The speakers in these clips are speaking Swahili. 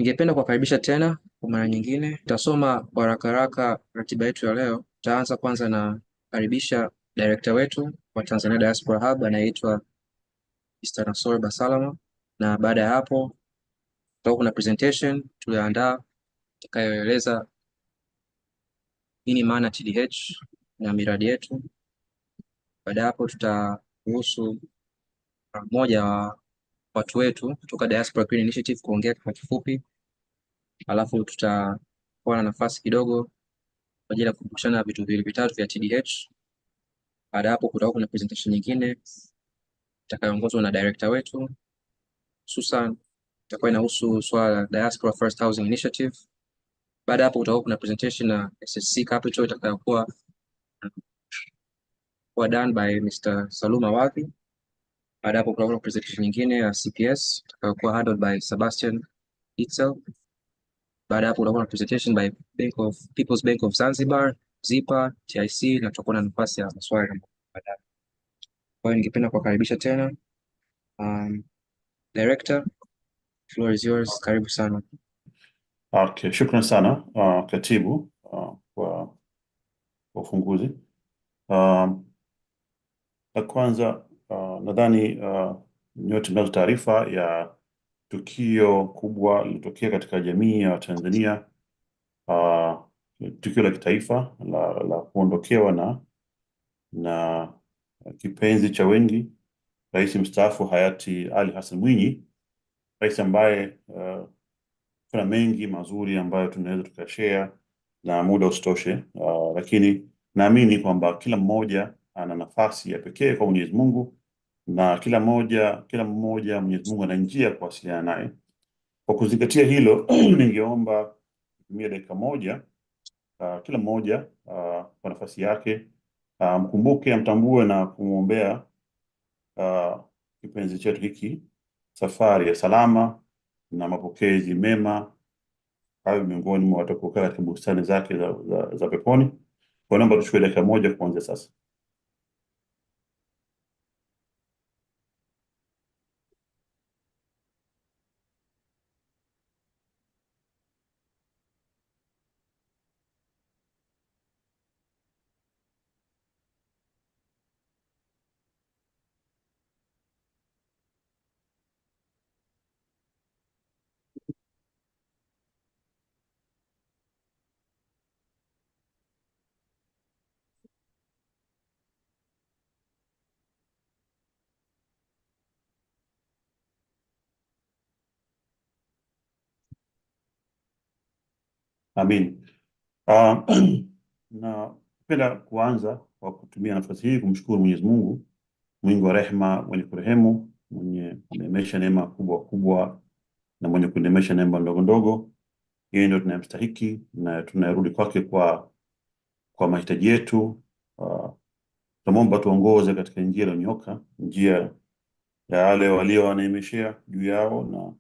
Ningependa kuwakaribisha tena kwa mara nyingine. Tutasoma kwa haraka haraka ratiba yetu ya leo. Tutaanza kwanza na karibisha director wetu wa Tanzania Diaspora Hub anayeitwa Mr. Nasor Basalama, na baada ya hapo tutakuwa kuna presentation tuliyoandaa itakayoeleza nini maana TDH na miradi yetu. Baada ya hapo tutaruhusu mmoja wa watu wetu kutoka Diaspora Green Initiative kuongea kwa kifupi, alafu tutakuwa na nafasi kidogo kwa ajili ya kukumbushana vitu viwili vitatu vya TDH. Baada ya hapo kutakuwa kuna presentation nyingine itakayoongozwa na director wetu, hususan itakuwa inahusu swala la Diaspora First Housing Initiative. Baada ya hapo kutakuwa kuna presentation na SSC Capital itakayokuwa done by Mr. Saluma Wadhi. Baada ya hapo kutakuwa kuna presentation nyingine ya CPS itakayokuwa handled by Sebastian Itzel. Baada ya hapo kutakuwa na presentation by People's Bank of Zanzibar, ZIPA, TIC, na tutakuwa na nafasi ya maswali na baadaye. Kwa hiyo ningependa kuwakaribisha tena. Director, floor is yours. Karibu sana. Okay, shukran sana katibu kwa ufunguzi. La kwanza nadhani nyote mnazo taarifa ya tukio kubwa lilotokea katika jamii ya Tanzania, tukio la kitaifa la kuondokewa na kipenzi cha wengi, rais mstaafu hayati Ali Hassan Mwinyi, rais ambaye kuna mengi mazuri ambayo tunaweza tukashare na muda usitoshe, lakini naamini kwamba kila mmoja ana nafasi ya pekee kwa Mwenyezi Mungu, na kila mmoja Mwenyezi Mungu ana njia ya kuwasiliana naye. Kwa kuzingatia hilo ningeomba kutumia dakika moja, kila mmoja kwa nafasi yake mkumbuke, amtambue na kumwombea kipenzi chetu hiki, safari ya salama na mapokezi mema hayo miongoni mwa watakaokaa katika bustani zake za peponi. Kwa naomba tuchukue dakika moja kuanzia sasa. Amin. Napenda kuanza kwa kutumia nafasi hii kumshukuru Mwenyezi Mungu mwingi wa rehema, mwenye kurehemu, mwenye kunemesha neema kubwa kubwa na mwenye kunemesha neema ndogo ndogo. Yeye ndio tunayemstahiki na tunarudi kwake kwa mahitaji yetu. Tunamwomba tuongoze katika njia iliyonyoka, njia ya wale waliowaneemeshea juu yao, na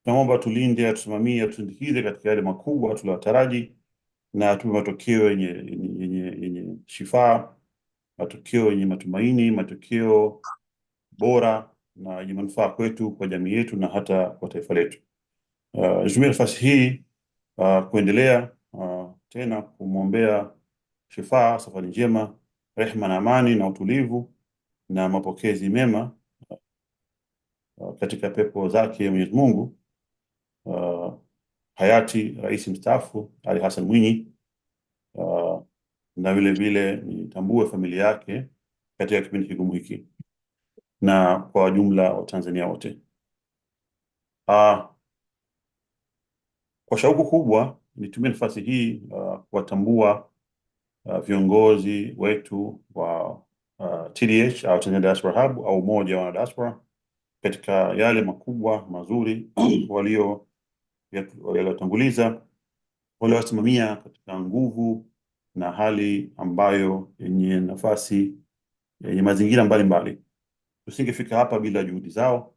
tunamwomba tulinde, atusimamie, atusindikize katika yale makubwa tuliyotaraji, na tupe matokeo yenye shifaa, matokeo yenye matumaini, matokeo bora na yenye manufaa kwetu, kwa jamii yetu na hata kwa taifa letu. Nitumie nafasi hii kuendelea tena kumwombea shifaa, safari njema, rehema na amani na utulivu na mapokezi mema katika pepo zake Mwenyezi Mungu hayati rais mstaafu Ali Hassan Mwinyi, na vile vile nitambue familia yake katika kipindi kigumu hiki, na kwa jumla wa Tanzania wote. Kwa shauku kubwa nitumie nafasi hii kuwatambua viongozi wetu wa TDH au Tanzania Diaspora Hub au umoja wa diaspora katika yale makubwa mazuri waliotanguliza, waliosimamia katika nguvu na hali ambayo yenye nafasi yenye mazingira mbalimbali. Tusingefika hapa bila juhudi zao.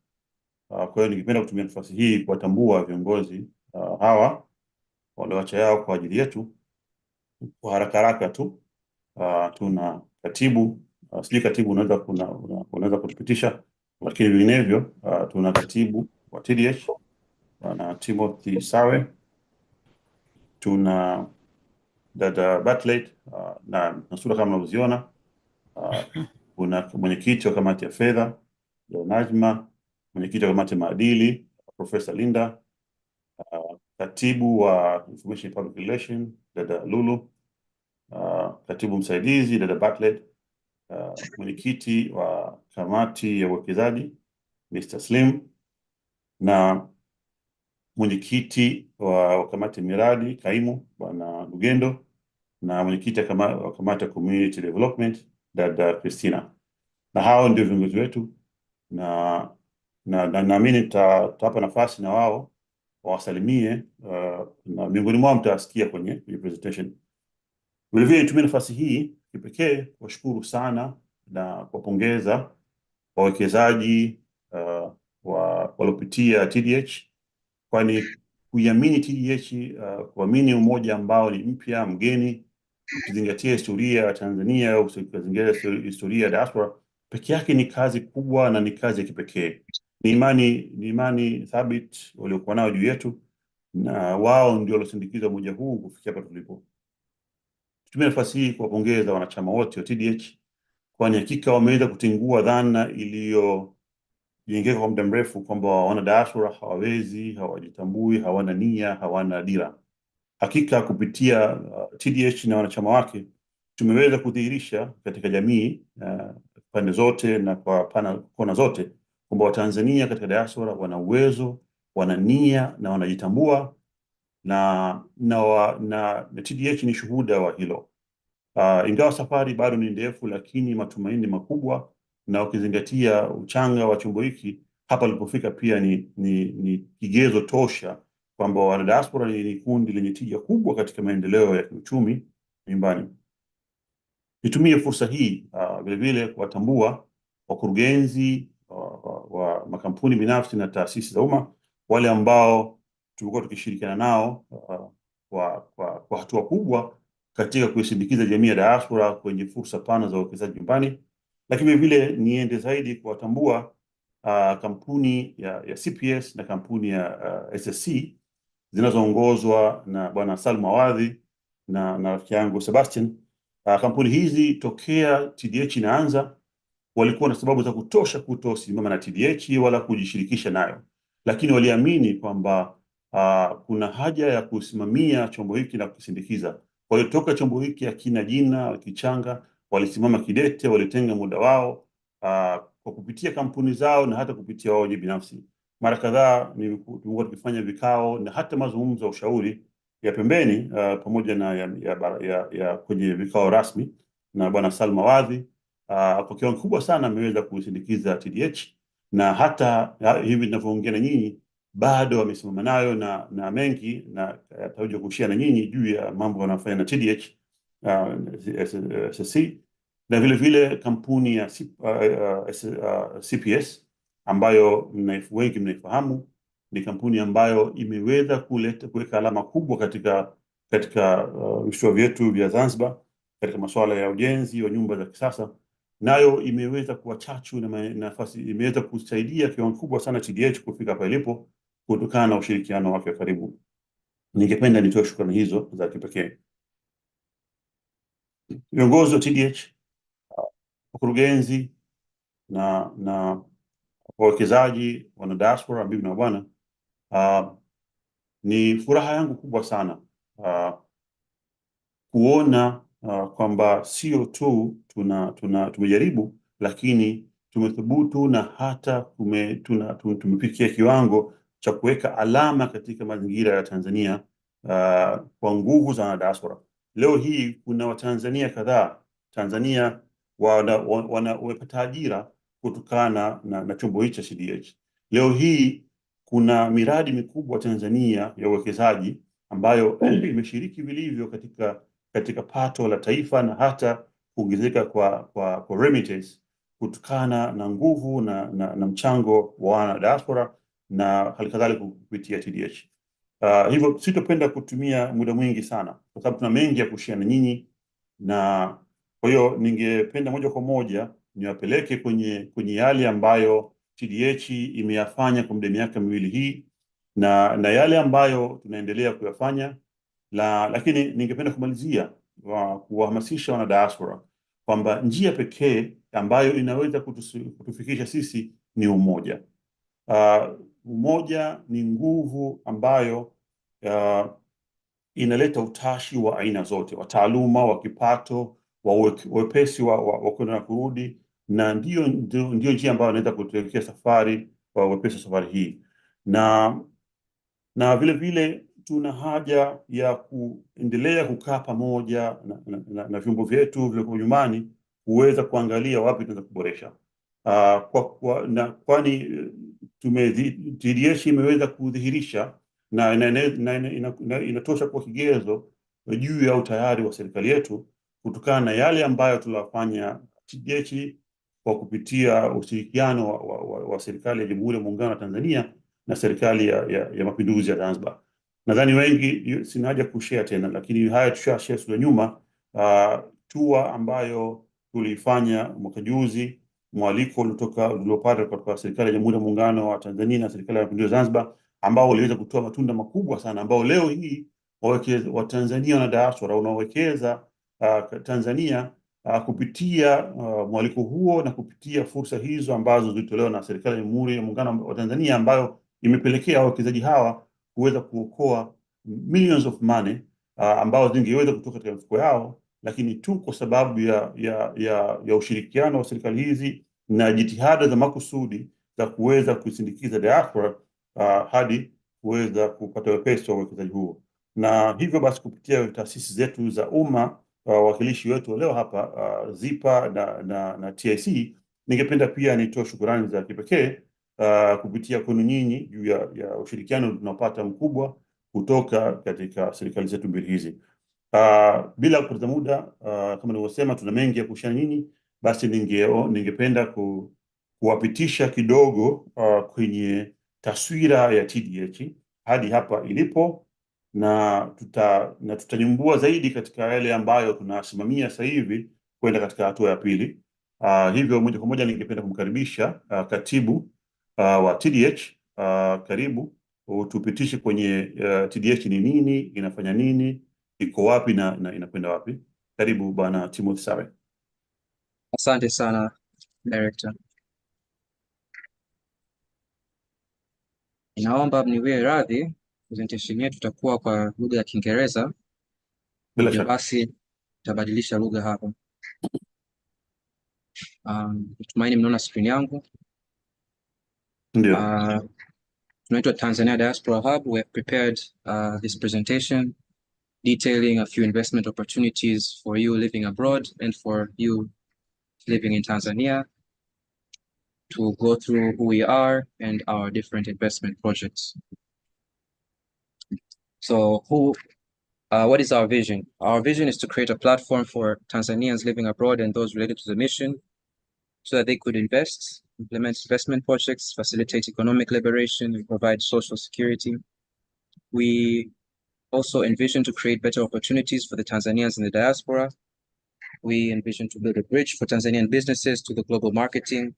Kwa hiyo ningependa kutumia nafasi hii kuwatambua viongozi hawa walioacha yao kwa ajili yetu. Kwa haraka haraka tu, tuna katibu, sijui katibu unaweza kutupitisha, lakini vinginevyo tuna katibu wa TDH Bwana Timothy Sawe, tuna dada Bartlett na sura kama mnavyoziona. Kuna mwenyekiti wa kamati ya fedha ya Najma, mwenyekiti wa kamati ya maadili Profesa Linda, katibu wa Information Public Relations dada Lulu, katibu msaidizi dada Bartlett, mwenyekiti wa kamati ya uwekezaji Mr. Slim, na mwenyekiti wa kamati ya miradi kaimu bwana Lugendo, na mwenyekiti wa kamati ya community development dada Christina. Na hao ndio viongozi wetu, na naamini tutawapa nafasi na wao wawasalimie, na miongoni mwao mtawasikia kwenye presentation. Vilevile nitumie nafasi hii kipekee kuwashukuru sana na kuwapongeza wawekezaji waliopitia TDH, kwani kuiamini TDH, kuamini umoja ambao ni mpya mgeni, ukizingatia historia ya Tanzania au ukizingatia historia ya diaspora, peke yake ni kazi kubwa na ni kazi ya kipekee. Ni imani thabiti waliokuwa nayo juu yetu, na wao ndio waliosindikiza umoja huu kufikia hapa tulipo. Tutumie nafasi hii kuwapongeza wanachama wote wa TDH, kwani hakika wameweza kutingua dhana iliyojengeka kwa muda mrefu kwamba wana diaspora hawawezi, hawajitambui, hawana nia, hawana dira. Hakika kupitia TDH na wanachama wake tumeweza kudhihirisha katika jamii pande zote na kwa kona zote kwamba Watanzania katika diaspora wana uwezo, wana nia na wanajitambua, na TDH ni shuhuda wa hilo. Ingawa safari bado ni ndefu, lakini matumaini makubwa, na ukizingatia uchanga wa chombo hiki hapa lilipofika pia ni kigezo tosha kwamba wanadiaspora ni kundi lenye tija kubwa katika maendeleo ya kiuchumi nyumbani. Nitumie fursa hii vilevile kuwatambua wakurugenzi wa makampuni binafsi na taasisi za umma, wale ambao tulikuwa tukishirikiana nao kwa hatua kubwa katika kuisindikiza jamii ya diaspora kwenye fursa pana za uwekezaji nyumbani. Lakini vile niende zaidi kuwatambua kampuni ya CPS na kampuni ya SSC zinazoongozwa na bwana Salma Wadhi na rafiki yangu Sebastian. Kampuni hizi tokea TDH inaanza walikuwa na sababu za kutosha kutosimama na TDH wala kujishirikisha nayo, lakini waliamini kwamba kuna haja ya kusimamia chombo hiki na kukisindikiza. Kwa hiyo toka chombo hiki hakina jina kichanga, walisimama kidete, walitenga muda wao kwa kupitia kampuni zao na hata kupitia wao binafsi. Mara kadhaa tumekuwa tukifanya vikao na hata mazungumzo ya ushauri ya pembeni pamoja na ya kwenye vikao rasmi na bwana Salma Wadhi. Kwa kiwango kikubwa sana ameweza kusindikiza TDH, na hata hivi ninavyoongea na nyinyi bado wamesimama nayo na mengi, na atakuja kushia na nyinyi juu ya mambo wanayofanya na TDH SSC, na vile vile kampuni ya CPS ambayo wengi mnaifahamu. Ni kampuni ambayo imeweza kuweka alama kubwa katika visiwa vyetu vya Zanzibar katika masuala ya ujenzi wa nyumba za kisasa, nayo imeweza kuwa chachu na nafasi, imeweza kusaidia kiwango kubwa sana TDH kufika hapa ilipo kutokana na ushirikiano wake wa karibu. Ningependa nitoe shukrani hizo za kipekee. Viongozi wa TDH, wakurugenzi na wawekezaji, wana diaspora, bibi na bwana, ni furaha yangu kubwa sana kuona kwamba sio tu tumejaribu, lakini tumethubutu na hata tumefikia kiwango cha kuweka alama katika mazingira ya Tanzania kwa nguvu za wanadiaspora. Leo hii kuna Watanzania kadhaa Tanzania wamepata ajira kutokana na chombo hichi cha TDH. Leo hii kuna miradi mikubwa Tanzania ya uwekezaji ambayo imeshiriki vilivyo katika pato la taifa na hata kuongezeka kwa remittance kutokana na nguvu na mchango wa wana diaspora na halikadhalika kupitia TDH. Hivyo sitopenda kutumia muda mwingi sana kwa sababu tuna mengi ya kushia na nyinyi, na kwa hiyo ningependa moja kwa moja niwapeleke kwenye yale ambayo TDH imeyafanya kwa muda miaka miwili hii, na yale ambayo tunaendelea kuyafanya lakini ningependa kumalizia kwa kuwahamasisha wana diaspora kwamba njia pekee ambayo inaweza kutufikisha sisi ni umoja. Umoja ni nguvu ambayo inaleta utashi wa aina zote, wa taaluma, wa kipato, wa wepesi wa kwenda na kurudi, na ndio njia ambayo inaweza kutuelekea safari wa wepesi wa safari hii na vile vile tuna haja ya kuendelea kukaa pamoja na vyombo vyetu vilivyoko nyumbani kuweza kuangalia wapi tunaweza kuboresha. Kwani TDH imeweza kudhihirisha na inatosha kuwa kigezo juu ya utayari wa serikali yetu kutokana na yale ambayo tulafanya TDH kwa kupitia ushirikiano wa serikali ya Jamhuri ya Muungano wa Tanzania na serikali ya Mapinduzi ya Zanzibar. Nadhani wengi, sina haja kushare tena, lakini haya tushashare siku ya nyuma. Tour ambayo tulifanya mwaka juzi, mwaliko uliopata kutoka serikali ya Jamhuri ya Muungano wa Tanzania na serikali ya Mapinduzi ya Zanzibar, ambao uliweza kutoa matunda makubwa sana, ambao leo hii Watanzania na diaspora unaowekeza Tanzania kupitia mwaliko huo na kupitia fursa hizo ambazo zilitolewa na serikali ya Jamhuri ya Muungano wa Tanzania, ambayo imepelekea wawekezaji hawa kuweza kuokoa millions of money ambao zingeweza kutoka katika mifuko yao, lakini tu kwa sababu ya ushirikiano wa serikali hizi na jitihada za makusudi za kuweza kusindikiza diaspora hadi kuweza kupata wepesi wa uwekezaji huo. Na hivyo basi kupitia taasisi zetu za umma, wawakilishi wetu leo hapa ZIPA na TIC, ningependa pia nitoe shukrani za kipekee kupitia kwenu nyinyi juu ya ushirikiano tunapata mkubwa kutoka katika serikali zetu mbili hizi. Bila kupoteza muda, kama nilivyosema, tuna mengi ya kushana nyinyi, basi ningependa kuwapitisha kidogo kwenye taswira ya TDH hadi hapa ilipo, na tutanyumbua zaidi katika yale ambayo tunasimamia sasa hivi kwenda katika hatua ya pili. Hivyo moja kwa moja ningependa kumkaribisha katibu wa TDH. Karibu utupitishe kwenye TDH ni nini, inafanya nini, iko wapi na inakwenda wapi. Karibu Bwana Timothy Sare. Asante sana Director. Naomba mniwie radhi, presentation yetu itakuwa kwa lugha ya Kiingereza. Bila Hivyo shaka. basi tutabadilisha lugha hapa. Natumaini mnaona screen yangu. Ndio. Tunaitwa Tanzania Diaspora Hub. We have prepared this presentation detailing a few investment opportunities for you living abroad and for you living in Tanzania, to go through who we are and our different investment projects. So what is our vision? Our vision is to create a platform for Tanzanians living abroad and those related to the mission so that they could invest, implement investment projects, facilitate economic liberation, and provide social security. We also envision to create better opportunities for the Tanzanians in the diaspora. We envision to build a bridge for Tanzanian businesses to the global marketing.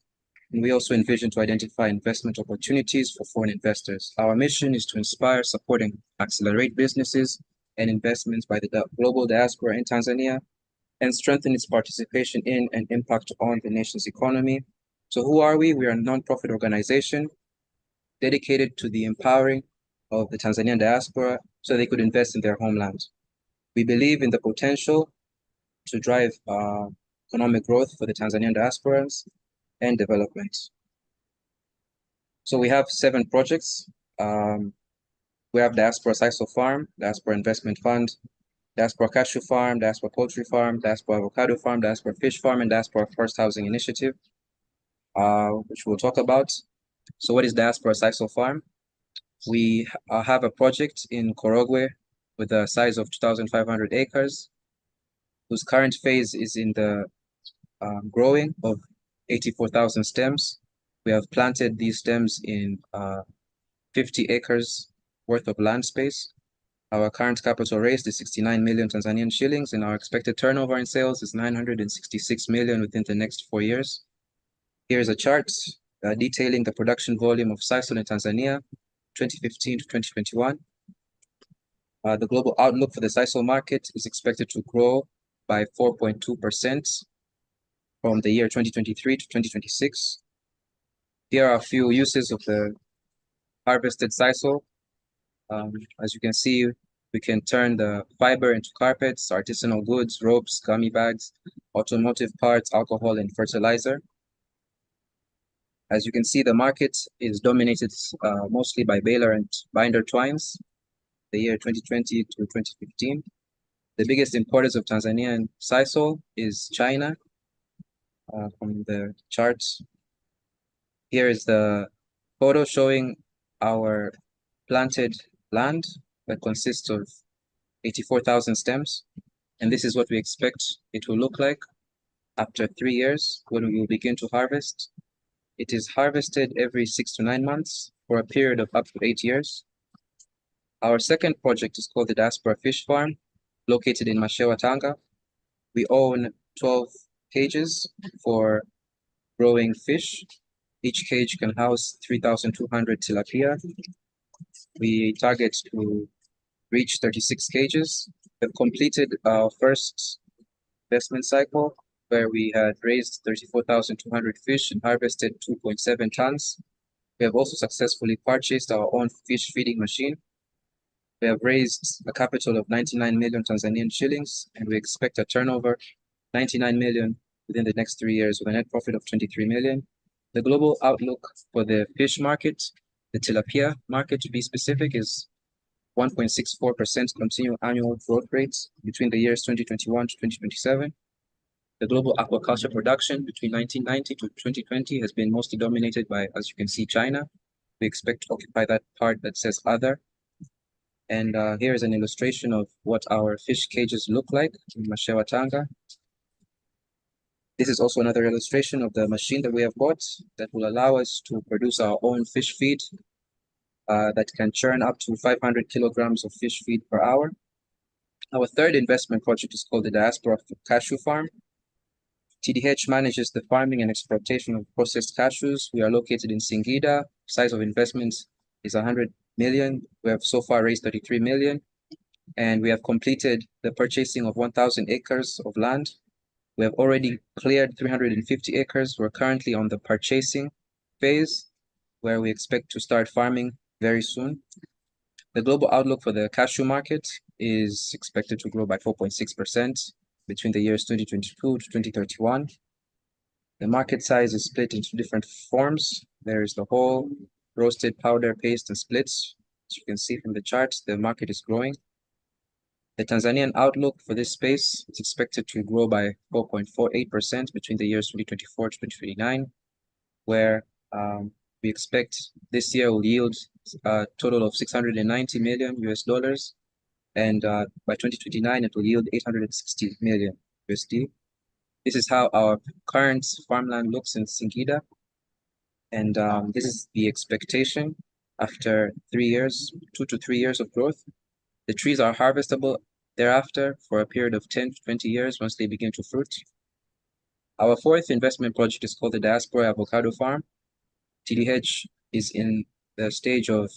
And we also envision to identify investment opportunities for foreign investors. Our mission is to inspire, support, and accelerate businesses and investments by the global diaspora in Tanzania and strengthen its participation in and impact on the nation's economy. So who are we? We are a nonprofit organization dedicated to the empowering of the Tanzanian diaspora so they could invest in their homeland. We believe in the potential to drive economic growth for the Tanzanian diasporans and development. So we have 7 projects. We have Diaspora Sisal Farm, Diaspora Investment Fund, Diaspora Cashew Farm, Diaspora Poultry Farm, Diaspora Avocado Farm, Diaspora Fish Farm, and Diaspora First Housing Initiative, which we'll talk about. So what is Diaspora Sisal Farm? We have a project in Korogwe with a size of 2,500 acres, whose current phase is in the growing of 84,000 stems. We have planted these stems in 50 acres worth of land space. Our current capital raised is 69 million Tanzanian shillings, and our expected turnover in sales is 966 million within the next 4 years. Here's a chart detailing the production volume of sisal in Tanzania 2015 to 2021. The global outlook for the sisal market is expected to grow by 4.2% from the year 2023 to 2026. Here are a few uses of the harvested sisal. As you can see, we can turn the fiber into carpets, artisanal goods, ropes, gummy bags, automotive parts, alcohol, and fertilizer. As you can see, the market is dominated mostly by baler and binder twines, the year 2020 to 2015. The biggest importers of Tanzanian sisal is China. From the charts, here is the photo showing our planted land that consists of 84,000 stems. And this is what we expect it will look like after 3 years when we will begin to harvest. It is harvested every 6 to 9 months for a period of up to 8 years. Our second project is called the Diaspora Fish Farm, located in Mashewa, Tanga. We own 12 cages for growing fish. Each cage can house 3,200 tilapia. We target to reach 36 cages. We've completed our first investment cycle where we had raised 34,200 fish and harvested 2.7 tons. We have also successfully purchased our own fish feeding machine. We have raised a capital of 99 million Tanzanian shillings, and we expect a turnover 99 million within the next 3 years with a net profit of 23 million. The global outlook for the fish market, the tilapia market to be specific, is 1.64% continual annual growth rates between the years 2021 to 2027. The global aquaculture production between 1990 to 2020 has been mostly dominated by, as you can see, China. We expect to occupy that part that says other. And here is an illustration of what our fish cages look like in Mashewa, Tanga. This is also another illustration of the machine that we have bought that will allow us to produce our own fish feed that can churn up to 500 kilograms of fish feed per hour. Our third investment project is called the Diaspora Cashew Farm. TDH manages the farming and exploitation of processed cashews. We are located in Singida. Size of investment is 100 million. We have so far raised 33 million, and we have completed the purchasing of 1,000 acres of land. We have already cleared 350 acres. We're currently on the purchasing phase, where we expect to start farming very soon. The global outlook for the cashew market is expected to grow by 4.6% between the years 2022 to 2031. The market size is split into different forms. There is the whole, roasted, powder, paste, and splits. As you can see from the charts, the market is growing. The Tanzanian outlook for this space is expected to grow by 4.48% between the years 2024 to 2029, where we expect this year will yield a total of $690 million US, and by 2029 it will yield 860 million USD. This is how our current farmland looks in Singida, and this is the expectation after 3 years, 2 to 3 years of growth. The trees are harvestable thereafter for a period of 10 to 20 years once they begin to fruit. Our fourth investment project is called the Diaspora Avocado Farm. TDH is in the stage of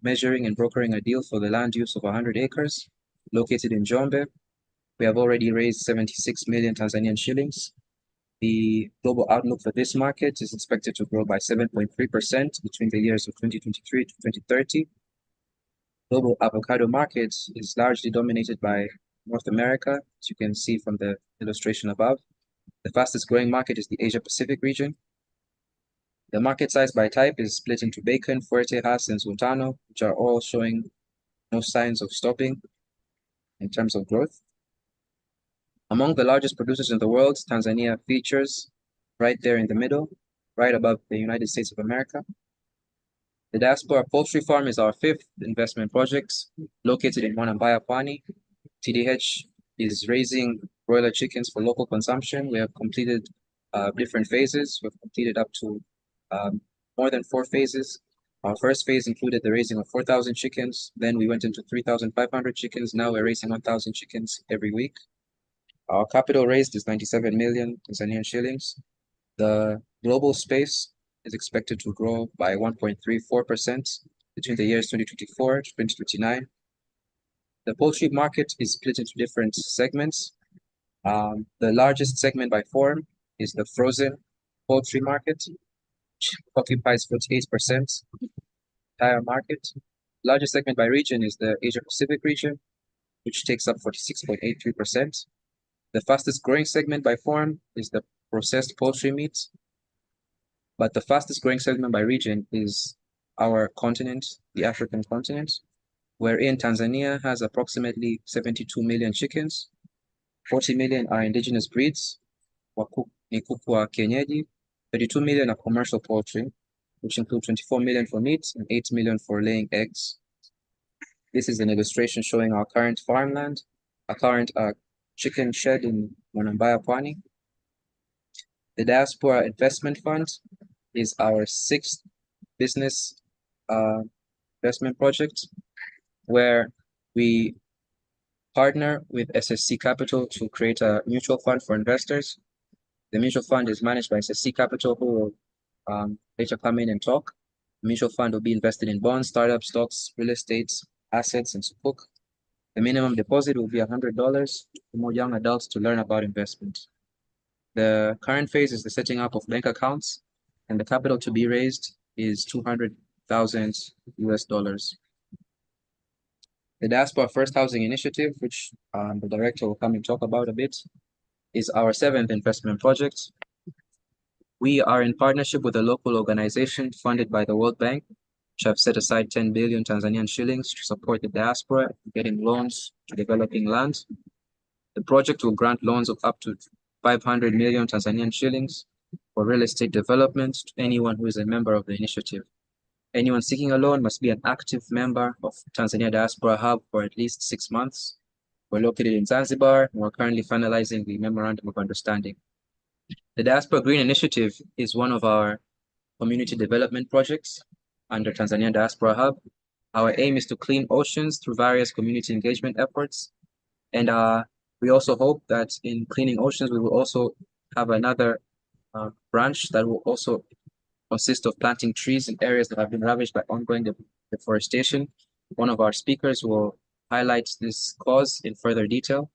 measuring and brokering a deal for the land use of 100 acres located in Jombe. We have already raised 76 million Tanzanian shillings. The global outlook for this market is expected to grow by 7.3% between the years of 2023 to 2030. Global avocado market is largely dominated by North America, as you can see from the illustration above. The fastest growing market is the Asia Pacific region. The market size by type is split into Bacon, Fuerte, Hass, and Sultano, which are all showing no signs of stopping in terms of growth. Among the largest producers in the world, Tanzania features right there in the middle, right above the United States of America. The Diaspora Poultry Farm is our fifth investment project, located in Mwanambaya, Pwani. TDH is raising broiler chickens for local consumption. We have completed different phases. We've completed up to more than 4 phases. Our first phase included the raising of 4,000 chickens. Then we went into 3,500 chickens. Now we're raising 1,000 chickens every week. Our capital raised is 97 million Tanzanian shillings. The global space is expected to grow by 1.34% between the years 2024 to 2029. The poultry market is split into different segments. The largest segment by form is the frozen poultry market, which occupies 48% of the entire market. Largest segment by region is the Asia Pacific region, which takes up 46.83%. The fastest growing segment by form is the processed poultry meat, but the fastest growing segment by region is our continent, the African continent, wherein Tanzania has approximately 72 million chickens, 40 million are indigenous breeds, ni kuku wa kienyeji, 32 million are commercial poultry, which include 24 million for meat and 8 million for laying eggs. This is an illustration showing our current farmland, our current chicken shed in Mwanambaya, Pwani. The Diaspora Investment Fund is our sixth business investment project, where we partner with SSC Capital to create a mutual fund for investors. The mutual fund is managed by SSC Capital, who will later come in and talk. The mutual fund will be invested in bonds, startup stocks, real estate, assets, and sukuk. The minimum deposit will be $100 for more young adults to learn about investment. The current phase is the setting up of bank accounts, and the capital to be raised is $200,000 US. The Diaspora First Housing Initiative, which the director will come and talk about a bit, is our seventh investment project. We are in partnership with a local organization funded by the World Bank, which have set aside 10 billion Tanzanian shillings to support the diaspora getting loans to developing land. The project will grant loans of up to 500 million Tanzanian shillings for real estate development to anyone who is a member of the initiative. Anyone seeking a loan must be an active member of Tanzania Diaspora Hub for at least 6 months. We're located in Zanzibar, and we're currently finalizing the Memorandum of Understanding. The Diaspora Green Initiative is one of our community development projects under Tanzania Diaspora Hub. Our aim is to clean oceans through various community engagement efforts. And we also hope that in cleaning oceans, we will also have another branch that will also consist of planting trees in areas that have been ravaged by ongoing deforestation. One of our speakers will highlight this cause in further detail.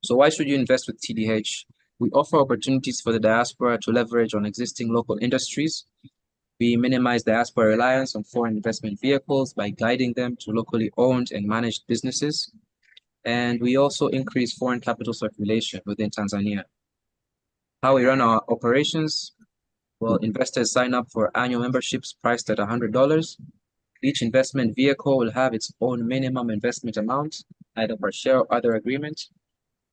So why should you invest with TDH? We offer opportunities for the diaspora to leverage on existing local industries. We minimize diaspora reliance on foreign investment vehicles by guiding them to locally owned and managed businesses. And we also increase foreign capital circulation within Tanzania. How we run our operations? Well, investors sign up for annual memberships priced at $100. Each investment vehicle will have its own minimum investment amount, either per share or other agreement.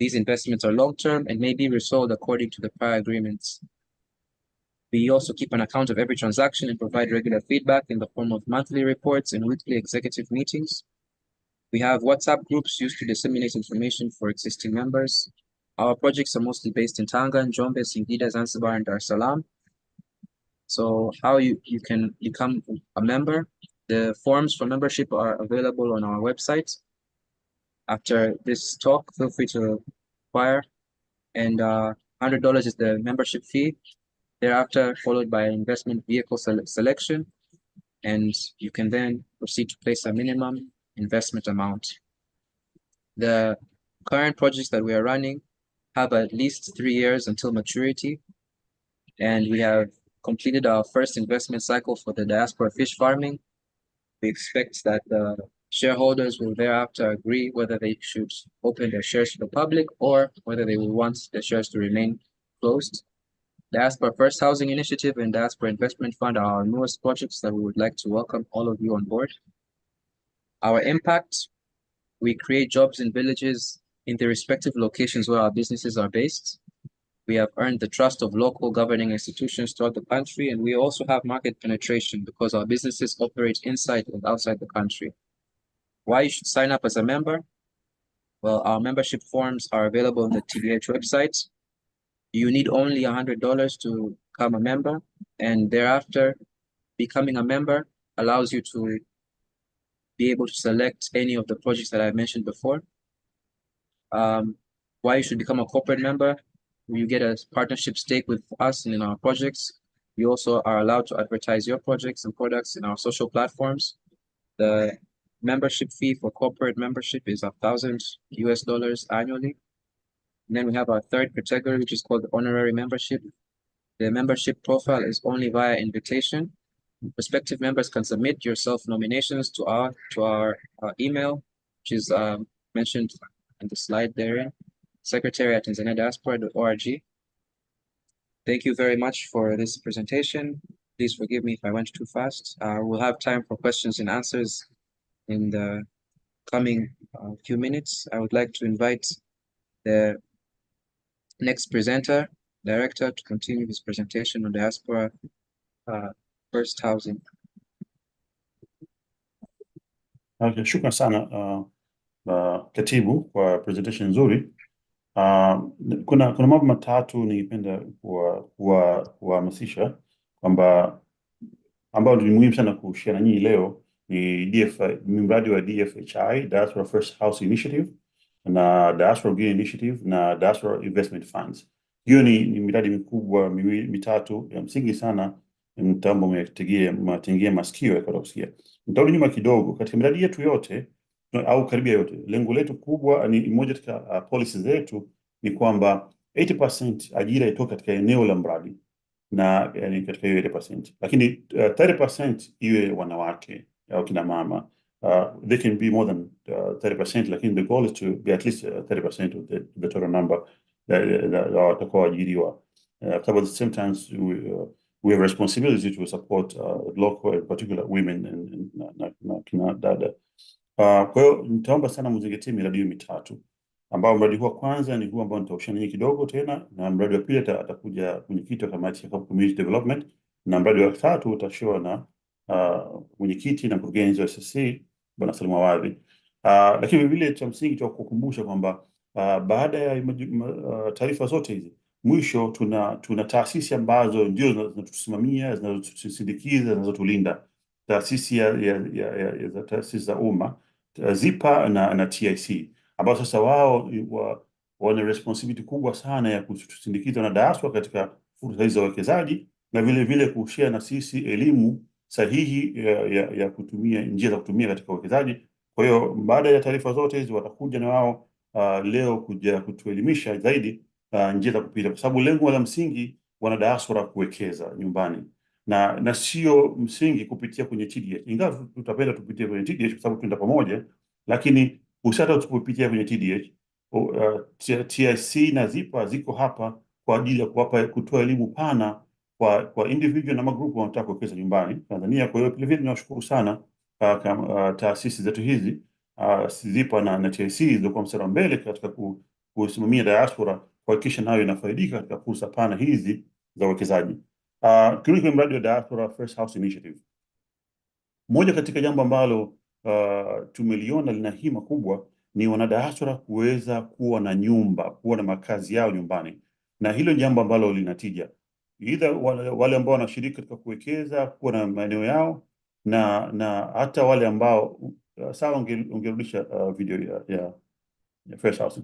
These investments are long-term and may be resold according to the prior agreements. We also keep an account of every transaction and provide regular feedback in the form of monthly reports and weekly executive meetings. We have WhatsApp groups used to disseminate information for existing members. Our projects are mostly based in Tanga, Njombe, Singida, Zanzibar, and Dar es Salaam. So how you can become a member? The forms for membership are available on our website. After this talk, feel free to acquire, and $100 is the membership fee. Thereafter, followed by investment vehicle selection, and you can then proceed to place a minimum investment amount. The current projects that we are running have at least 3 years until maturity, and we have completed our first investment cycle for the diaspora fish farming. We expect that the shareholders will thereafter agree whether they should open their shares to the public or whether they will want the shares to remain closed. Diaspora First Housing Initiative and Diaspora Investment Fund are our newest projects that we would like to welcome all of you on board. Our impact: we create jobs in villages in the respective locations where our businesses are based. We have earned the trust of local governing institutions throughout the country, and we also have market penetration because our businesses operate inside and outside the country. Why you should sign up as a member? Well, our membership forms are available on the TDH website. You need only $100 to become a member, and thereafter, becoming a member allows you to be able to select any of the projects that I mentioned before. Why you should become a corporate member? You get a partnership stake with us and in our projects. You also are allowed to advertise your projects and products in our social platforms. The membership fee for corporate membership is $1,000 annually. And then we have our third category, which is called the honorary membership. The membership profile is only via invitation. Prospective members can submit your self-nominations to our email, which is mentioned in the slide there, secretary@tanzaniadiaspora.org. Thank you very much for this presentation. Please forgive me if I went too fast. We'll have time for questions and answers in the coming few minutes. I would like to invite the next presenter, director, to continue his presentation on diaspora first housing. Okay, shukran sana katibu kwa presentation nzuri. Kuna mambo matatu ningependa kuhamasisha kwamba ambao ni muhimu sana kushare na nyinyi leo ni mradi wa DFHI, Diaspora First House Initiative, na Diaspora Green Initiative na Diaspora Investment Funds. Hiyo ni miradi mikubwa mitatu ya msingi sana, mtambo mmetegea masikio ya kusikia. Nitarudi nyuma kidogo. Katika miradi yetu yote au karibia yote, lengo letu kubwa ni moja katika policies zetu ni kwamba 80% ajira itoke katika eneo la mradi na yani katika hiyo 80%, lakini 30% iwe wanawake au kina mama. They can be more than 30%, lakini the goal is to be at least 30% of the total number watakaoajiriwa. But at the same time we have responsibility to support local, in particular women na kina dada. Kwa hiyo nitaomba sana mzingatie miradi hiyo mitatu, ambao mradi huu wa kwanza ni huu ambao nitaushana nyinyi kidogo tena, na mradi wa pili atakuja mwenyekiti wa kamati ya community development, na mradi wa tatu utashiwa na mwenyekiti na mkurugenzi wa SSC Bwana Salim Awadhi. Lakini vile cha msingi cha kukumbusha kwamba baada ya taarifa zote hizi, mwisho tuna taasisi ambazo ndio zinatusimamia, zinazotusindikiza, zinazotulinda. Taasisi taasisi za umma, ZIPA na TIC, ambao sasa wao wana responsibility kubwa sana ya kutusindikiza na diaspora katika fursa hizi za uwekezaji, na vile vile kushare na sisi elimu sahihi ya kutumia njia za kutumia katika uwekezaji. Kwa hiyo baada ya taarifa zote hizi watakuja na wao leo kuja kutuelimisha zaidi njia za kupita, kwa sababu lengo la msingi wana diaspora kuwekeza nyumbani na sio msingi kupitia kwenye TDH, ingawa tutapenda tupitie kwenye TDH kwa sababu tunaenda pamoja, lakini usata tukupitia kwenye TDH. TIC na ZIPA ziko hapa kwa ajili ya kutoa elimu pana kwa individual na magrupu wanataka kuwekeza nyumbani Tanzania. Kwa hiyo vile vile tunashukuru sana taasisi zetu hizi ZIPA na TIC zilizokuwa mstari wa mbele katika kusimamia diaspora kuhakikisha nayo inafaidika katika fursa pana hizi za uwekezaji. Kirudi kwenye mradi wa Diaspora First House Initiative, moja katika jambo ambalo tumeliona lina hima kubwa ni wanadiaspora kuweza kuwa na nyumba, kuwa na makazi yao nyumbani, na hilo jambo ambalo linatija either wale ambao wanashiriki katika kuwekeza kuwa na maeneo yao na hata wale ambao sawa, ungerudisha video ya First House,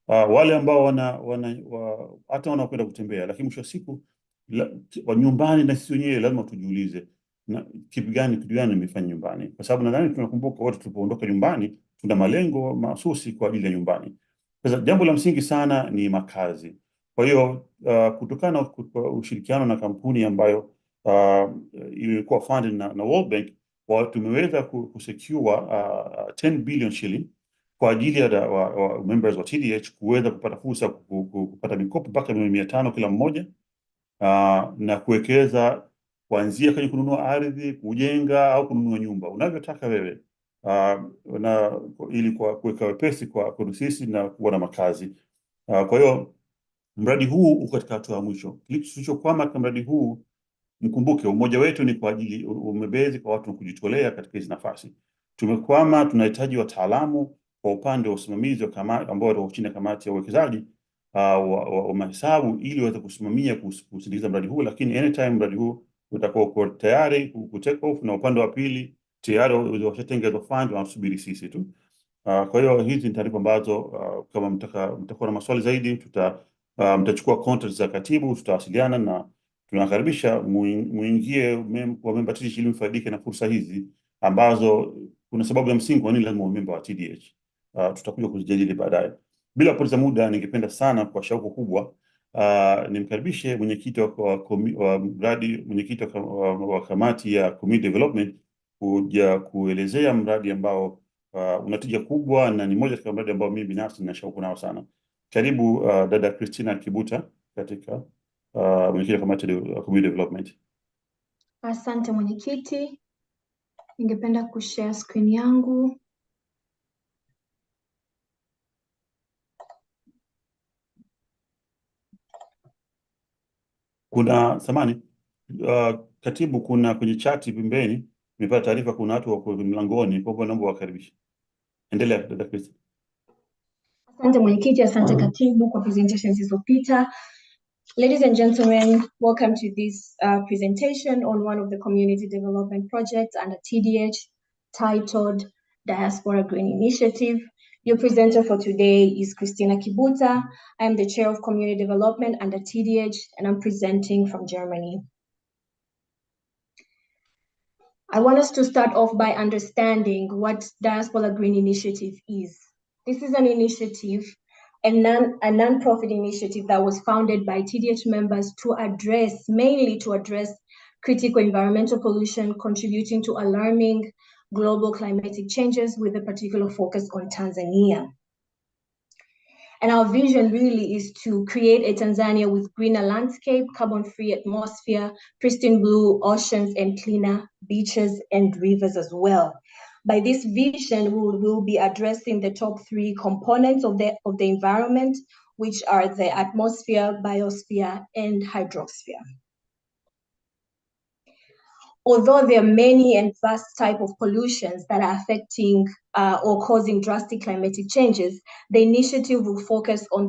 wale ambao hata wanakwenda kutembea, lakini mwisho wa siku wa nyumbani, na sisi wenyewe lazima tujiulize na kitu gani nimefanya nyumbani, kwa sababu nadhani tunakumbuka wote tulipoondoka nyumbani tuna malengo mahsusi kwa ajili ya nyumbani. Sasa jambo la msingi sana ni makazi. Kwa hiyo kutokana na ushirikiano na kampuni ambayo ilikuwa funded na World Bank, tumeweza kusecure 10 billion shilling kwa ajili ya members wa TDH kuweza kupata fursa kupata mikopo mpaka $500 kila mmoja, na kuwekeza kuanzia kwenye kununua ardhi, kujenga au kununua nyumba unavyotaka wewe, na ili kuweka wepesi kwa sisi na kuwa na makazi. Kwa hiyo mradi huu uko katika hatua ya mwisho. Kilichokwama katika mradi huu, mkumbuke umoja wetu ni kwa ajili umebezi kwa watu kujitolea katika hizi nafasi. Tumekwama, tunahitaji wataalamu kwa upande wa usimamizi wa kamati ambao wako chini ya kamati ya uwekezaji wa mahesabu, ili waweze kusimamia kusindikiza mradi huu, lakini anytime mradi huu utakuwa uko tayari ku take off, na upande wa pili tayari washatengeza fund wanasubiri sisi tu. Kwa hiyo hizi ni taarifa ambazo kama mtakuwa na maswali zaidi mtachukua contact za katibu, tutawasiliana, na tunakaribisha muingie wa member TDH ili mfaidike na fursa hizi ambazo kuna sababu ya msingi kwa nini lazima uwe member wa TDH. Tutakuja kuzijadili baadaye. Bila kupoteza muda, ningependa sana kwa shauku kubwa nimkaribishe mwenyekiti wa mradi, mwenyekiti wa kamati ya community development kuja kuelezea mradi ambao una tija kubwa na ni moja katika mradi ambao mimi binafsi nina shauku nao sana. Karibu dada Christina Kibuta katika mwenyekiti wa kamati ya community development. Asante mwenyekiti. Ningependa kushare screen yangu. Kuna samani katibu, kuna kwenye chati pembeni nimepata taarifa kuna watu wako mlangoni, kwa hivyo naomba wakaribishe. Endelea dada Christina. Asante mwenyekiti, asante katibu kwa presentation zilizopita. Ladies and gentlemen, welcome to this presentation on one of the community development projects under TDH titled Diaspora Green Initiative. Your presenter for today is Christina Kibuta. I am the chair of community development under TDH and I'm presenting from Germany. I want us to start off by understanding what Diaspora Green Initiative is. This is an initiative, a non-profit initiative that was founded by TDH members mainly to address critical environmental pollution contributing to alarming global climatic changes with a particular focus on Tanzania. And our vision really is to create a Tanzania with greener landscape, carbon-free atmosphere, pristine blue oceans, and cleaner beaches and rivers as well. By this vision, we will be addressing the top 3 components of the environment, which are the atmosphere, biosphere, and hydrosphere. Although there are many and vast types of pollutions that are affecting or causing drastic climatic changes, the initiative will focus on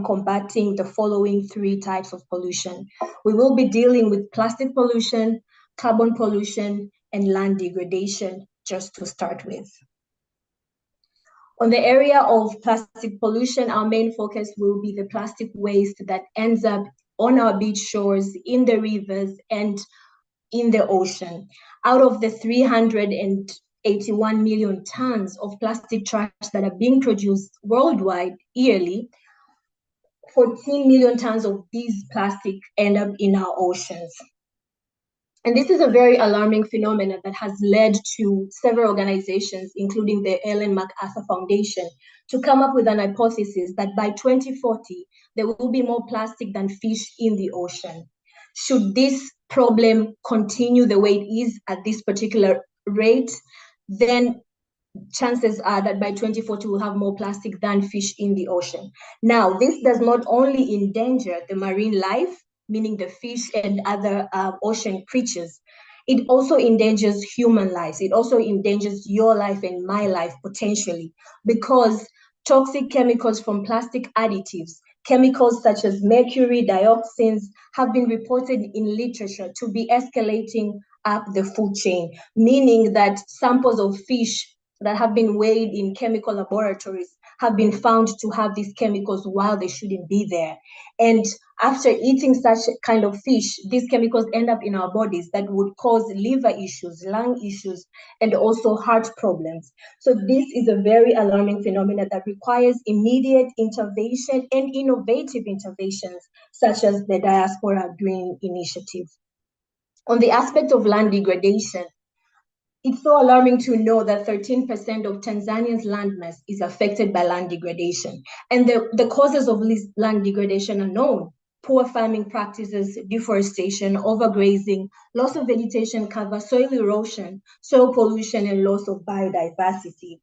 combating the following 3 types of pollution. We will be dealing with plastic pollution, carbon pollution, and land degradation, just to start with. On the area of plastic pollution, our main focus will be the plastic waste that ends up on our beach shores, in the rivers, and in the ocean. Out of the 381 million tons of plastic trash that are being produced worldwide yearly, 14 million tons of these plastic end up in our oceans. And this is a very alarming phenomenon that has led to several organizations, including the Ellen MacArthur Foundation, to come up with an hypothesis that by 2040, there will be more plastic than fish in the ocean. Should this problem continue the way it is at this particular rate, then chances are that by 2040 we'll have more plastic than fish in the ocean. Now, this does not only endanger the marine life, meaning the fish and other ocean creatures, it also endangers human lives. It also endangers your life and my life potentially, because toxic chemicals from plastic additives, chemicals such as mercury, dioxins, have been reported in literature to be escalating up the food chain, meaning that samples of fish that have been weighed in chemical laboratories have been found to have these chemicals while they shouldn't be there. And after eating such kind of fish, these chemicals end up in our bodies that would cause liver issues, lung issues, and also heart problems. So this is a very alarming phenomenon that requires immediate intervention and innovative interventions, such as the Diaspora Green Initiative. On the aspect of land degradation, it's so alarming to know that 13% of Tanzania's landmass is affected by land degradation. And the causes of land degradation are known: poor farming practices, deforestation, overgrazing, loss of vegetation cover, soil erosion, soil pollution, and loss of biodiversity.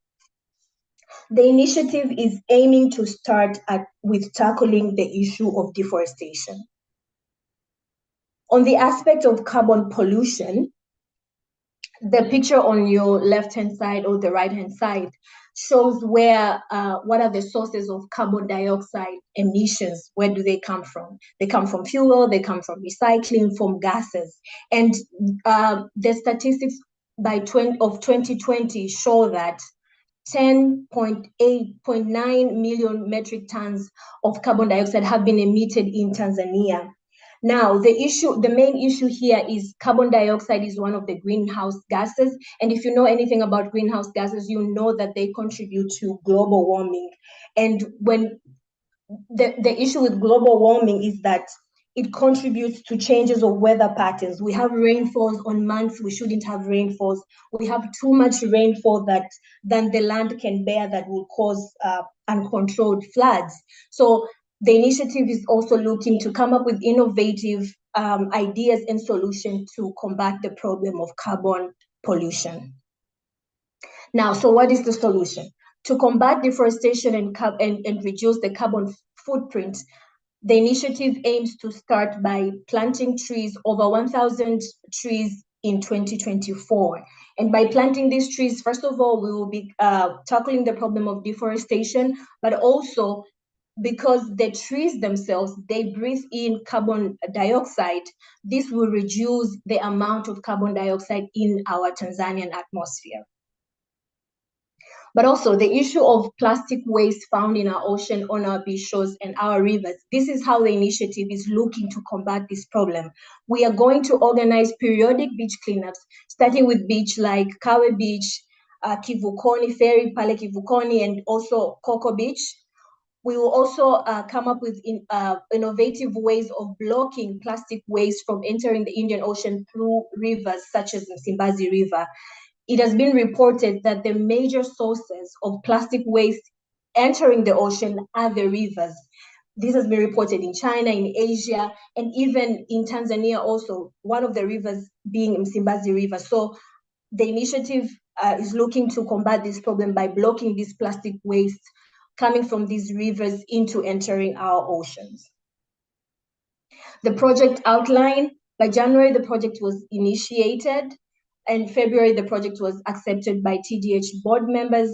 The initiative is aiming to start with tackling the issue of deforestation. On the aspect of carbon pollution, the picture on your left-hand side or the right-hand side shows what are the sources of carbon dioxide emissions. Where do they come from? They come from fuel, they come from recycling, from gases. And the statistics of 2020 show that 10.9 million metric tons of carbon dioxide have been emitted in Tanzania. Now, the main issue here is carbon dioxide is one of the greenhouse gases. And if you know anything about greenhouse gases, you know that they contribute to global warming. And when the issue with global warming is that it contributes to changes of weather patterns. We have rainfalls on months we shouldn't have rainfalls. We have too much rainfall than the land can bear that will cause uncontrolled floods. So the initiative is also looking to come up with innovative ideas and solutions to combat the problem of carbon pollution. Now, so what is the solution? To combat deforestation and reduce the carbon footprint, the initiative aims to start by planting trees, over 1,000 trees in 2024. And by planting these trees, first of all, we will be tackling the problem of deforestation, but also because the trees themselves, they breathe in carbon dioxide, this will reduce the amount of carbon dioxide in our Tanzanian atmosphere. But also the issue of plastic waste found in our ocean, on our beach shores and our rivers. This is how the initiative is looking to combat this problem. We are going to organize periodic beach cleanups, starting with beach like Kawe Beach, Kivukoni Ferry, Pale Kivukoni, and also Coco Beach. We will also come up with innovative ways of blocking plastic waste from entering the Indian Ocean through rivers such as the Msimbazi River. It has been reported that the major sources of plastic waste entering the ocean are the rivers. This has been reported in China, in Asia, and even in Tanzania also, one of the rivers being Msimbazi River. So the initiative is looking to combat this problem by blocking this plastic waste coming from these rivers into entering our oceans. The project outline, by January, the project was initiated. In February, the project was accepted by TDH board members.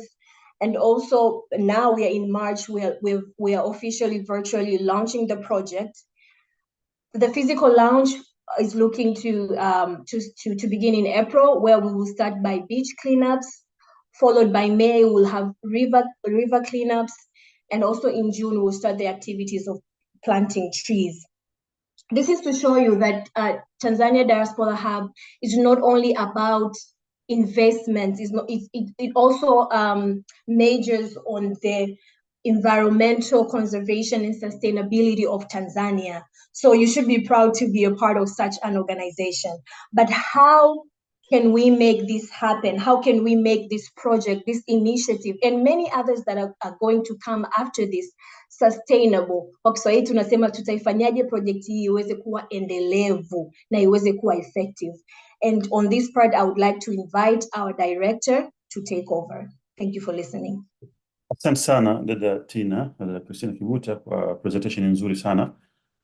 And also now we are in March, we are officially virtually launching the project. The physical launch is looking to begin in April, where we will start by beach cleanups, followed by May, we'll have river cleanups, and also in June, we'll start the activities of planting trees. This is to show you that Tanzania Diaspora Hub is not only about investments, it also majors on the environmental conservation and sustainability of Tanzania. So you should be proud to be a part of such an organization. But how can we make this happen? How can we make this project, this initiative, and many others that are going to come after this sustainable? Kwa Kiswahili tunasema tutaifanyaje project hii iweze kuwa endelevu na iweze kuwa effective. And on this part, I would like to invite our director to take over. Thank you for listening. Asante sana dada Tina, dada Christina Kibuta kwa presentation nzuri sana.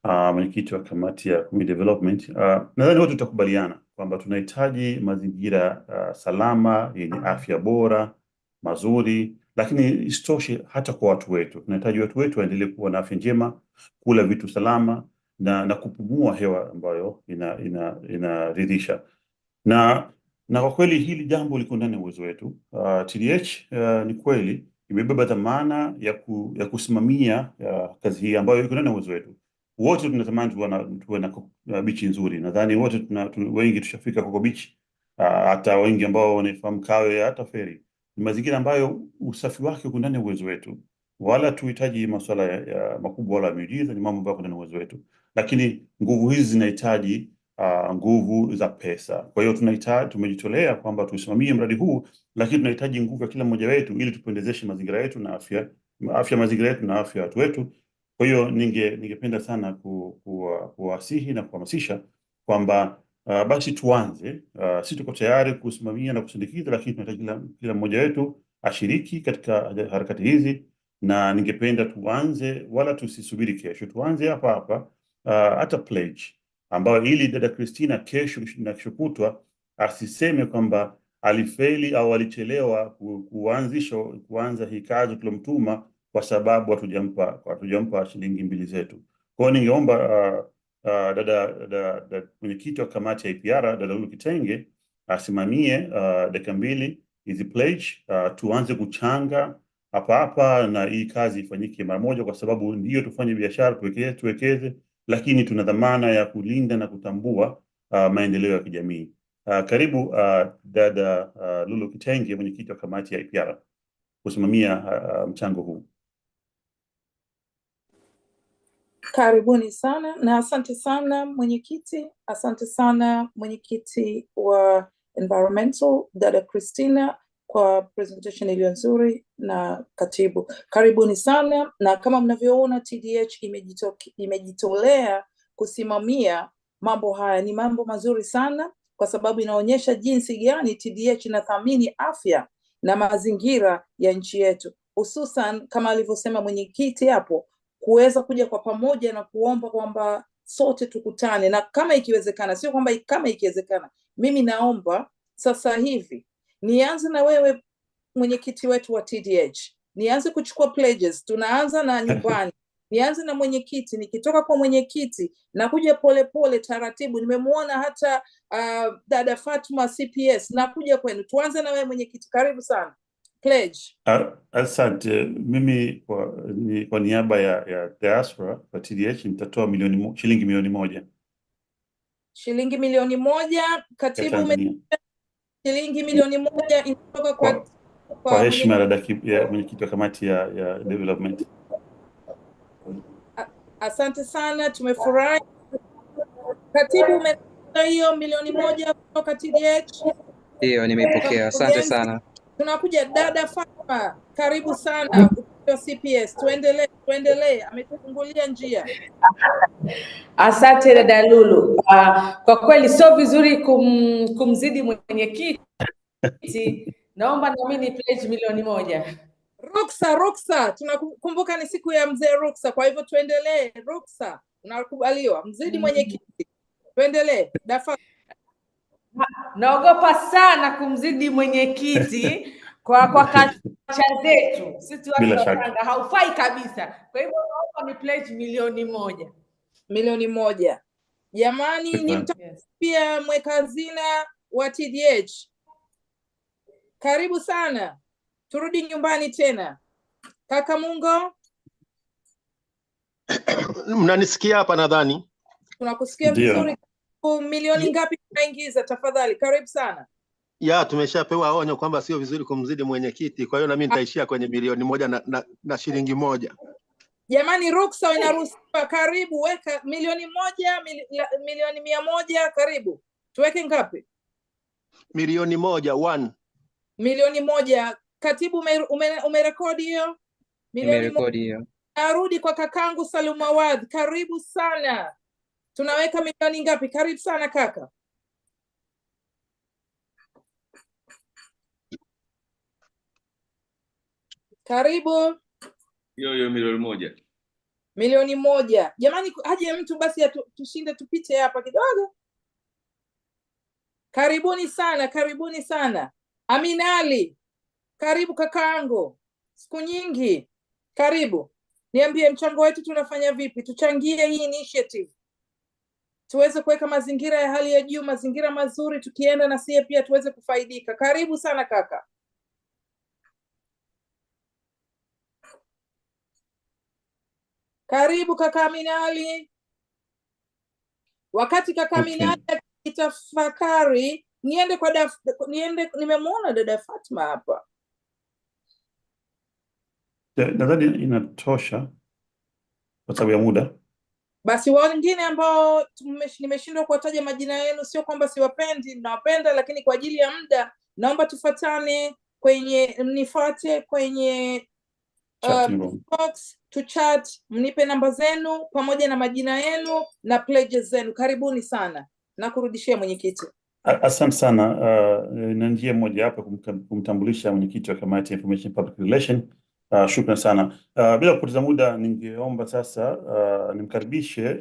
Mwenyekiti wa kamati ya community development. Nadhani wote tutakubaliana kwamba tunahitaji mazingira salama, yenye afya bora, mazuri, lakini isitoshe hata kwa watu wetu. Tunahitaji watu wetu waendelee kuwa na afya njema, kula vitu salama na kupumua hewa ambayo inaridhisha. Na kwa kweli hili jambo liko ndani ya uwezo wetu. TDH ni kweli imebeba dhamana ya kusimamia kazi hii ambayo iko ndani ya uwezo wetu. Wote tunatamani tuwe na beach nzuri. Nadhani wote wengi tushafika Coco Beach, hata wengi ambao wanafahamu Kawe, hata Ferry. Ni mazingira ambayo usafi wake uko ndani ya uwezo wetu. Wala tuhitaji masuala ya makubwa wala miujiza, ni mambo ambayo yako ndani ya uwezo wetu. Lakini nguvu hizi zinahitaji nguvu za pesa. Kwa hiyo tumejitolea kwamba tusimamie mradi huu, lakini tunahitaji nguvu ya kila mmoja wetu ili tupendezeshe mazingira yetu na afya mazingira yetu na afya watu wetu. Kwa hiyo ningependa sana kuwasihi na kuhamasisha kwamba basi tuanze. Sisi tuko tayari kusimamia na kusindikiza, lakini tunahitaji kila mmoja wetu ashiriki katika harakati hizi, na ningependa tuanze, wala tusisubiri kesho, tuanze hapa hata pledge ambayo ili dada Christina kesho na kesho kutwa asiseme kwamba alifeli au alichelewa kuanza hii kazi tulomtuma kwa sababu hatujampa shilingi 2 zetu. Kwa hiyo ningeomba dada mwenyekiti wa kamati ya IPR, dada Lulu Kitenge, asimamie dakika 2 hizi pledge, tuanze kuchanga hapa na hii kazi ifanyike mara moja, kwa sababu ndio tufanye biashara, tuwekeze, lakini tuna dhamana ya kulinda na kutambua maendeleo ya kijamii. Karibu dada Lulu Kitenge, mwenyekiti wa kamati ya IPR, kusimamia mchango huu. Karibuni sana na asante sana mwenyekiti, asante sana mwenyekiti wa environmental dada Christina kwa presentation iliyo nzuri, na katibu karibuni sana. Na kama mnavyoona TDH imejitolea kusimamia mambo haya. Ni mambo mazuri sana kwa sababu inaonyesha jinsi gani TDH inathamini afya na mazingira ya nchi yetu, hususan kama alivyosema mwenyekiti hapo, kuweza kuja kwa pamoja na kuomba kwamba sote tukutane, na kama ikiwezekana, sio kwamba kama ikiwezekana, mimi naomba sasa hivi nianze na wewe mwenyekiti wetu wa TDH, nianze kuchukua pledges. Tunaanza na nyumbani. Nianze na mwenyekiti, nikitoka kwa mwenyekiti na kuja pole taratibu. Nimemuona hata dada Fatuma CPS, na kuja kwenu. Tuanze na wewe mwenyekiti, karibu sana. Pledge. Asante. Mimi kwa niaba ya diaspora kwa TDH nitatoa shilingi milioni 1. Shilingi milioni 1. Katibu, shilingi milioni 1 inatoka kwa heshima ya mwenyekiti wa kamati ya development. Asante sana, tumefurahi. Katibu, umetoa hiyo milioni 1 kutoka TDH? Hiyo nimeipokea, asante sana. Tunakuja dada Fatma, karibu sana kutoka CPS. Tuendelee, ametufungulia njia. Asante dada Lulu. Kwa kweli sio vizuri kumzidi mwenyekiti. Naomba na mimi pledge milioni 1. Ruksa, tunakumbuka ni siku ya mzee Ruksa, kwa hivyo tuendelee. Ruksa, unakubaliwa, mzidi mwenyekiti. Tuendelee. Naogopa sana kumzidi mwenyekiti kwa kacha zetu. Sisi watu wa Tanga haufai kabisa. Kwa hivyo naomba ni pledge milioni 1. Milioni 1. Jamani, ni pia mweka hazina wa TDH. Karibu sana. Turudi nyumbani tena. Kaka Mungo. Mnanisikia hapa nadhani? Tunakusikia vizuri. Milioni ngapi tunaingiza tafadhali? Karibu sana. Ya, tumeshapewa onyo kwamba sio vizuri kumzidi mwenyekiti, kwa hiyo na mimi nitaishia kwenye milioni 1 na shilingi 1. Jamani, ruksa inaruhusiwa. Karibu, weka milioni 1, milioni 100. Karibu. Tuweke ngapi? Milioni 1. Milioni 1. Katibu, umerekodi hiyo? Milioni 1. Narudi kwa kakangu Saluma Wadh. Karibu sana. Tunaweka milioni ngapi? Karibu sana kaka. Karibu. Hiyo milioni 1. Milioni 1. Jamani, aje mtu basi tushinde tupite hapa kidogo. Karibuni sana. Amina Ali. Karibu kakaangu. Siku nyingi. Karibu. Niambie mchango wetu tunafanya vipi? Tuchangie hii initiative. Tuweze kuweka mazingira ya hali ya juu, mazingira mazuri, tukienda na sie pia tuweze kufaidika. Karibu sana kaka. Karibu kaka Amina Ali. Wakati kaka Amina Ali itafakari, nimemwona dada Fatma hapa. Nadhani inatosha kwa sababu ya muda. Basi wengine ambao nimeshindwa kuwataja majina yenu, sio kwamba siwapendi, nawapenda, lakini kwa ajili ya muda naomba tufuatane nifuate kwenye box to chat, mnipe namba zenu pamoja na majina yenu na pledges zenu. Karibuni sana na kurudishia mwenyekiti. Asante sana. Na njia moja hapa kumtambulisha mwenyekiti wa kamati ya Information Public Relation. Shukran sana. Bila kupoteza muda, ningeomba sasa nimkaribishe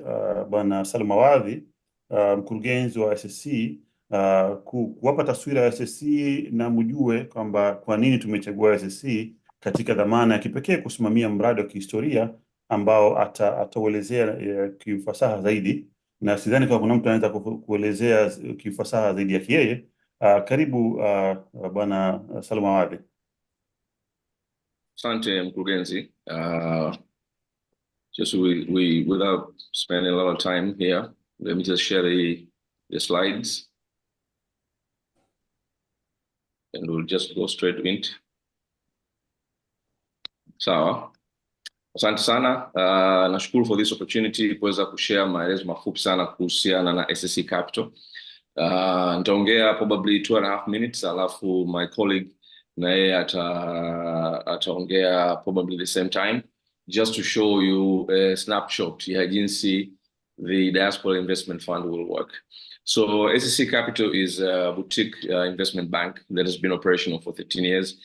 bwana Saluma Wadhi, mkurugenzi wa SSC, kuwapa taswira ya SSC na mjue kwamba kwa nini tumechagua SSC katika dhamana ya kipekee kusimamia mradi wa kihistoria ambao atauelezea kiufasaha zaidi, na sidhani kama kuna mtu anaweza kuelezea kiufasaha zaidi yake yeye. Karibu bwana Saluma Wadhi. Asante mkurugenzi. just without spending a lot of time here, let me just share the slides. And we'll just go straight into. Sawa. Asante sana. Nashukuru for this opportunity kuweza kushare maelezo mafupi sana kuhusiana na SSC Capital. Nitaongea probably 2.5 minutes, alafu my colleague naye ataongea probably the same time, just to show you a snapshot ya jinsi the Diaspora Investment Fund will work. So SSC Capital is a boutique investment bank that has been operational for 13 years.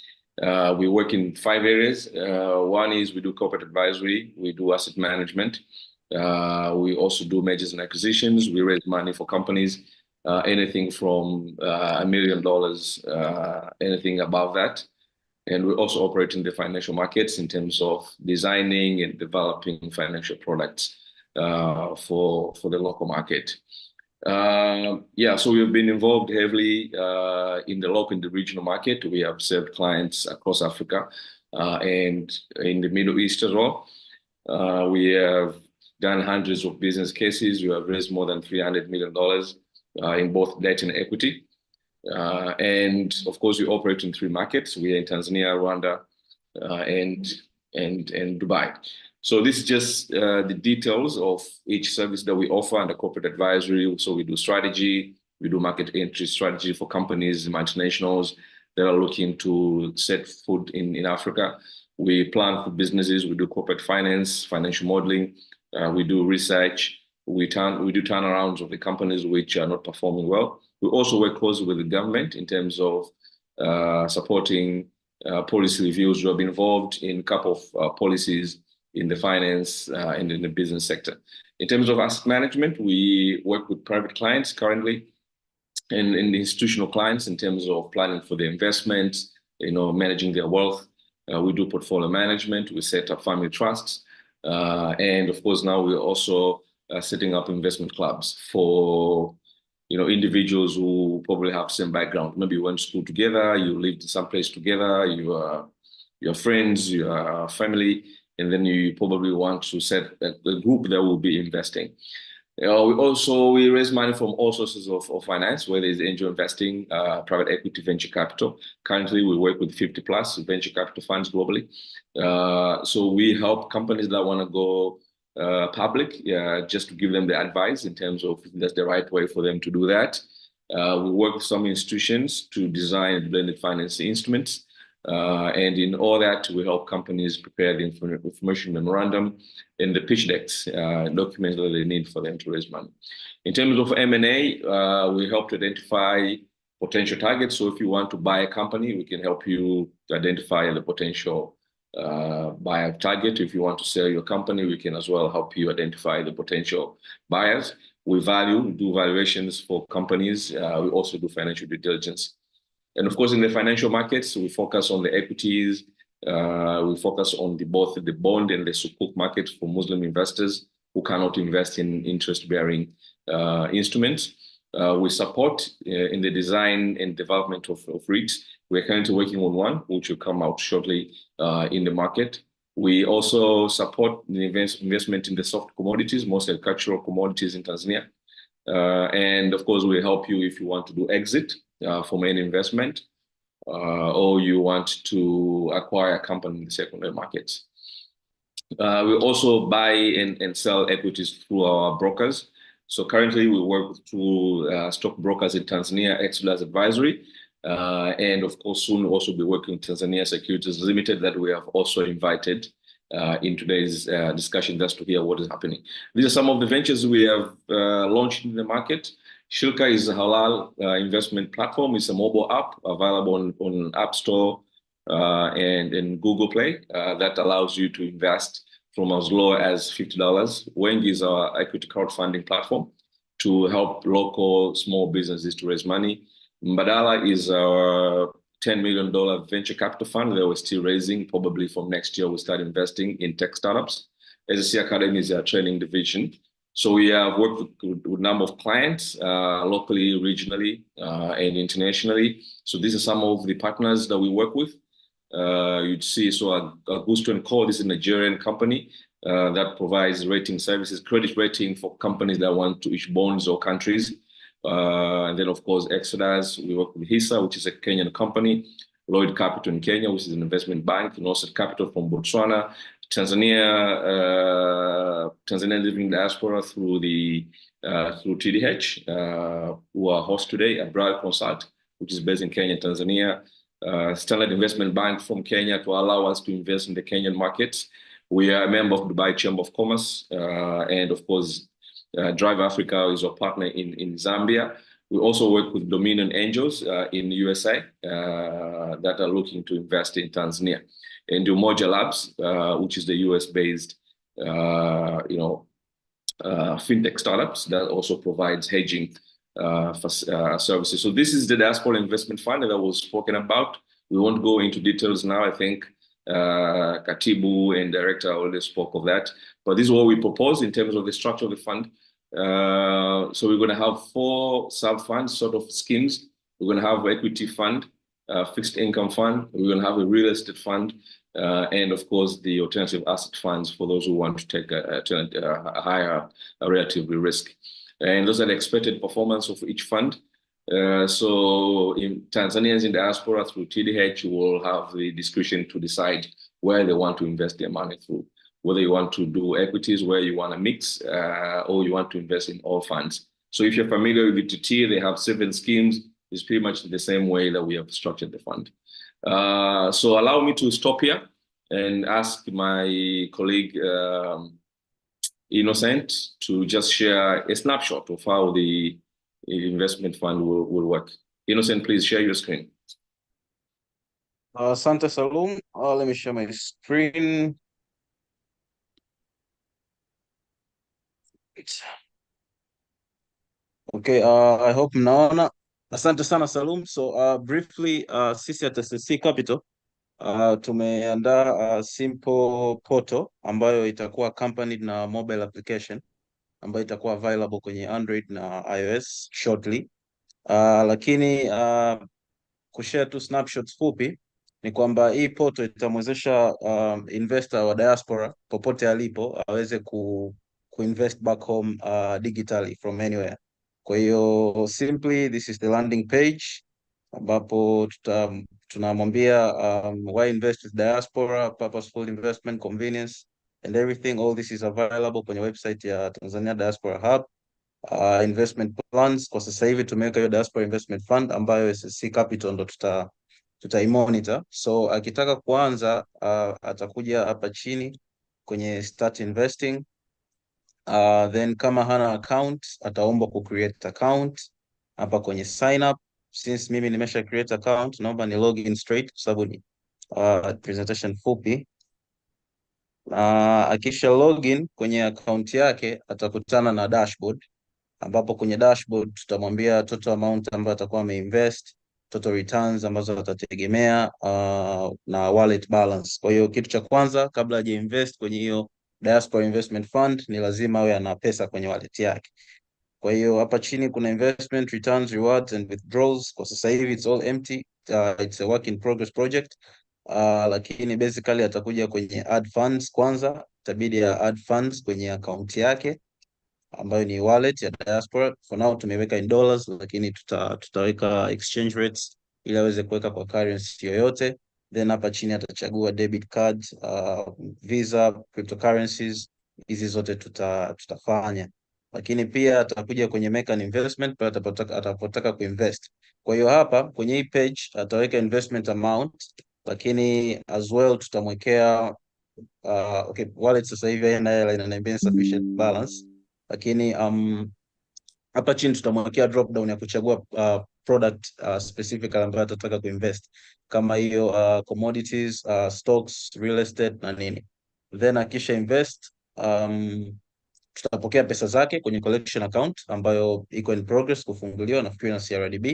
We work in 5 areas. One is we do corporate advisory, we do asset management, we also do mergers and acquisitions, we raise money for companies, anything from $1 million, anything above that. And we also operate in the financial markets in terms of designing and developing financial products for the local market. So we've been involved heavily in the local and the regional market. We have served clients across Africa and in the Middle East as well. We have done hundreds of business cases. We have raised more than $300 million in both debt and equity. And of course, we operate in 3 markets. We are in Tanzania, Rwanda, and Dubai. So this is just the details of each service that we offer under corporate advisory. So we do strategy, we do market entry strategy for companies, multinationals that are looking to set foot in Africa. We plan for businesses, we do corporate finance, financial modeling, we do research, we do turnarounds of the companies which are not performing well. We also work closely with the government in terms of supporting policy reviews. We have been involved in a couple of policies in the finance and in the business sector. In terms of asset management, we work with private clients currently and institutional clients in terms of planning for their investments, managing their wealth. We do portfolio management, we set up family trusts. And of course, now we're also setting up investment clubs for individuals who probably have the same background. Maybe you went to school together, you lived someplace together, you're friends, you are family, and then you probably want to set a group that will be investing. We raise money from all sources of finance, whether it's angel investing, private equity, venture capital. Currently, we work with 50+ venture capital funds globally. So we help companies that want to go public, just to give them the advice in terms of if that's the right way for them to do that. We work with some institutions to design blended finance instruments. And in all that, we help companies prepare the information memorandum and the pitch decks, documents that they need for them to raise money. In terms of M&A, we help to identify potential targets. So if you want to buy a company, we can help you to identify the potential buyer target. If you want to sell your company, we can as well help you identify the potential buyers. We do valuations for companies. We also do financial due diligence. And of course, in the financial markets, we focus on the equities. We focus on both the bond and the sukuk market for Muslim investors who cannot invest in interest-bearing instruments. We support in the design and development of REITs. We're currently working on one, which will come out shortly in the market. We also support the investment in the soft commodities, most agricultural commodities in Tanzania. And of course, we help you if you want to do exit from any investment, or you want to acquire a company in the secondary markets. We also buy and sell equities through our brokers. So currently we work through stock brokers in Tanzania, Exodus Advisory. And of course, soon we'll also be working with Tanzania Securities Limited that we have also invited in today's discussion just to hear what is happening. These are some of the ventures we have launched in the market. Shilka is a halal investment platform. It's a mobile app available on App Store and Google Play that allows you to invest from as low as $50. Wengi is our equity crowdfunding platform to help local small businesses to raise money. Mbadala is our $10 million venture capital fund that we're still raising. Probably from next year, we'll start investing in tech startups. SSC Academy is our training division. So we have worked with a number of clients locally, regionally, and internationally. So these are some of the partners that we work with. You'd see, so Augusto & Co. is a Nigerian company. that provides rating services, credit rating for companies that want to issue bonds or countries. And then, of course, Exodus, we work with HISA, which is a Kenyan company, Lloyd Capital in Kenya, which is an investment bank, and also Capital from Botswana, Tanzania Living Diaspora through TDH, who are host today, and Bright Consult, which is based in Kenya, Tanzania, Standard Investment Bank from Kenya to allow us to invest in the Kenyan markets. We are a member of Dubai Chamber of Commerce, and of course, Drive Africa is our partner in Zambia. We also work with Dominion Angels in the USA that are looking to invest in Tanzania. And Umoja Labs, which is the US-based, fintech startups that also provides hedging services. So this is the Diaspora Investment Fund that was spoken about. We won't go into details now. I think Katibu and Director already spoke of that. But this is what we propose in terms of the structure of the fund. So we're going to have 4 sub-funds, sort of schemes. We're going to have an equity fund, fixed income fund. We're going to have a real estate fund, and of course the alternative asset funds for those who want to take a higher relatively risk. And those are the expected performance of each fund. So in Tanzanians in diaspora through TDH will have the discretion to decide where they want to invest their money through, whether you want to do equities, where you want to mix, or you want to invest in all funds. So if you're familiar with VTT, they have 7 schemes. It's pretty much the same way that we have structured the fund. So allow me to stop here and ask my colleague Innocent to just share a snapshot of how the investment fund will work. Innocent, please share your screen. Asante Salum. Let me share my screen. Okay, I hope mnaona. Asante sana Salum. So briefly, sisi at SSC Capital tumeandaa simple portal ambayo itakuwa accompanied na mobile application ambayo itakuwa available kwenye Android na iOS shortly. Lakini kushare tu snapshots fupi ni kwamba hii portal itamwezesha investor wa diaspora popote alipo aweze kuinvest back home digitally from anywhere. Kwa hiyo simply this is the landing page ambapo tunamwambia why invest with diaspora, purposeful investment, convenience and everything. All this is available kwenye website ya Tanzania Diaspora Hub. Investment plans kwa sasa hivi tumeweka hiyo Diaspora Investment Fund ambayo SSC Capital ndo tutaimonitor. So akitaka kuanza atakuja hapa chini kwenye start investing. Then kama hana account ataomba ku create account hapa kwenye sign up. Since mimi nimesha create account, naomba ni login straight kwa sababu ni presentation fupi. Akisha login kwenye account yake atakutana na dashboard ambapo kwenye dashboard tutamwambia total amount ambayo atakuwa ameinvest, total returns ambazo atategemea na wallet balance. Kwa hiyo kitu cha kwanza kabla haja invest kwenye hiyo Diaspora Investment Fund ni lazima awe ana pesa kwenye wallet yake. Kwa hiyo hapa chini kuna investment, returns, rewards and withdrawals. Kwa sasa hivi it's all empty. It's a work in progress project. Lakini basically atakuja kwenye add funds kwanza, itabidi ya add funds kwenye account yake ambayo ni wallet ya diaspora. For now tumeweka in dollars, lakini tutaweka exchange rates ili aweze kuweka kwa currency yoyote. Then hapa chini atachagua debit card, visa, cryptocurrencies. Hizi zote tutafanya. Lakini pia atakuja kwenye make an investment pale atapotaka kuinvest. Kwa hiyo hapa kwenye hii page ataweka investment amount, lakini as well tutamwekea okay, wallet sasa hivi inaniambia insufficient balance. Lakini hapa chini tutamwekea drop down ya kuchagua product specific ambayo atataka kuinvest, kama hiyo commodities, stocks, real estate na nini. Then akisha invest tutapokea pesa zake kwenye collection account ambayo iko in progress kufunguliwa nafikiri na CRDB.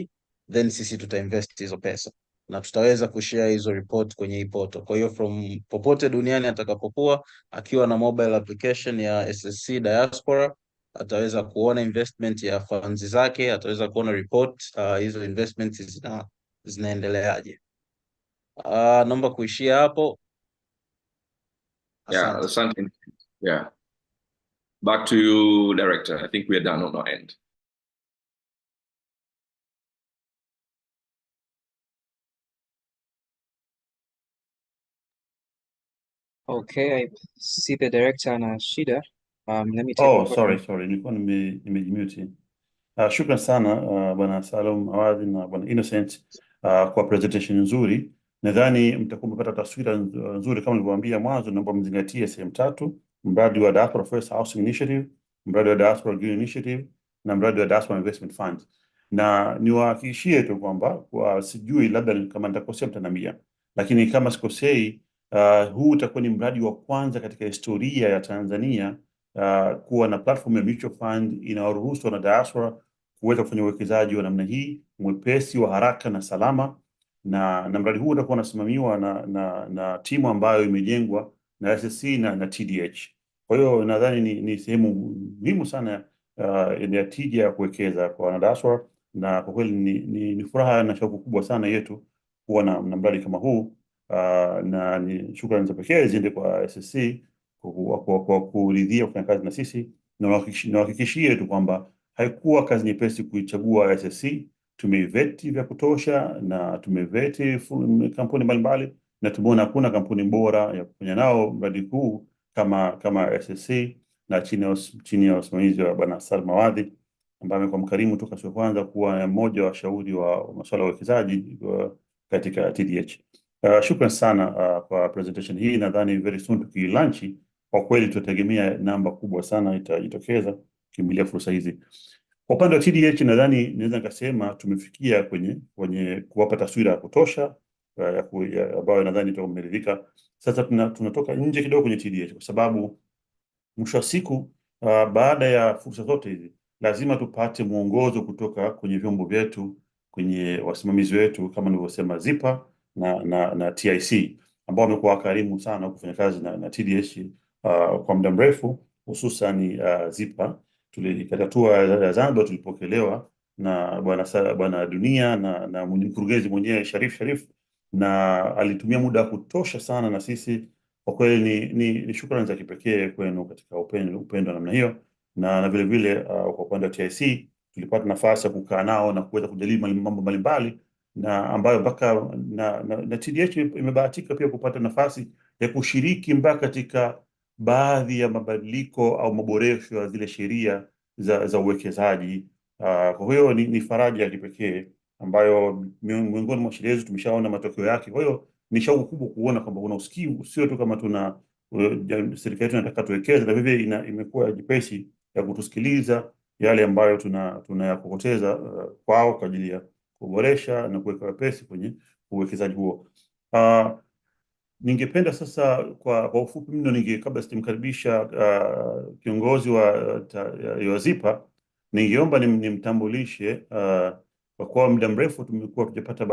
Then sisi tutainvest hizo pesa na tutaweza kushare hizo report kwenye hii portal. Kwa hiyo from popote duniani atakapokuwa akiwa na mobile application ya SSC Diaspora ataweza kuona investment ya funds zake, ataweza kuona report hizo investments zinaendeleaje. Naomba kuishia hapo. Asante. Yeah, asante. Yeah. Back to you, Director. I think we are done on our end. Okay, I see the director ana shida. Let me take Oh, over. sorry, nilikuwa nimejimute. Shukran sana Bwana Salum Awadhi na Bwana Innocent kwa presentation nzuri. Nadhani mtakuwa mmepata taswira nzuri kama nilivyowaambia mwanzo, naomba mzingatie sehemu tatu: mradi wa Diaspora First Housing Initiative, mradi wa Diaspora Green Initiative na mradi wa Diaspora Investment Fund. Na niwahakikishie tu kwamba sijui, labda kama nitakosea mtaniambia, lakini kama sikosei, huu utakuwa ni mradi wa kwanza katika historia ya Tanzania kuwa na platform ya mutual fund inayoruhusu wana diaspora kuweza kufanya uwekezaji wa namna hii mwepesi, wa haraka na salama, na mradi huu utakuwa unasimamiwa na timu ambayo imejengwa na SSC na TDH. Kwa hiyo nadhani ni sehemu muhimu sana ya tija ya kuwekeza kwa wana diaspora, na kwa kweli ni furaha na shauku kubwa sana yetu kuwa na mradi kama huu, na ni shukrani za pekee ziende kwa SSC kwa kuridhia kufanya kazi na sisi, na wahakikishie tu kwamba haikuwa kazi nyepesi kuichagua SSC. Tumeveti vya kutosha na tumeveti kampuni mbalimbali, na tumeona hakuna kampuni bora ya kufanya nao mradi huu kama SSC, na chini ya usimamizi wa Bwana Salma Wadhi ambaye amekuwa mkarimu toka siku ya kwanza kuwa mmoja wa washauri wa masuala ya uwekezaji katika TDH. Shukran sana kwa presentation hii. Nadhani very soon tukilanchi, kwa kweli tutategemea namba kubwa sana itajitokeza kimbilia fursa hizi. Kwa upande wa TDH, nadhani naweza nikasema tumefikia kwenye kuwapa taswira ya kutosha ambayo nadhani tumeridhika. Sasa tunatoka nje kidogo kwenye TDH, kwa sababu mwisho wa siku baada ya fursa zote hizi lazima tupate mwongozo kutoka kwenye vyombo vyetu, kwenye wasimamizi wetu kama nilivyosema ZIPA na TIC ambao wamekuwa karimu sana kufanya kazi na TDH kwa muda mrefu, hususan ZIPA. Tulikatua ya Zanzibar tulipokelewa na bwana Dunia na mkurugenzi mwenyewe Sharif, na alitumia muda wa kutosha sana na sisi. Kwa kweli ni shukrani za kipekee kwenu katika upendo namna hiyo, na vile vile kwa upande wa TIC tulipata nafasi ya kukaa nao na kuweza kujadili mambo mbalimbali, na ambayo mpaka na TDH imebahatika pia kupata nafasi ya kushiriki mpaka katika baadhi ya mabadiliko au maboresho ya zile sheria za uwekezaji. Kwa hiyo ni faraja ya kipekee ambayo miongoni mwa sheria hizo tumeshaona matokeo yake. Kwa hiyo ni shauku kubwa kuona kwamba kuna usikivu, sio tu kama serikali yetu inataka tuwekeze, na vivyo imekuwa jipesi ya kutusikiliza yale ambayo tunayakokoteza kwao kwa ajili ya kuboresha na kuweka wepesi kwenye uwekezaji huo. Ningependa sasa kwa ufupi mno, kabla sijamkaribisha kiongozi wa ZIPA, ningeomba nimtambulishe kwa kuwa muda mrefu tumekuwa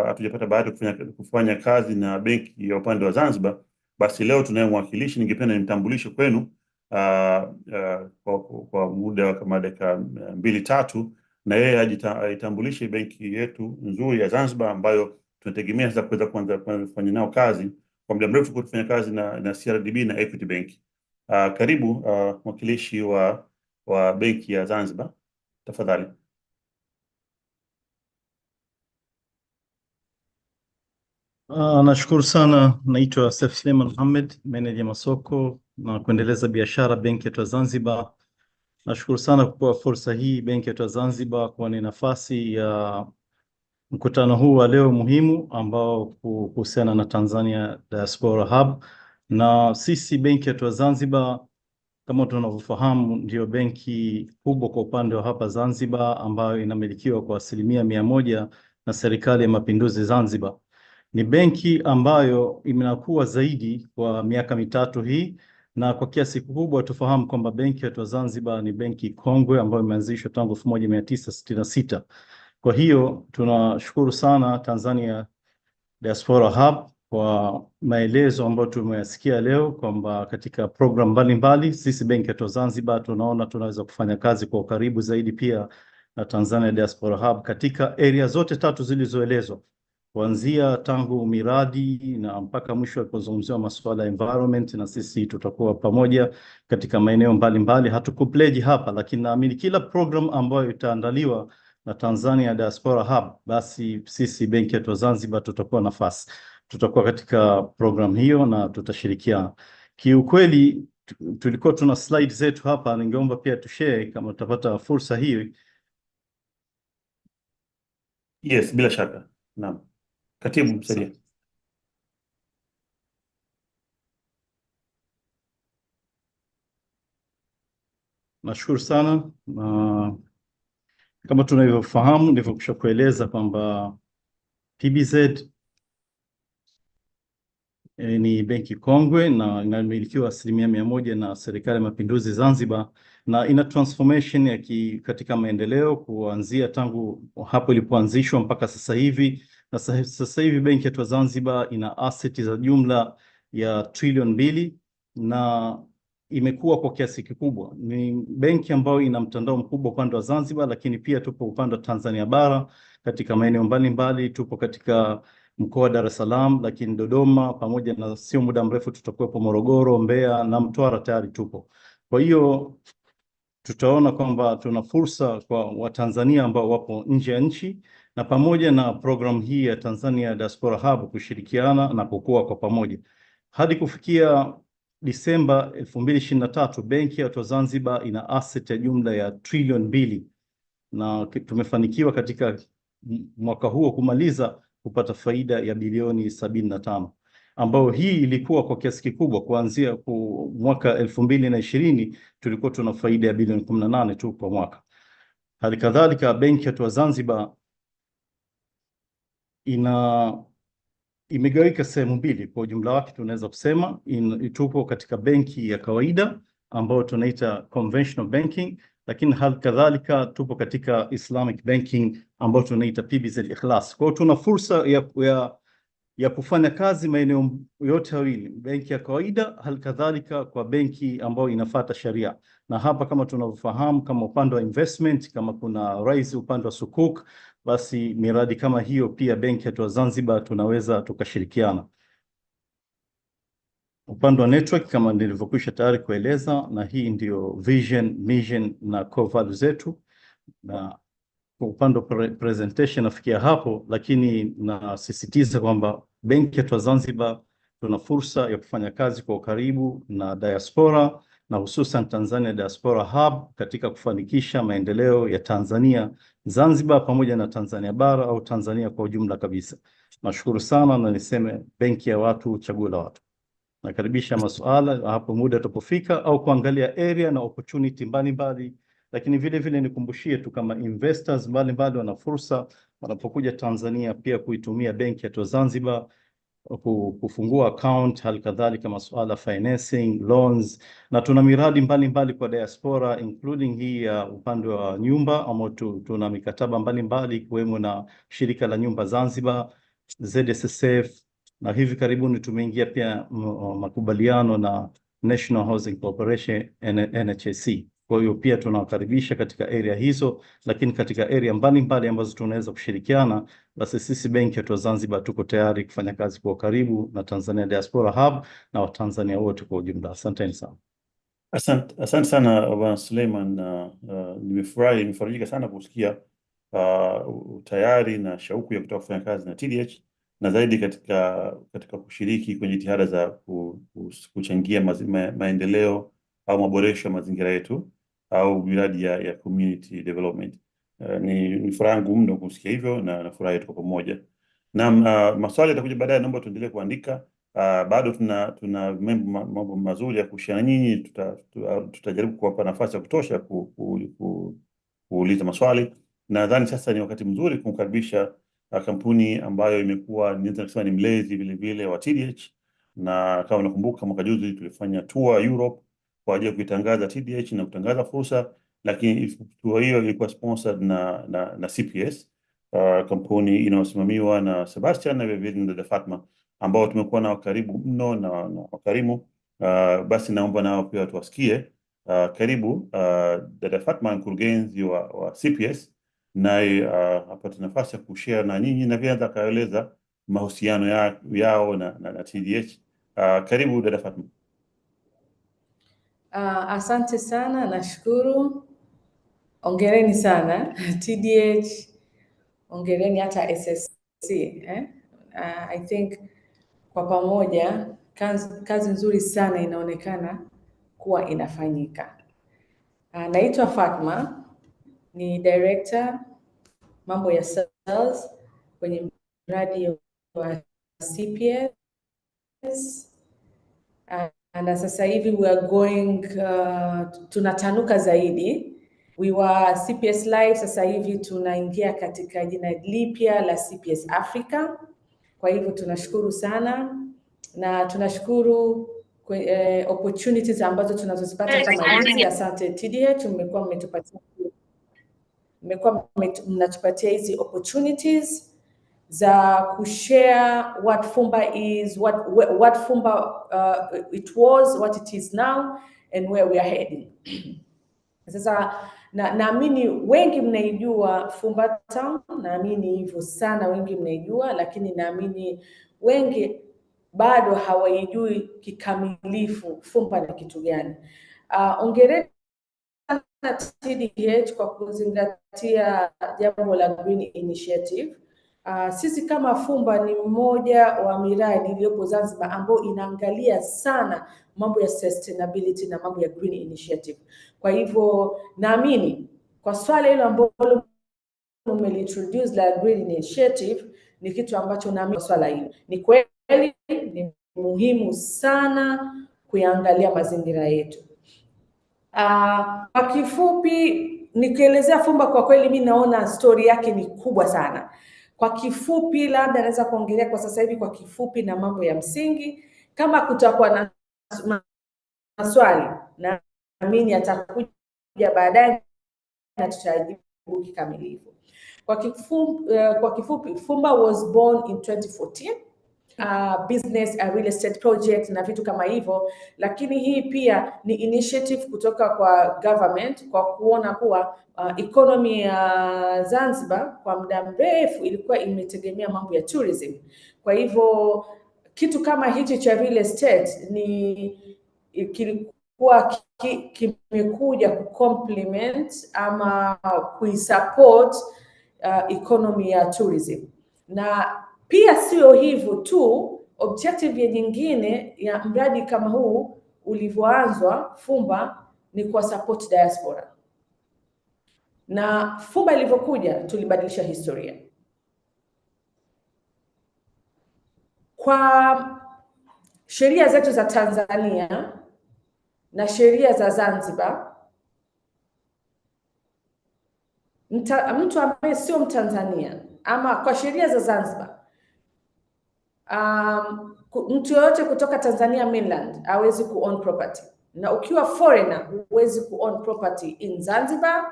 hatujapata bahati kufanya kazi na benki ya upande wa Zanzibar. Basi leo tunaye mwakilishi, ningependa nimtambulishe kwenu kwa muda kama dakika 2-3, na yeye aitambulishe benki yetu nzuri ya Zanzibar ambayo tunategemea sasa kuweza kuanza kufanya nao kazi. Kwa muda mrefu kufanya kazi na CRDB na Equity Bank. Karibu mwakilishi wa benki ya Zanzibar, tafadhali. Nashukuru sana. Naitwa Seif Suleiman Mohamed, meneja masoko na kuendeleza biashara benki yetu ya Zanzibar. Nashukuru sana kwa fursa hii benki yetu ya Zanzibar kwa ni nafasi ya mkutano huu wa leo muhimu ambao kuhusiana na Tanzania Diaspora Hub. Na sisi benki yetu ya Zanzibar kama tunavyofahamu ndio benki kubwa kwa upande wa hapa Zanzibar, ambayo inamilikiwa kwa 100% na Serikali ya Mapinduzi Zanzibar. Ni benki ambayo imekuwa zaidi kwa miaka mitatu hii, na kwa kiasi kikubwa tufahamu kwamba benki yetu ya Zanzibar ni benki kongwe ambayo imeanzishwa tangu 1966. Kwa hiyo tunashukuru sana Tanzania Diaspora Hub kwa maelezo ambayo tumeyasikia leo kwamba katika program mbalimbali sisi benki yetu Zanzibar tunaona tunaweza kufanya kazi kwa ukaribu zaidi pia na Tanzania Diaspora Hub katika area zote tatu zilizoelezwa. kuanzia tangu miradi na mpaka mwisho alipozungumziwa masuala ya environment, na sisi tutakuwa pamoja katika maeneo mbalimbali. Hatukupledge hapa, lakini naamini kila program ambayo itaandaliwa na Tanzania Diaspora Hub, basi sisi benki yetu Zanzibar tutakuwa nafasi, tutakuwa katika program hiyo na tutashirikiana. Kiukweli tulikuwa tuna slide zetu hapa, ningeomba pia tushare kama tutapata fursa hiyo. Yes, bila shaka. Naam. Katibu msaidie. Nashukuru sana. Kama tunavyofahamu, nilivyokwisha kueleza kwamba PBZ ni benki kongwe na inamilikiwa 100% na Serikali ya Mapinduzi Zanzibar, na ina transformation ya katika maendeleo kuanzia tangu hapo ilipoanzishwa mpaka sasa hivi. Na sasa hivi benki yetu Zanzibar ina asset za jumla ya trilioni 2 na imekuwa kwa kiasi kikubwa. Ni benki ambayo ina mtandao mkubwa upande wa Zanzibar, lakini pia tupo upande wa Tanzania bara katika maeneo mbalimbali. Tupo katika mkoa wa Dar es Salaam, lakini Dodoma, pamoja na sio muda mrefu tutakuwepo Morogoro, Mbeya na Mtwara tayari tupo. Kwa hiyo tutaona kwamba tuna fursa kwa Watanzania ambao wapo nje ya nchi, na pamoja na program hii ya Tanzania Diaspora Hub kushirikiana na kukua kwa pamoja. Hadi kufikia Disemba 2023, benki ya Zanzibar ina asset ya jumla ya trilioni 2 na tumefanikiwa katika mwaka huo kumaliza kupata faida ya bilioni 75, ambayo hii ilikuwa kwa kiasi kikubwa. Kuanzia mwaka 2020 tulikuwa tuna faida ya bilioni 18 tu kwa mwaka. Hali kadhalika benki ya Zanzibar imegawika sehemu mbili. Kwa ujumla wake tunaweza kusema tupo katika benki ya kawaida ambayo tunaita conventional banking, lakini hali kadhalika tupo katika Islamic banking ambayo tunaita PBZ Ikhlas. Kwa hiyo tuna fursa ya kufanya kazi maeneo yote mawili, benki ya kawaida, hali kadhalika kwa benki ambayo inafuata sharia. Na hapa kama tunavyofahamu, kama upande wa investment, kama kuna rise upande wa sukuk, basi miradi kama hiyo pia benki ya Zanzibar tunaweza tukashirikiana. Upande wa network kama nilivyokwisha tayari kueleza, na hii ndio vision, mission na core values zetu. Na kwa upande wa presentation nafikia hapo, lakini nasisitiza kwamba benki ya Zanzibar tuna fursa ya kufanya kazi kwa ukaribu na diaspora na hususan Tanzania Diaspora Hub katika kufanikisha maendeleo ya Tanzania Zanzibar pamoja na Tanzania bara au Tanzania kwa ujumla kabisa. Nashukuru sana, na niseme benki ya watu, chaguo la watu. Nakaribisha masuala hapo muda utapofika, au kuangalia area na opportunity mbalimbali. Lakini vile vile nikumbushie tu kama investors mbalimbali wana fursa wanapokuja Tanzania pia kuitumia benki ya Zanzibar kufungua account, hali kadhalika masuala financing, loans, na tuna miradi mbalimbali kwa diaspora including hii ya upande wa nyumba ambao tuna mikataba mbalimbali ikiwemo na shirika la nyumba Zanzibar, ZSSF, na hivi karibuni tumeingia pia makubaliano na National Housing Corporation NHC. Kwa hiyo pia tunawakaribisha katika area hizo, lakini katika area mbalimbali ambazo tunaweza kushirikiana, basi sisi benki ya Zanzibar tuko tayari kufanya kazi kwa karibu na Tanzania Diaspora Hub na Watanzania wote kwa ujumla. Asanteni sana. Asante sana Bwana Suleiman. Nimefarijika sana kusikia tayari na shauku ya kutaka kufanya kazi na TDH, na zaidi katika kushiriki kwenye jitihada za kuchangia maendeleo au maboresho ya mazingira yetu au miradi ya community development. Ni furaha yangu mno kusikia hivyo, na nafurahi tuko pamoja. Na maswali yatakuja baadaye, naomba tuendelee kuandika. Bado tuna mambo mazuri ya kushare na nyinyi. Tutajaribu kuwapa nafasi ya kutosha kuuliza maswali. Nadhani sasa ni wakati mzuri kumkaribisha kampuni ambayo imekuwa naweza kusema ni mlezi vile vile wa TDH, na kama unakumbuka mwaka juzi tulifanya tour Europe kwa ajili ya kuitangaza TDH na kutangaza fursa, lakini tour hiyo ilikuwa sponsored na CPS, kampuni inayosimamiwa na Sebastian na vile vile na dada Fatma, ambao tumekuwa nao karibu mno na wakarimu. Basi naomba nao pia tuwasikie. Karibu dada Fatma, mkurugenzi wa CPS, naye apate nafasi ya kushare na nyinyi, na pia akaeleza mahusiano yao na TDH. Karibu dada Fatma. Asante sana, nashukuru. Ongereni sana TDH, ongereni hata SSC. I think kwa pamoja kazi nzuri sana inaonekana kuwa inafanyika. Naitwa Fatma, ni director mambo ya sales kwenye mradi wa CPS. Na sasa hivi we are going tunatanuka zaidi. We were CPS Live, sasa hivi tunaingia katika jina lipya la CPS Africa. Kwa hivyo tunashukuru sana na tunashukuru opportunities ambazo tunazozipata kama hizi. Asante TDH, mmekuwa mnatupatia hizi opportunities za kushare what Fumba is, what Fumba it was, what it is now, and where we are heading. Sasa naamini wengi mnaijua Fumba Town, naamini hivyo sana, wengi mnaijua, lakini naamini wengi bado hawaijui kikamilifu Fumba ni kitu gani. Ongereni TDH kwa kuzingatia jambo la Green Initiative. Sisi kama Fumba ni mmoja wa miradi iliyopo Zanzibar ambao inaangalia sana mambo ya sustainability na mambo ya Green Initiative. Kwa hivyo naamini kwa swala hilo ambalo mmeliintroduce la Green Initiative ni kitu ambacho naamini swala hilo ni kweli ni muhimu sana kuangalia mazingira yetu. Kwa kifupi nikielezea Fumba, kwa kweli mimi naona story yake ni kubwa sana. Kwa kifupi labda naweza kuongelea kwa sasa hivi kwa kifupi na mambo ya msingi. Kama kutakuwa na maswali naamini atakuja baadaye na tutajibu kikamilifu. Kwa kifupi Fumba was born in 2014. Business, a real estate project na vitu kama hivyo, lakini hii pia ni initiative kutoka kwa government kwa kuona kuwa economy ya Zanzibar kwa muda mrefu ilikuwa imetegemea mambo ya tourism. Kwa hivyo kitu kama hichi cha real estate kilikuwa kimekuja kucomplement ama kuisupport economy ya tourism. Na pia sio hivyo tu, objective nyingine ya mradi kama huu ulivyoanzwa Fumba ni kwa support diaspora. Na Fumba ilivyokuja tulibadilisha historia. Kwa sheria zetu za Tanzania na sheria za Zanzibar, mtu ambaye sio Mtanzania ama kwa sheria za Zanzibar mtu yoyote kutoka Tanzania mainland hawezi ku-own property, na ukiwa foreigner huwezi ku-own property in Zanzibar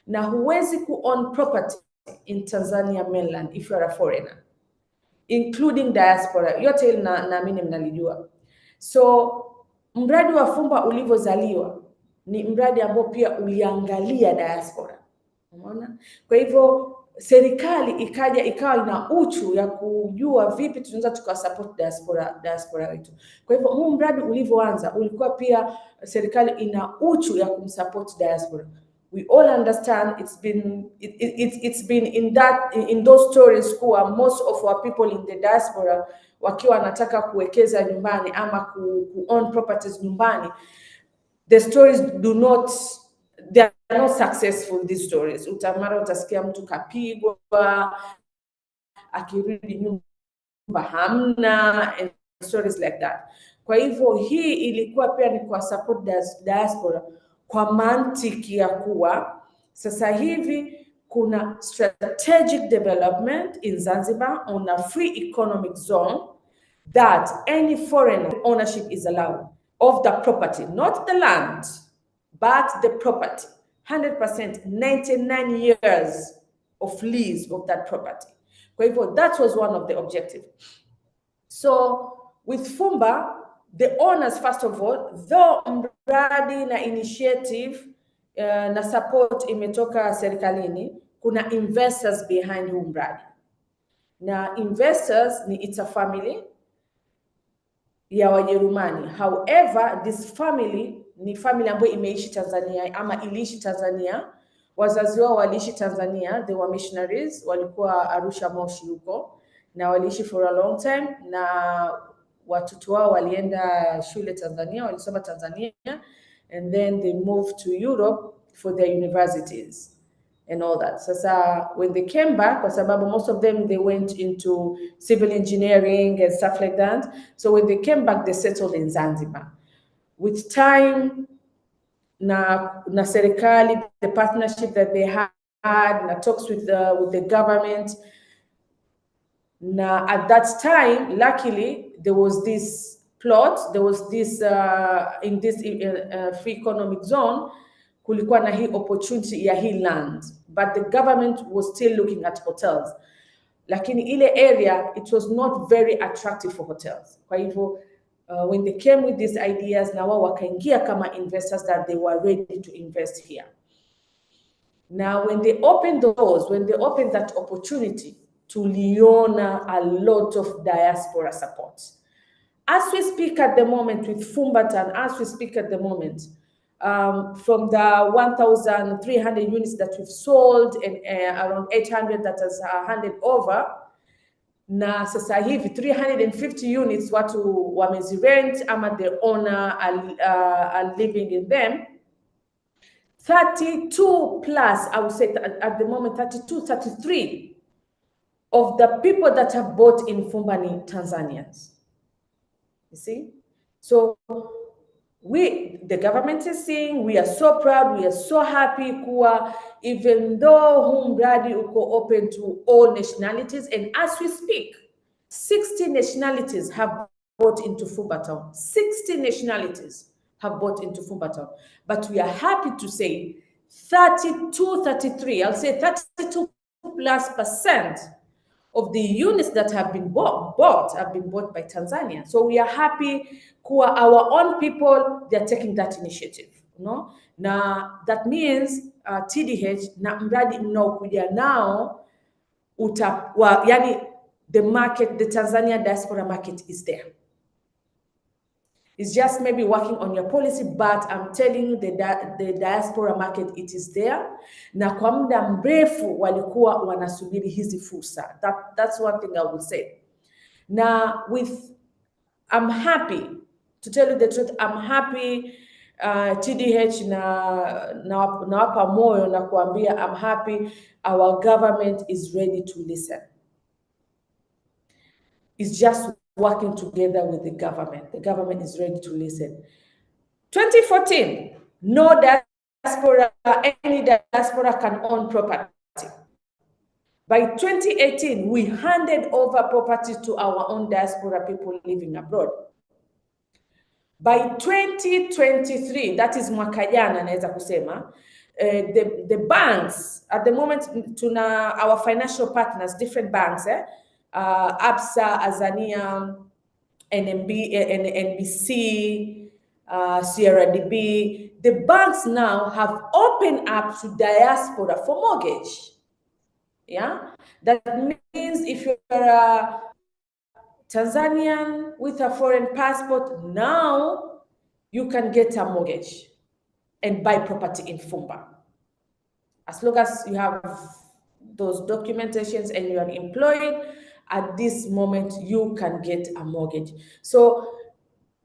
na huwezi ku-own property in Tanzania mainland if you are a foreigner, including diaspora. Yote hili naamini mnalijua. So mradi wa Fumba ulivyozaliwa ni mradi ambao pia uliangalia diaspora. Umeona? Kwa hivyo serikali ikawa ina uchu ya kujua vipi tunaweza tukasupport diaspora wetu. Kwa hivyo huu mradi ulivyoanza ulikuwa pia serikali ina uchu ya kumsupport diaspora. We all understand it's been in those stories kuwa most of our people in the diaspora wakiwa wanataka kuwekeza nyumbani ama ku-own properties nyumbani, the stories they are not successful, these stories. Mara utasikia mtu kapigwa, akirudi nyumba hamna, and stories like that. Kwa hivyo hii ilikuwa pia ni kwa support diaspora kwa mantiki ya kuwa sasa hivi kuna strategic development in Zanzibar on a free economic zone that any foreign ownership is allowed of the property, not the land, but the property. 100%, 99 years of lease of that property. Kwa hivyo that was one of the objectives. So with Fumba, the owners, first of all, though mradi na initiative na support imetoka serikalini, kuna investors behind huu mradi. na investors it's a family ya Wajerumani. However, this family ni family ambayo imeishi Tanzania ama iliishi Tanzania. Wazazi wao waliishi Tanzania, they were missionaries, walikuwa Arusha Moshi huko, na waliishi for a long time, na watoto wao walienda shule Tanzania, walisoma Tanzania, and then they moved to Europe for their universities and all that. Sasa when they came back, kwa sababu most of them they went into civil engineering and stuff like that. So when they came back, they settled in Zanzibar. With time, na serikali, the partnership that they had, na talks with the government. Now, at that time, luckily, there was this plot, there was this, in this free economic zone, kulikuwa na hii opportunity ya hii land, but the government was still looking at hotels. Lakini ile area, it was not very attractive for hotels. Kwa hivyo, when they came with these ideas, na wao wakaingia kama investors that they were ready to invest here. Now, when they opened those, when they opened that opportunity, tuliona a lot of diaspora support. As we speak at the moment with Fumbatan, as we speak at the moment, from the 1,300 units that we've sold and around 800 that has handed over, na sasa hivi 350 units watu wamezirent ama the owner are living in them. 32 plus, I would say at the moment, 32, 33 of the people that have bought in Fumbani Tanzanians. You see? So the government is seeing, we are so proud, we are so happy kuwa, even though huu mradi uko open to all nationalities, and as we speak, 60 nationalities have bought into Fumbatown. 60 nationalities have bought into Fumbatown. But we are happy to say 32, 33, I'll say 32 plus% of the units that have been bought have been bought by Tanzania. So we are happy kuwa our own people, they're taking that initiative. No? Now, that means TDH, na mradi mnaokuja nao, yani the market, the Tanzania diaspora market is there. It's just maybe working on your policy, but I'm telling you the diaspora market, it is there. Na kwa muda mrefu walikuwa wanasubiri hizi fursa. That's one thing I would say. Now, I'm happy, to tell you the truth, I'm happy TDH na wapa moyo na kuambia I'm happy our government is ready to listen. It's just working together with the government. The government is ready to listen. 2014, no diaspora, any diaspora can own property. By 2018, we handed over property to our own diaspora people living abroad. By 2023, that is mwaka jana naweza kusema, the banks, at the moment, our financial partners, different banks, Absa, Azania, NMB, NBC, CRDB, the banks now have opened up to diaspora for mortgage. Yeah, that means if you're a Tanzanian with a foreign passport, now you can get a mortgage and buy property in Fumba. As long as you have those documentations and you are employed, at this moment, you can get a mortgage. So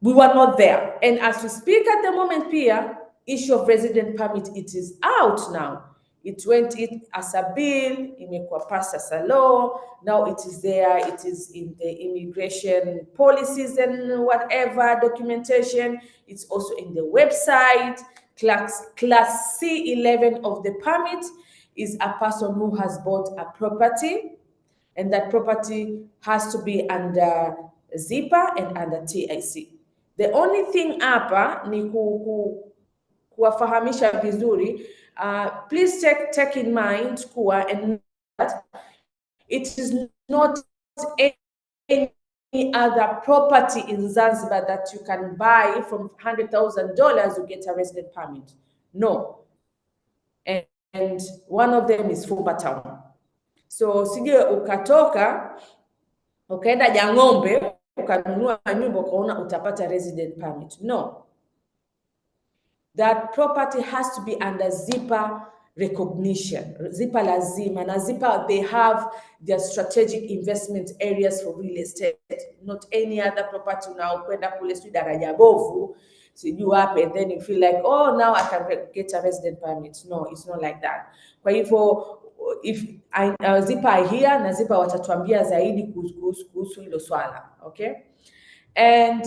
we were not there. And as we speak at the moment, Pia, issue of resident permit, it is out now. It went as a bill, imekuwa passed as a law. Now it is there, it is in the immigration policies and whatever documentation. It's also in the website. Class C11 of the permit is a person who has bought a property, and that property has to be under ZIPA and under TIC. The only thing hapa ni kuwafahamisha vizuri, please take in mind kuwa, and that it is not any other property in Zanzibar that you can buy from $100,000, you get a resident permit. No. And one of them is Fumba Town. So sije ukatoka ukaenda Jang'ombe ukanunua nyumba ukaona utapata resident permit. No. That property has to be under ZIPA recognition. ZIPA lazima. Na ZIPA, they have their strategic investment areas for real estate. Not any other property unaokwenda kule sijui daraja bovu, sijui wapi, and then you feel like, oh, now I can get a resident permit. No, it's not like that. Kwa hivyo, if ZIPA here, na ZIPA watatuambia zaidi kuhusu hilo swala, okay? And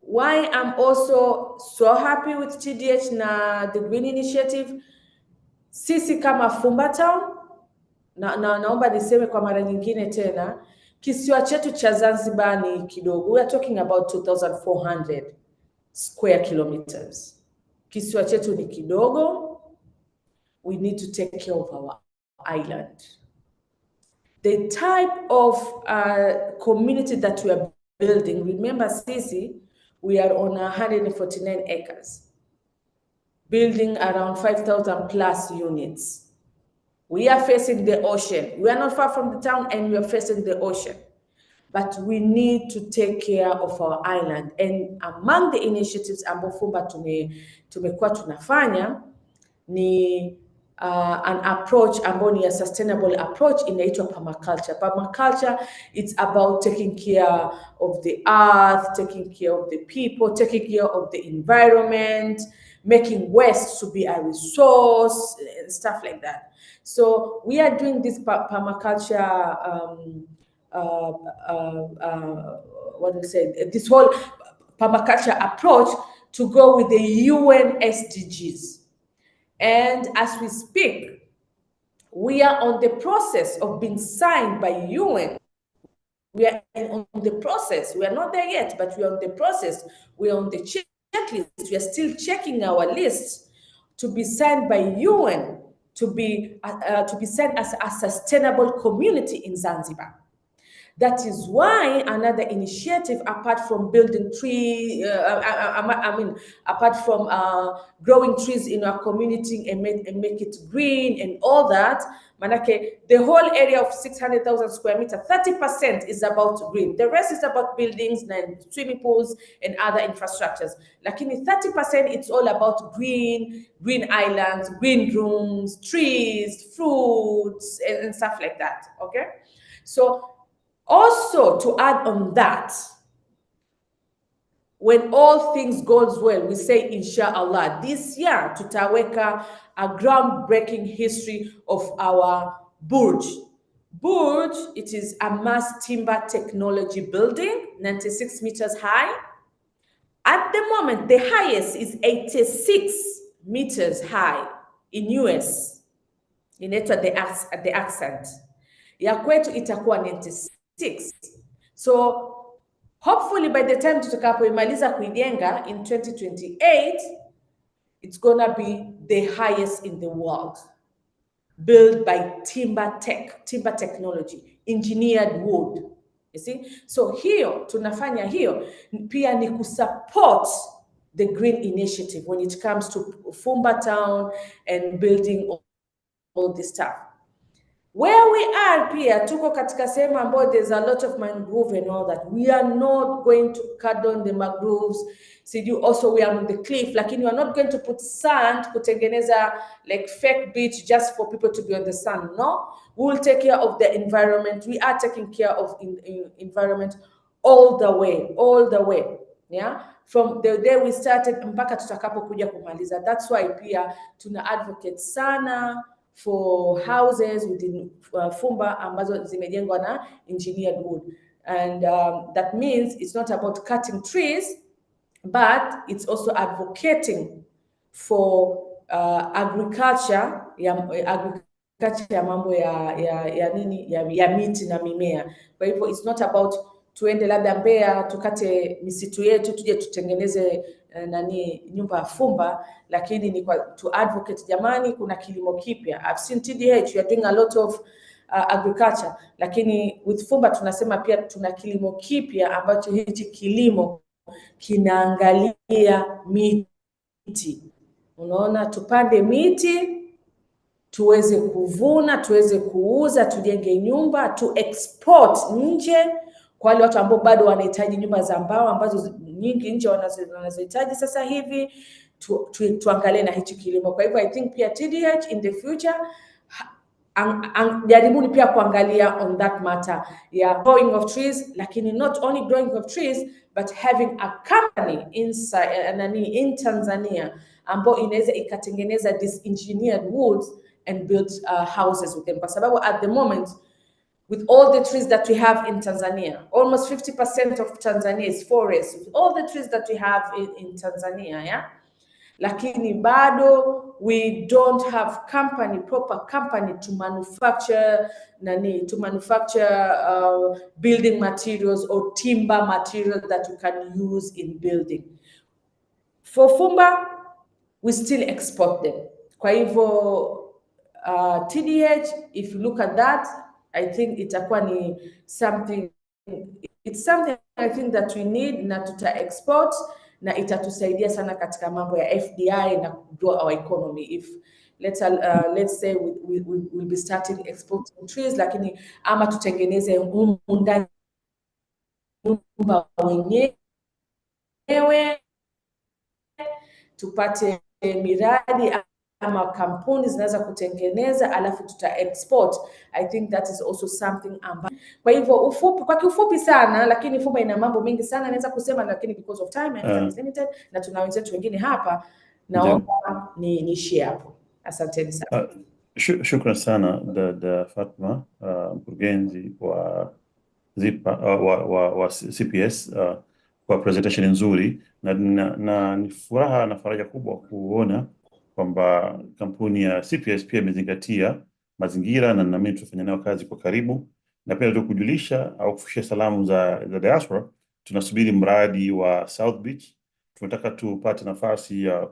why I'm also so happy with TDH na the Green Initiative, sisi kama Fumba Town, naomba niseme kwa mara nyingine tena, kisiwa chetu cha Zanzibar ni kidogo. We are talking about 2,400 square kilometers. Kisiwa chetu ni kidogo. We need to take care of our island. The type of community that we are building, remember sisi, we are on 149 acres, building around 5,000 plus units. We are facing the ocean. We are not far from the town and we are facing the ocean. But we need to take care of our island. And among the initiatives ambayo Fumba tumekuwa tunafanya ni an approach ambayo ni a sustainable approach inaitwa permaculture. Permaculture, it's about taking care of the earth, taking care of the people, taking care of the environment, making waste to be a resource, and stuff like that. So we are doing this permaculture, what do you say? This whole permaculture approach to go with the UN SDGs. And as we speak, we are on the process of being signed by UN. We are on the process. We are not there yet, but we are on the process. We are on the checklist. We are still checking our list to be signed by UN to be signed as a sustainable community in Zanzibar. That is why another initiative, apart from building trees, apart from growing trees in our community and make it green and all that, manake, the whole area of 600,000 square meters, 30% is about green. The rest is about buildings and swimming pools and other infrastructures. Lakini 30%, it's all about green islands, green rooms, trees, fruits, and stuff like that, okay? So, also, to add on that, when all things goes well, we say, inshallah, this year, tutaweka a groundbreaking history of our Burj. Burj, it is a mass timber technology building, 96 meters high. At the moment, the highest is 86 meters high in US. Inaitwa the accent. Ya kwetu itakuwa 96. So hopefully by the time tutakapoimaliza kuijenga in 2028, it's gonna be the highest in the world, built by timber technology, engineered wood. You see, so hiyo tunafanya hiyo pia ni kusupport the green initiative when it comes to Fumba Town and building all this stuff. Where we are pia, tuko katika sehemu ambayo there's a lot of mangrove and all that. We are not going to cut down the mangroves. Also, we are on the cliff. Lakini we are not going to put sand, kutengeneza like fake beach just for people to be on the sun. No, we will take care of the environment. We are taking care of environment all the way. Yeah, from the day we started mpaka tutakapokuja kumaliza. That's why pia tuna advocate sana for houses within Fumba ambazo zimejengwa na engineered wood. And that means it's not about cutting trees, but it's also advocating for agriculture ya mambo ya miti na mimea. Kwa hivyo it's not about tuende labda Mbeya tukate misitu yetu tuje tutengeneze nyumba ya Fumba, lakini ni to advocate, jamani, kuna kilimo kipya. I've seen TDH, we are doing a lot of agriculture, lakini with Fumba tunasema pia tuna kilimo kipya ambacho hichi kilimo kinaangalia miti. Unaona, tupande miti tuweze kuvuna, tuweze kuuza, tujenge nyumba, tu export nje kwa wale watu ambao bado wanahitaji nyumba za mbao ambazo nyingi nje wanazohitaji sasa hivi. Tuangalie na hichi kilimo. Kwa hivyo I think pia TDH in the future jaribuni pia kuangalia on that matter ya growing of trees, lakini not only growing of trees but having a company in Tanzania ambao inaweza ikatengeneza these engineered woods and build houses with them, kwa sababu at the moment with all the trees that we have in Tanzania, almost 50% of Tanzania is forest, with all the trees that we have in Tanzania, yeah? Lakini bado we don't have proper company to manufacture building materials or timber materials that we can use in building. For Fumba, we still export them. Kwa hivyo TDH, if you look at that, I think itakuwa ni something I think that we need na tuta export na itatusaidia sana katika mambo ya FDI na grow our economy. If let's say we'll be starting exporting trees, lakini ama tutengeneze humu ndani nyumba wenyewe, tupate miradi ama kampuni zinaweza kutengeneza alafu tuta export. I think that is also something kwa hivyo kwa kiufupi sana, lakini Fumba ina mambo mengi sana naweza kusema, lakini because of time and time is limited na tuna wenzetu wengine hapa, naomba niishie hapo. Asanteni sana. Shukran sana dada Fatma, mkurugenzi wa ZIPA wa CPS kwa presentation nzuri, na ni furaha na faraja kubwa kuona kwamba kampuni ya CPS pia imezingatia mazingira, na nami tutafanya nayo kazi kwa karibu. Na pia ndio kujulisha au kufikisha salamu za diaspora, tunasubiri mradi wa South Beach. Tunataka tupate nafasi ya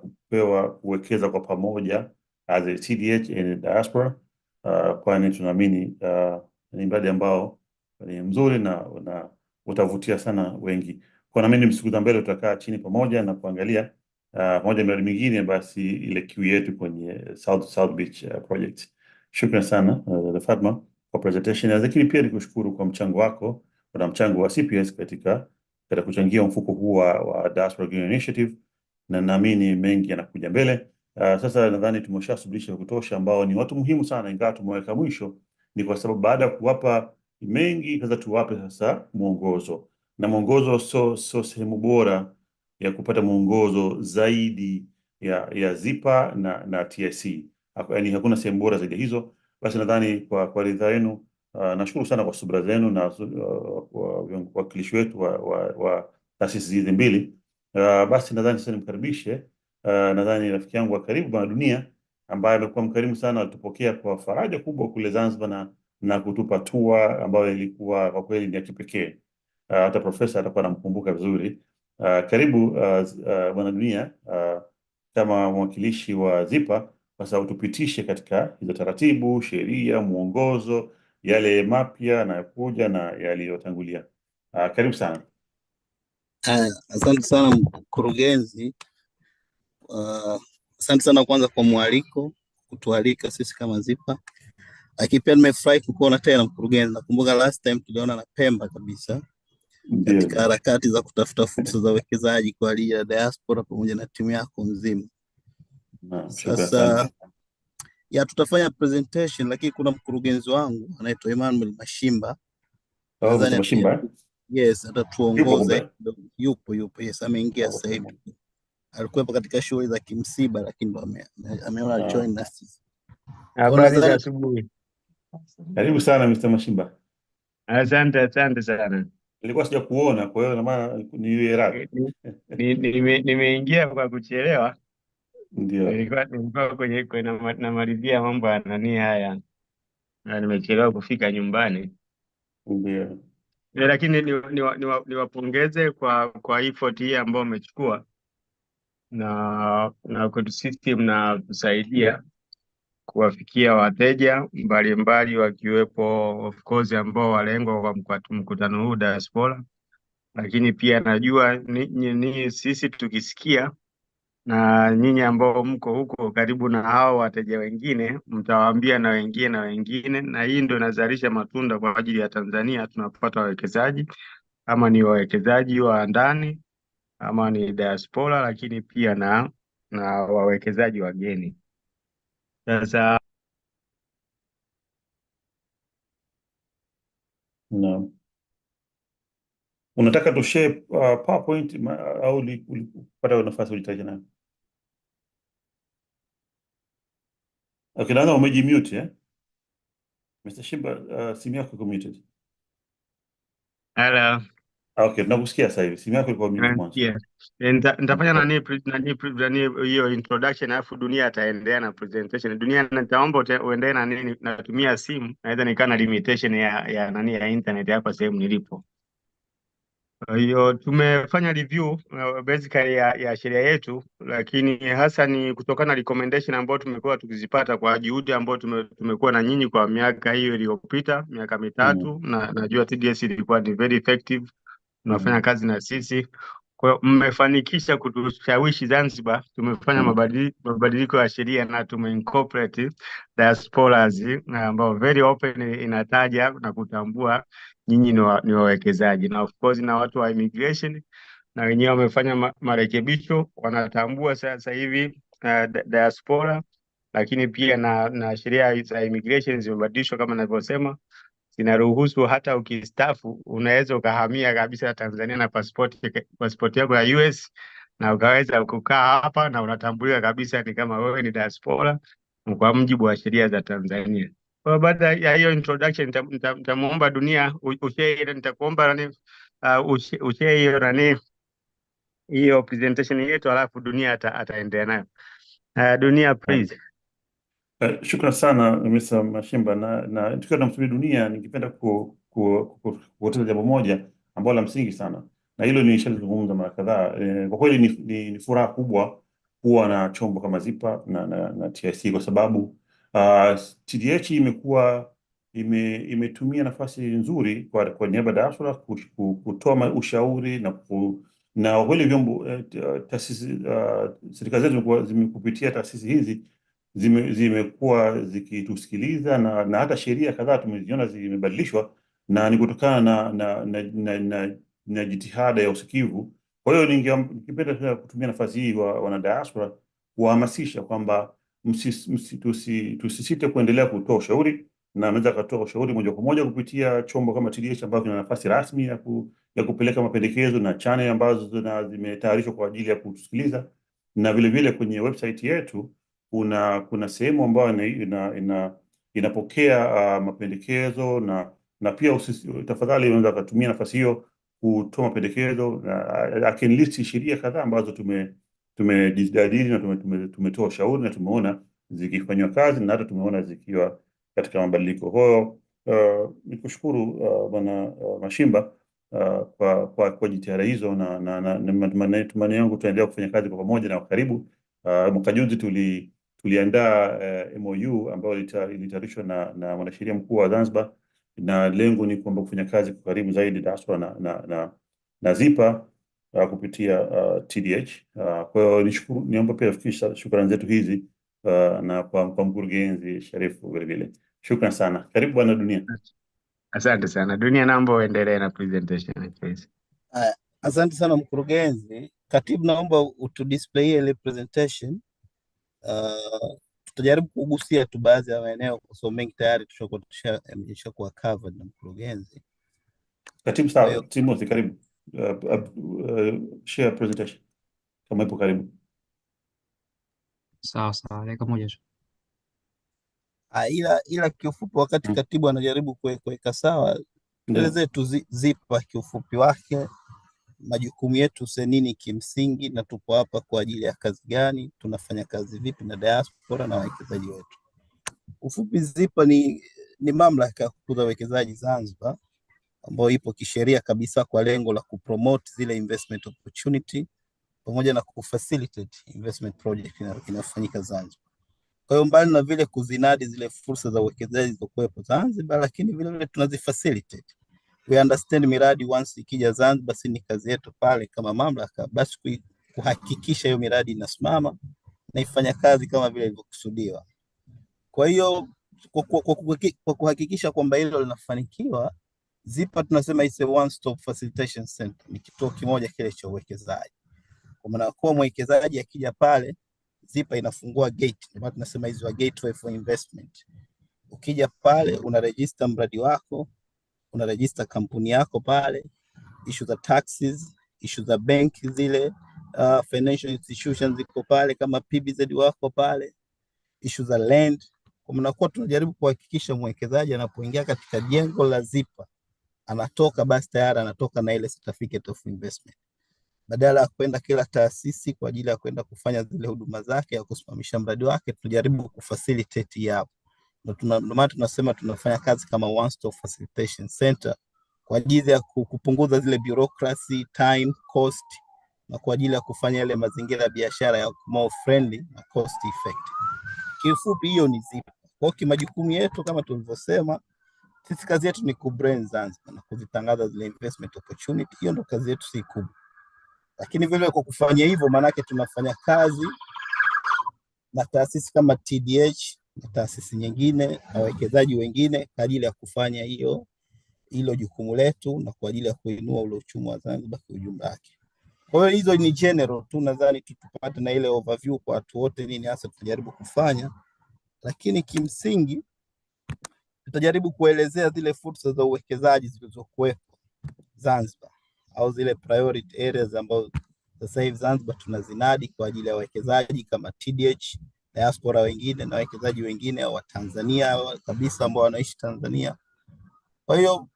kuwekeza kwa pamoja as a TDH and diaspora, kwani tunaamini ni mradi ambao ni mzuri na utavutia sana wengi. Kwa naamini siku za mbele tutakaa chini pamoja na kuangalia moja miradi mingine, basi ile kiu yetu kwenye South Beach project. Shukran sana Fatma kwa presentation, lakini pia nikushukuru kwa mchango wako na mchango wa CPS katika kuchangia mfuko huu wa Diaspora Green Initiative, na naamini mengi yanakuja mbele. Sasa nadhani tumeshasubisha kutosha ambao ni watu muhimu sana, ingawa tumeweka mwisho ni kwa sababu baada ya kuwapa mengi sasa tuwape sasa mwongozo, na mwongozo so sehemu bora ya kupata mwongozo zaidi ya ZIPA na TIC. Yaani hakuna sehemu bora zaidi hizo. Basi nadhani kwa ridhaa yenu, nashukuru sana kwa subira zenu na wakilishi wetu wa taasisi hizi mbili. Basi nadhani sasa nimkaribishe nadhani rafiki yangu wa karibu Bwana Dunia, ambaye amekuwa mkarimu sana, alitupokea kwa faraja kubwa kule Zanzibar na kutupa tour ambayo ilikuwa kwa kweli ni ya kipekee. Hata profesa atakuwa anamkumbuka vizuri. Karibu Bwana Dunia, kama mwakilishi wa ZIPA, sasa utupitishe katika hizo taratibu, sheria, mwongozo, yale mapya yanayokuja na yaliyotangulia. Karibu sana. Asante sana mkurugenzi. Asante sana kwanza kwa mwaliko, kutualika sisi kama ZIPA. Lakini pia nimefurahi kukuona tena mkurugenzi. Nakumbuka last time tuliona na Pemba kabisa katika harakati za kutafuta fursa za uwekezaji kwa ajili ya diaspora pamoja na timu yako nzima. Sasa tutafanya presentation, lakini kuna mkurugenzi wangu anaitwa Emmanuel Mashimba. Mashimba? Yes, atatuongoza. Yupo, yes, ameingia sasa hivi. Alikuwepo katika shughuli za kimsiba, lakini ndo ameona join na sisi. Habari za asubuhi. Karibu sana Mr. Mashimba. Asante sana. Nilikuwa sija kuona, kwa hiyo na maana ni yeye radhi. Nimeingia kwa kuchelewa. Ndio. Nilikuwa kwenye namalizia mambo ya nani haya. Na nimechelewa kufika nyumbani. Ndio. Lakini niwapongeze kwa effort hii ambayo umechukua na kwetu system na kusaidia kuwafikia wateja mbalimbali wakiwepo of course ambao walengwa kwa mkutano huu diaspora, lakini pia najua ni sisi tukisikia na nyinyi ambao mko huko karibu na hao wateja wengine mtawaambia na wengine na wengine, na hii ndio inazalisha matunda kwa ajili ya Tanzania. Tunapata wawekezaji, ama ni wawekezaji wa ndani ama ni diaspora, lakini pia na wawekezaji wageni. Sasa No. Unataka tu share PowerPoint au ulipata nafasi ulitaja nayo? Okay, naona umejimute eh? Mr. Shimba, simu yako iko muted. hello. Okay, nakusikia sasa hivi. Simu yako ilikuwa mute mwanzo. Yeah. Nitafanya nani hiyo introduction, alafu Dunia ataendelea na presentation. Dunia, nitaomba uendelee na nini, natumia simu, naweza nikaa na limitation ya nani ya internet hapa sehemu nilipo. Kwa hiyo tumefanya review basically ya sheria yetu, lakini hasa ni kutokana na recommendation ambayo tumekuwa tukizipata kwa juhudi ambayo tumekuwa na nyinyi kwa miaka hiyo iliyopita, miaka mitatu, na najua TDS ilikuwa ni very effective, tunafanya kazi na sisi. Kwa hiyo mmefanikisha kutushawishi Zanzibar, tumefanya mabadiliko ya sheria na tumeincorporate diasporas ambao very open inataja na kutambua nyinyi ni wawekezaji, na of course na watu wa immigration na wenyewe wamefanya marekebisho, wanatambua sasa hivi diaspora, lakini pia na sheria za immigration zimebadilishwa kama ninavyosema, zinaruhusu hata ukistaafu unaweza ukahamia kabisa Tanzania na passport yako ya US na ukaweza kukaa hapa na unatambulika kabisa ni kama wewe ni diaspora kwa mujibu wa sheria za Tanzania. Kwa baada ya hiyo introduction nitamuomba Dunia ushare, nitakuomba nani ushare hiyo nani hiyo presentation yetu, alafu Dunia ataendelea nayo. Dunia please. Shukran sana Mr. Mashimba, na tukiwa tunamsubiri Dunia, ningependa kueleza jambo moja ambalo la msingi sana, na hilo nilishalizungumza mara kadhaa. Kwa kweli ni furaha kubwa kuwa na chombo kama ZIPA na TIC, kwa sababu TDH imekuwa imetumia nafasi nzuri kwa niaba ya diaspora kutoa ushauri na kweli vyombo taasisi serikali zetu zimekupitia taasisi hizi zimekuwa zikitusikiliza na hata sheria kadhaa tumeziona zimebadilishwa, na ni kutokana na jitihada ya usikivu. Kwa hiyo ningependa kutumia nafasi hii wana diaspora kuhamasisha kwamba tusisite kuendelea kutoa ushauri, na anaweza kutoa ushauri moja kwa moja kupitia chombo kama TDH ambayo kina nafasi rasmi ya kupeleka mapendekezo na channel ambazo zimetayarishwa kwa ajili ya kutusikiliza, na vile vile kwenye website yetu kuna sehemu ambayo inapokea mapendekezo na pia tafadhali unaweza kutumia nafasi hiyo kutoa mapendekezo. Akinlisti sheria kadhaa ambazo tumejadili na tumetoa ushauri na tumeona zikifanywa kazi na hata tumeona zikiwa katika mabadiliko. Kwa hiyo nikushukuru Bwana Mashimba kwa jitihada hizo, na matumaini yangu tutaendelea kufanya kazi kwa pamoja na karibu. Mwaka juzi tuliandaa MOU ambayo ilitayarishwa na mwanasheria mkuu wa Zanzibar, na lengo ni kwamba kufanya kazi kwa karibu zaidi diaspora na ZIPA kupitia TDH. Kwa hiyo niomba pia kufikisha shukrani zetu hizi na kwa mkurugenzi Sharifu vile vile. Shukrani sana. Karibu Bwana Dunia. Asante sana Dunia, naomba uendelee na presentation please. Asante sana mkurugenzi. Katibu, naomba utudisplay ile presentation. Tutajaribu kugusia tu baadhi ya maeneo kwa sababu mengi tayari tushakuwa covered na mkurugenzi. Katibu sawa, Timothy karibu. Share presentation kama ipo karibu. Sawa, dakika moja tu. Ila kiufupi wakati katibu anajaribu kuweka sawa, tueleze tu ZIPA kiufupi wake, majukumu yetu nini kimsingi, na tupo hapa kwa ajili ya kazi gani, tunafanya kazi vipi na diaspora na wawekezaji wetu. Ufupi, ZIPA ni mamlaka ya kukuza uwekezaji Zanzibar ambayo ipo kisheria kabisa kwa lengo la kupromote zile investment opportunity pamoja na kufacilitate investment project inayofanyika Zanzibar. Kwa hiyo mbali na vile kuzinadi zile fursa za uwekezaji zilizokuwepo Zanzibar, lakini vile vile tunazifacilitate. We understand miradi once ikija Zanzibar, si ni kazi yetu pale kama mamlaka basi kuhakikisha hiyo miradi inasimama na ifanya kazi kama vile ilivyokusudiwa. Kwa hiyo kwa kuhakikisha kwamba hilo linafanikiwa, ZIPA tunasema it's a one stop facilitation center, ni kituo kimoja kile cha uwekezaji. Kwa maana kwa mwekezaji akija pale, ZIPA inafungua gate, ndio maana tunasema is a gateway for investment. Ukija pale una register mradi wako, una register kampuni yako pale, issue za taxes, issue za bank zile, financial institutions ziko pale kama PBZ wako pale, issue za land. Kwa mnakuwa tunajaribu kuhakikisha mwekezaji anapoingia katika jengo la ZIPA anatoka basi tayari anatoka na ile certificate of investment, badala ya kwenda kila taasisi kwa ajili ya kwenda kufanya zile huduma zake ya kusimamisha mradi wake. Tunajaribu kufacilitate hapo, ndio maana tunasema tunafanya kazi kama one stop facilitation center kwa ajili ya kupunguza zile bureaucracy, time, cost, na kwa ajili ya kufanya ile mazingira ya biashara ya more friendly na cost effective. Kifupi hiyo ni ZIPA. Kwa majukumu yetu kama tulivyosema, sisi kazi yetu ni kubrand Zanzibar na kuzitangaza zile investment opportunity. Hiyo ndio kazi yetu, si kubwa. Lakini vile kwa kufanya hivyo, maanake tunafanya kazi na taasisi kama TDH na taasisi nyingine na wawekezaji wengine kwa ajili ya kufanya hilo jukumu letu na kwa ajili ya kuinua ule uchumi wa Zanzibar kwa ujumla wake. Kwa hiyo hizo ni general tu, nadhani tupate na ile overview kwa watu wote nini hasa tunajaribu kufanya, lakini kimsingi tutajaribu kuelezea zile fursa za uwekezaji zilizokuwepo Zanzibar au zile priority areas ambazo sasa hivi Zanzibar tunazinadi kwa ajili ya wawekezaji kama TDH, diaspora wengine na wawekezaji wengine wa Tanzania kabisa ambao wanaishi Tanzania. Kwa hiyo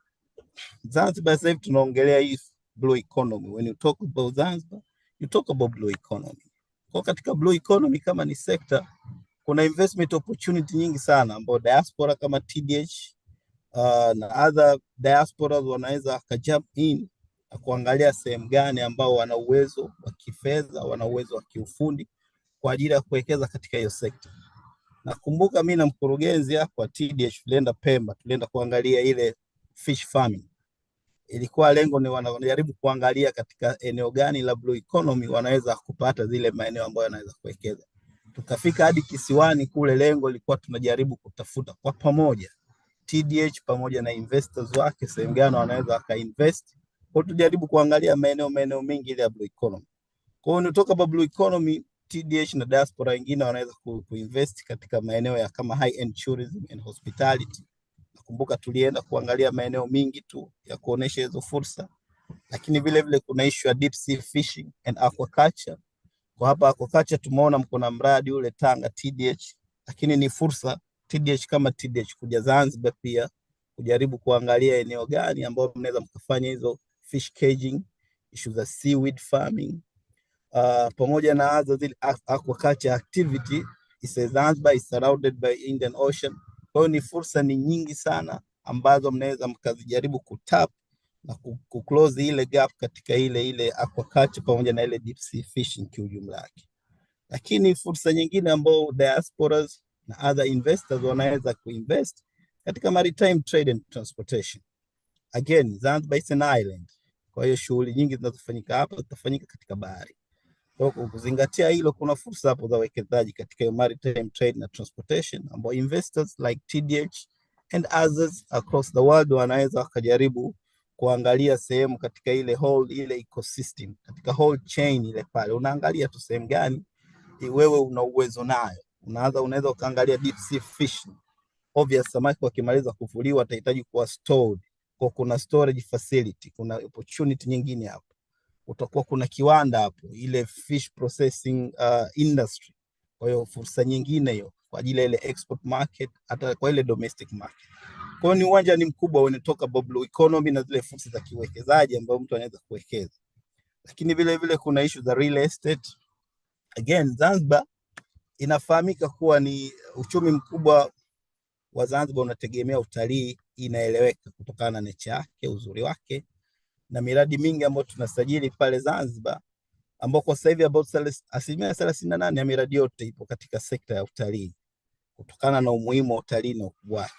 Zanzibar sasa hivi tunaongelea hii blue economy. When you talk about Zanzibar, you talk about blue economy. Kwa katika blue economy kama ni sector, kuna investment opportunity nyingi sana ambao diaspora kama TDH na other diasporas wanaweza jump in na kuangalia sehemu gani ambao wana uwezo wa kifedha, wana uwezo wa kiufundi kwa ajili ya kuwekeza katika hiyo sekta. Nakumbuka mimi na mkurugenzi hapa TDH tulienda Pemba, tulienda kuangalia ile fish farming. Ilikuwa lengo ni wanajaribu kuangalia katika eneo gani la blue economy wanaweza kupata zile maeneo ambayo wanaweza kuwekeza. Tukafika hadi kisiwani kule, lengo lilikuwa tunajaribu kutafuta kwa pamoja TDH pamoja na investors wake sehemu gani wanaweza wakainvest. Kwa tujaribu kuangalia maeneo mengi ile ya blue economy. Kwa hiyo kutoka kwa blue economy, TDH na diaspora wengine wanaweza kuinvest katika maeneo ya kama high end tourism and hospitality. Nakumbuka tulienda kuangalia maeneo mingi tu ya kuonesha hizo fursa, lakini vile kuna issue ya deep sea fishing and aquaculture. Kwa hapa aquaculture tumeona mko na mradi ule Tanga TDH, lakini ni fursa TDH kama TDH kuja Zanzibar pia kujaribu kuangalia eneo gani ambao mnaweza mkafanya hizo fish caging, issue za seaweed farming, pamoja na other zile aquaculture activity. Zanzibar is surrounded by Indian Ocean. Kwa hiyo ni fursa ni nyingi sana ambazo mnaweza mkazijaribu kutap na kuclose ile gap katika ile aquaculture pamoja na ile deep sea fishing kwa ujumla wake. Lakini fursa nyingine ambao diasporas na other investors wanaweza kuinvest katika maritime trade and transportation. Again, Zanzibar is an island. Kwa hiyo shughuli nyingi zinazofanyika hapa zitafanyika katika bahari. Kwa kuzingatia hilo, kuna fursa hapo za uwekezaji katika maritime trade na transportation ambao investors like TDH and others across the world wanaweza wakajaribu kuangalia sehemu katika ile whole ecosystem, katika whole chain ile pale. Unaangalia tu sehemu gani wewe una uwezo nayo. Unaweza ukaangalia deep sea fishing. Obvious, samaki wakimaliza kuvuliwa watahitaji kuwa stored. Kwa kuna storage facility, kuna opportunity nyingine hapo. Utakuwa kuna kiwanda hapo, ile fish processing industry. Kwa hiyo fursa nyingine hiyo kwa ajili ya ile export market, hata kwa ile domestic market. Kwa hiyo ni uwanja ni mkubwa unatoka blue economy na zile fursa za kiwekezaji ambayo mtu anaweza kuwekeza. Lakini vile kuna issue za real estate. Again, Zanzibar inafahamika kuwa ni uchumi mkubwa wa Zanzibar unategemea utalii, inaeleweka kutokana na nature yake, uzuri wake, na miradi mingi ambayo tunasajili pale Zanzibar ambao kwa sasa hivi about 38% ya miradi yote ipo katika sekta ya utalii kutokana na umuhimu wa utalii na ukubwa wake.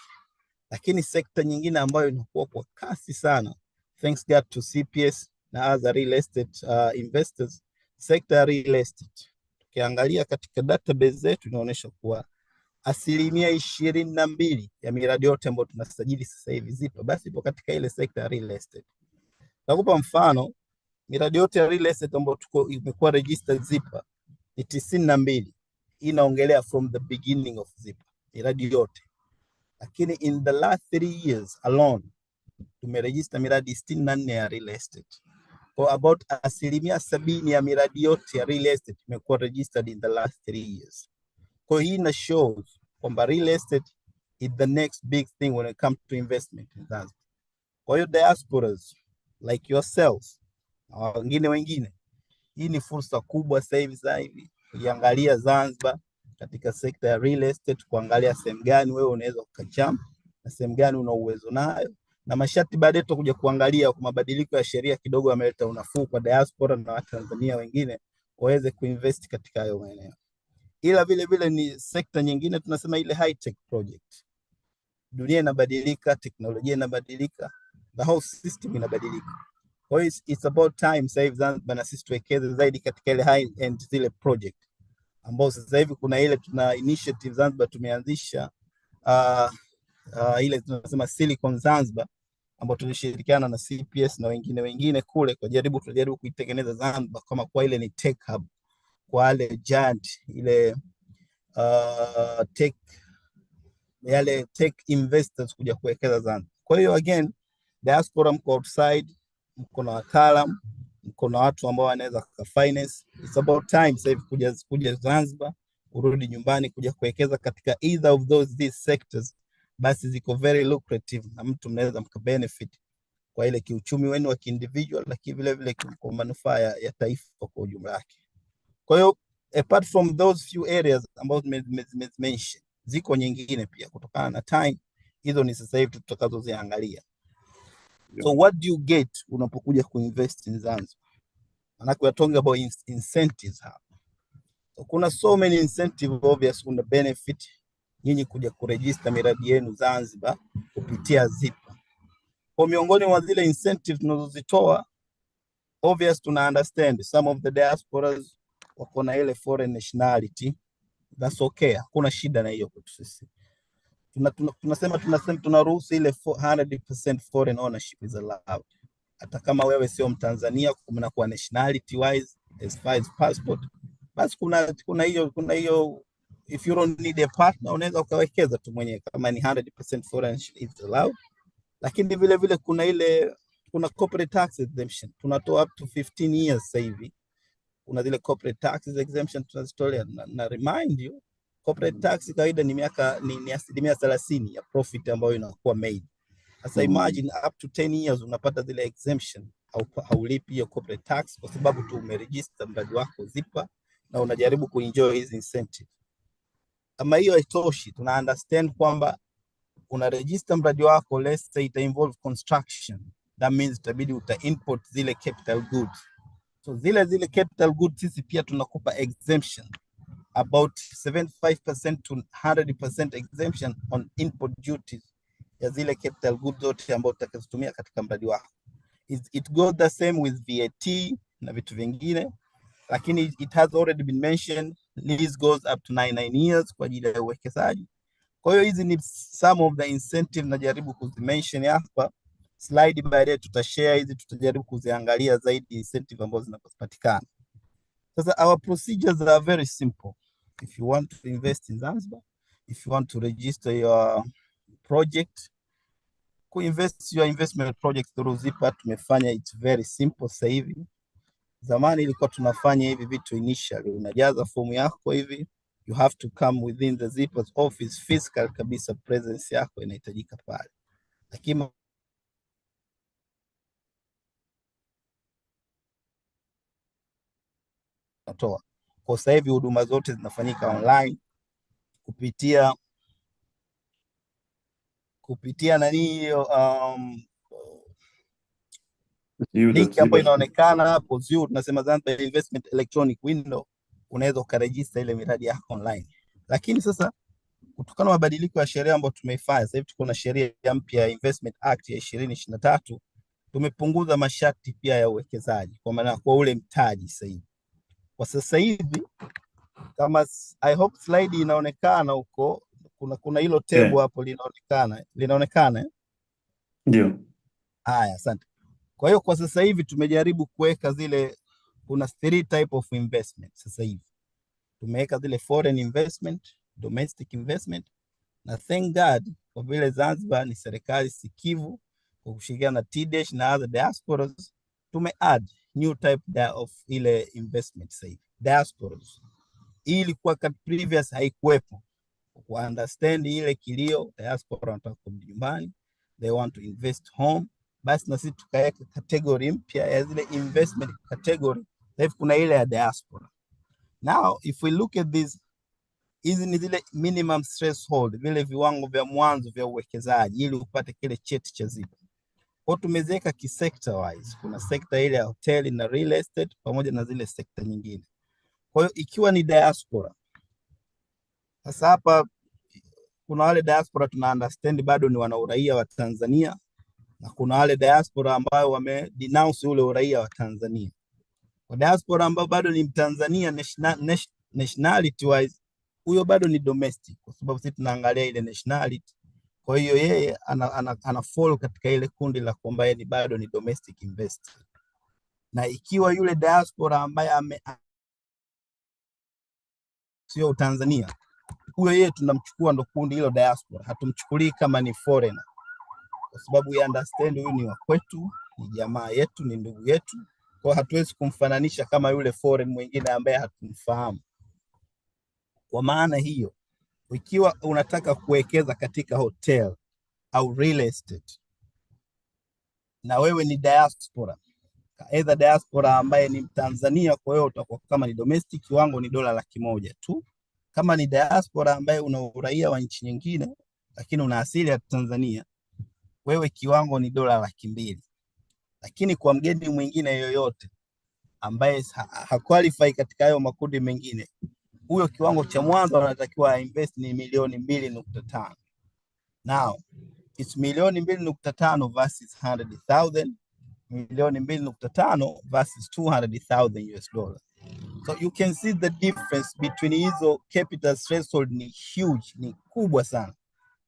Lakini sekta nyingine ambayo inakuwa kwa kasi sana, thanks God to CPS na other real estate investors, sekta ya real estate. Tukiangalia katika database zetu inaonyesha kuwa 22% ya miradi yote ambayo tunasajili sasa hivi zipo basi ipo katika ile sekta ya real estate. Nakupa mfano, miradi yote ya real estate ambayo imekuwa registered ZIPA ni 92. Inaongelea from the beginning of ZIPA, miradi yote. Lakini in the last 3 years alone tumeregister miradi 64 ya real estate. For about 70% ya miradi yote ya real estate imekuwa registered in the last 3 years. Kwa hii ina shows kwamba real estate is the next big thing when it comes to investment in Zanzibar. Kwa hiyo diasporas like yourselves na wengine, hii ni fursa kubwa sasa hivi kuiangalia Zanzibar katika sekta ya real estate, kuangalia sehemu gani wewe unaweza ukajump na sehemu gani una uwezo nayo, na masharti baadaye tutakuja kuangalia kwa mabadiliko ya sheria kidogo yameleta unafuu kwa diaspora na Watanzania wengine waweze kuinvest katika hayo maeneo. Ila vile vile ni sekta nyingine tunasema ile high tech project. Dunia inabadilika, teknolojia inabadilika, the whole system inabadilika. Kwa hiyo it's about time sasa hivi Zanzibar na sisi tuwekeze zaidi katika ile high end zile project ambao sasa hivi kuna ile tuna initiative Zanzibar tumeanzisha ile tunasema Silicon Zanzibar ambao tulishirikiana na CPS na wengine kule kwa tujaribu kuitengeneza Zanzibar kama kwa ile ni tech hub kwa wale giant ile tech investors kuja kuwekeza Zanzibar. Kwa hiyo again diaspora mko outside, mko na wataalam, mko na watu ambao wanaweza finance. It's about time sasa hivi kuja Zanzibar, kurudi nyumbani kuja kuwekeza katika either of these sectors, basi ziko very lucrative na mtu mnaweza mkabenefit kwa ile kiuchumi wenu wa individual, lakini vile vile kwa manufaa ya taifa kwa ujumla wake. Kwa hiyo apart from those few areas ambazo mention, ziko nyingine pia kutokana na time, hizo ni sasa hivi tutakazoziangalia. So what do you get unapokuja kuinvest in Zanzibar? Maana we are talking about incentives hapa. So kuna so many incentive obvious kuna benefit nyinyi kuja kuregister miradi yenu Zanzibar kupitia ZIPA. Kwa miongoni mwa zile incentives tunazozitoa, obvious tuna understand some of the diasporas wako na ile foreign nationality. That's okay, hakuna shida na hiyo kwetu sisi. Tunasema tunaruhusu ile 100% foreign ownership is allowed. Hata kama wewe sio Mtanzania, kuna kwa nationality wise as far as passport, basi kuna hiyo if you don't need a partner unaweza ukawekeza tu mwenyewe kama ni 100% foreign is allowed. Lakini vile vile kuna corporate tax exemption. Tunatoa up to 15 years sasa hivi. Kuna zile corporate taxes exemption tunazitolea na remind you corporate tax kawaida ni 30% ya profit ambayo inakuwa made. Sasa imagine up to 10 years unapata zile exemption au haulipi hiyo corporate tax kwa sababu tu umeregister mradi wako ZIPA na unajaribu kuenjoy hizi incentive. Kama hiyo haitoshi, tuna understand kwamba una register mradi wako, let's say ita involve construction. That means itabidi uta import zile capital goods. So zile capital goods sisi pia tunakupa exemption about 75% to 100% exemption on import duties ya zile capital goods zote ambazo utakazotumia katika mradi wako. It goes the same with VAT na vitu vingine, lakini it has already been mentioned lease goes up to 99 years kwa ajili ya uwekezaji. Kwa hiyo hizi ni some of the incentive najaribu kuzimention hapa. Slide baadaye tutashare hizi, tutajaribu kuziangalia zaidi incentive ambazo zinapatikana. Sasa our procedures are very simple. If you want to invest in Zanzibar, if you want to register your project, kuinvest your investment project through ZIPA, tumefanya it's very simple sasa hivi. Zamani ilikuwa tunafanya hivi vitu initially, unajaza fomu yako hivi, you have to come within the ZIPA's office, physical kabisa presence yako inahitajika pale. Lakini natoa kwa sasa hivi huduma zote zinafanyika online kupitia nani hiyo link hapo inaonekana hapo juu, tunasema Zanzibar Investment Electronic Window, unaweza ukaregister ile miradi yako online. Lakini sasa kutokana na mabadiliko ya sheria ambayo tumeifanya, sasa hivi tuko na sheria mpya ya Investment Act ya 2023, tumepunguza masharti pia ya uwekezaji kwa maana kwa ule mtaji sasa hivi. kwa sasa hivi kama I hope slide inaonekana huko, kuna hilo table hapo linaonekana. Ndio. Haya, asante. Kwa hiyo kwa sasa hivi tumejaribu kuweka zile, kuna 3 type of investment sasa hivi. Tumeweka zile foreign investment, domestic investment, na thank God kwa vile Zanzibar ni serikali sikivu kwa kushirikiana na TDH na other diasporas, tume-add new type of ile investment sasa hivi. Diasporas. Hii ilikuwa previous haikuwepo. Ku understand ile kilio, diaspora wanataka kurudi nyumbani, they want to invest home, basi na sisi tukaweka category mpya ya zile investment category. Sasa kuna ile ya diaspora. Now if we look at this, hizi ni zile minimum threshold, vile viwango vya mwanzo vya uwekezaji ili upate kile cheti cha zipo. Kwa tumeziweka ki sector wise. Kuna sekta ile ya hoteli na real estate pamoja na zile sekta nyingine. Kwa hiyo ikiwa ni diaspora, sasa hapa kuna wale diaspora tuna understand bado ni wana uraia wa Tanzania, na kuna wale diaspora ambao wame denounce ule uraia wa Tanzania. Kwa diaspora ambao bado ni Mtanzania nationality wise, huyo bado ni domestic, kwa sababu sisi tunaangalia ile nationality. Kwa hiyo yeye ana fall katika ile kundi la kwamba yeye bado ni domestic investor. Na ikiwa yule diaspora ambaye sio Tanzania, huyo yeye tunamchukua ndo kundi hilo diaspora, hatumchukulii kama ni foreigner, kwa sababu we understand huyu ni wa kwetu, ni jamaa yetu, ni ndugu yetu, kwa hatuwezi kumfananisha kama yule foreign mwingine ambaye hatumfahamu. Kwa maana hiyo, ikiwa unataka kuwekeza katika hotel au real estate na wewe ni diaspora, either diaspora ambaye ni Mtanzania, kwa hiyo utakuwa kama ni domestic, kiwango ni $100,000 tu. Kama ni diaspora ambaye una uraia wa nchi nyingine lakini una asili ya Tanzania, wewe kiwango ni $200,000. Lakini kwa mgeni mwingine yoyote ambaye haqualify katika hayo makundi mengine, huyo kiwango cha mwanzo anatakiwa invest ni $2.5 million. Now it's $2.5 million versus 100,000, $2.5 million versus $200,000. So you can see the difference between hizo capital threshold ni huge, ni kubwa sana.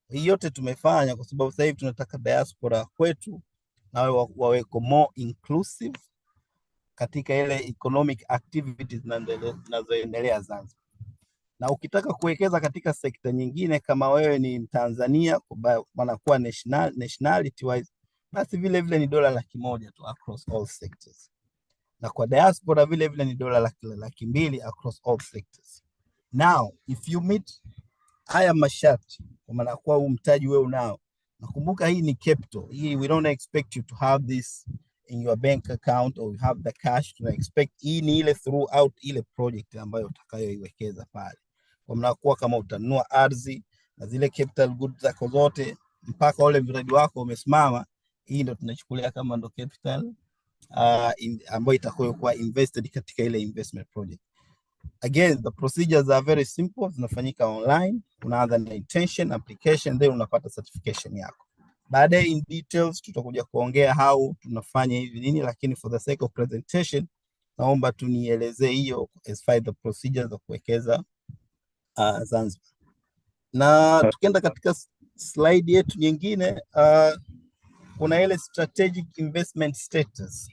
Hii yote tumefanya kwa sababu sasa hivi tunataka diaspora kwetu na waweko more inclusive katika ile economic activities zinazoendelea Zanzibar. Na ukitaka kuwekeza katika sekta nyingine kama wewe ni Mtanzania, wanakuwa nationality wise, basi vile vile ni $100,000 tu across all sectors. Na kwa diaspora vile vile ni $200,000 across all sectors. Now if you meet haya masharti, kwa maana kwa huu mtaji wewe unao, nakumbuka hii ni capital. Hii we don't expect you to have this in your bank account or you have the cash. Tuna expect hii ni ile throughout ile project ambayo utakayoiwekeza pale. Kwa maana kwa kama utanunua ardhi na zile capital goods zako zote mpaka ule mradi wako umesimama, hii ndio tunachukulia kama ndo capital ambayo itakuwa invested katika ile investment project. Again, the procedures are very simple, zinafanyika online, unaanza na intention, application, then unapata certification yako. Baadaye in details tutakuja kuongea how tunafanya hivi nini, lakini for the sake of presentation naomba tunielezee hiyo as far as the procedures za kuwekeza Zanzibar. Na tukienda katika slide yetu nyingine, kuna ile strategic investment status.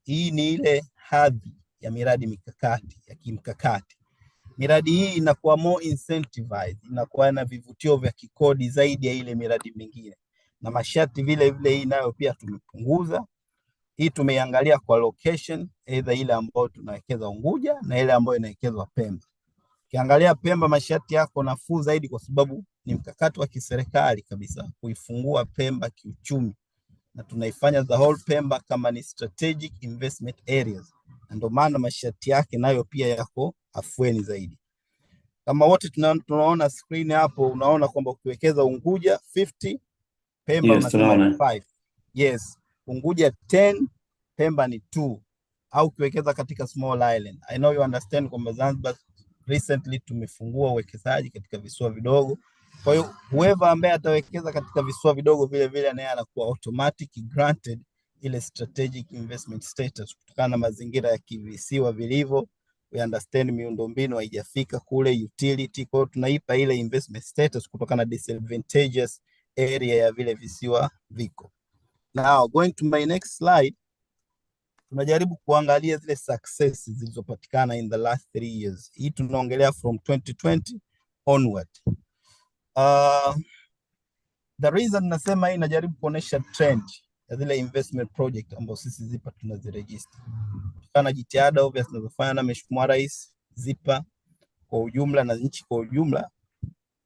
Hii ni ile hadhi ya miradi mikakati ya kimkakati. Miradi hii inakuwa more incentivized, inakuwa na vivutio vya kikodi zaidi ya ile miradi mingine, na masharti vile vile hii nayo pia tumepunguza. Hii tumeiangalia kwa location, either ile ambayo tunawekeza Unguja na ile ambayo inawekezwa Pemba. Ukiangalia Pemba masharti yako nafuu zaidi kwa sababu ni mkakati wa kiserikali kabisa kuifungua Pemba kiuchumi, na tunaifanya the whole Pemba kama ni strategic investment areas, na ndio maana masharti yake nayo pia yako afueni zaidi. Kama wote tunaona screen hapo, unaona kwamba ukiwekeza Unguja 50, Pemba unasema ni 5. Yes, Unguja 10, Pemba ni 2. Au ukiwekeza katika small island. I know you understand kwamba Zanzibar recently tumefungua uwekezaji katika visiwa vidogo. Kwa hiyo whoever ambaye atawekeza katika visiwa vidogo vile vile naye anakuwa automatic granted ile strategic investment status kutokana na mazingira ya kivisiwa vilivyo we understand miundombinu haijafika kule, utility, kwa hiyo tunaipa ile investment status kutokana na disadvantageous area ya vile visiwa viko. Now going to my next slide, tunajaribu kuangalia zile successes zilizopatikana in the last 3 years. Hii tunaongelea from 2020 onward. The reason nasema hii, najaribu kuonesha trend ya zile investment project ambazo sisi ZIPA tunaziregister. Kutokana jitihada obvious tunazofanya na Mheshimiwa Rais, ZIPA kwa ujumla na nchi kwa ujumla,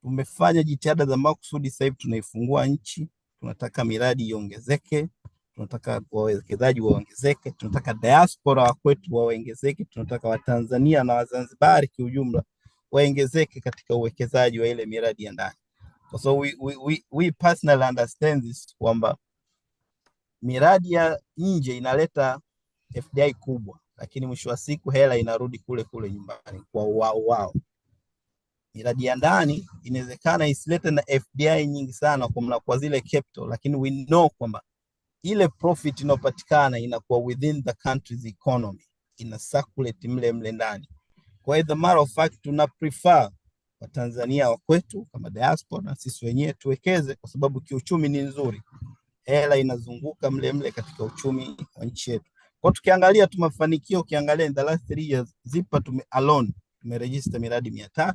tumefanya jitihada za makusudi. Sasa hivi tunaifungua nchi, tunataka miradi iongezeke, tunataka wawekezaji waongezeke, tunataka diaspora wa kwetu waongezeke, tunataka Watanzania na Wazanzibari kiujumla waongezeke katika uwekezaji wa ile miradi ya ndani. So we personally understand this, kwamba miradi ya nje inaleta FDI kubwa, lakini mwisho wa siku hela inarudi kule kule nyumbani kwa wao. Miradi ya ndani inawezekana isilete na FDI nyingi sana kwa zile capital, lakini we know kwamba ile profit inayopatikana inakuwa within the country's economy, ina circulate mle ndani. Kwa hiyo the matter of fact tuna prefer Watanzania wa kwetu kama diaspora na sisi wenyewe tuwekeze, kwa sababu kiuchumi ni nzuri, hela inazunguka mle katika uchumi wa nchi yetu. Kwa tukiangalia tu mafanikio, ukiangalia in the last 3 years ZIPA tumeregister miradi 300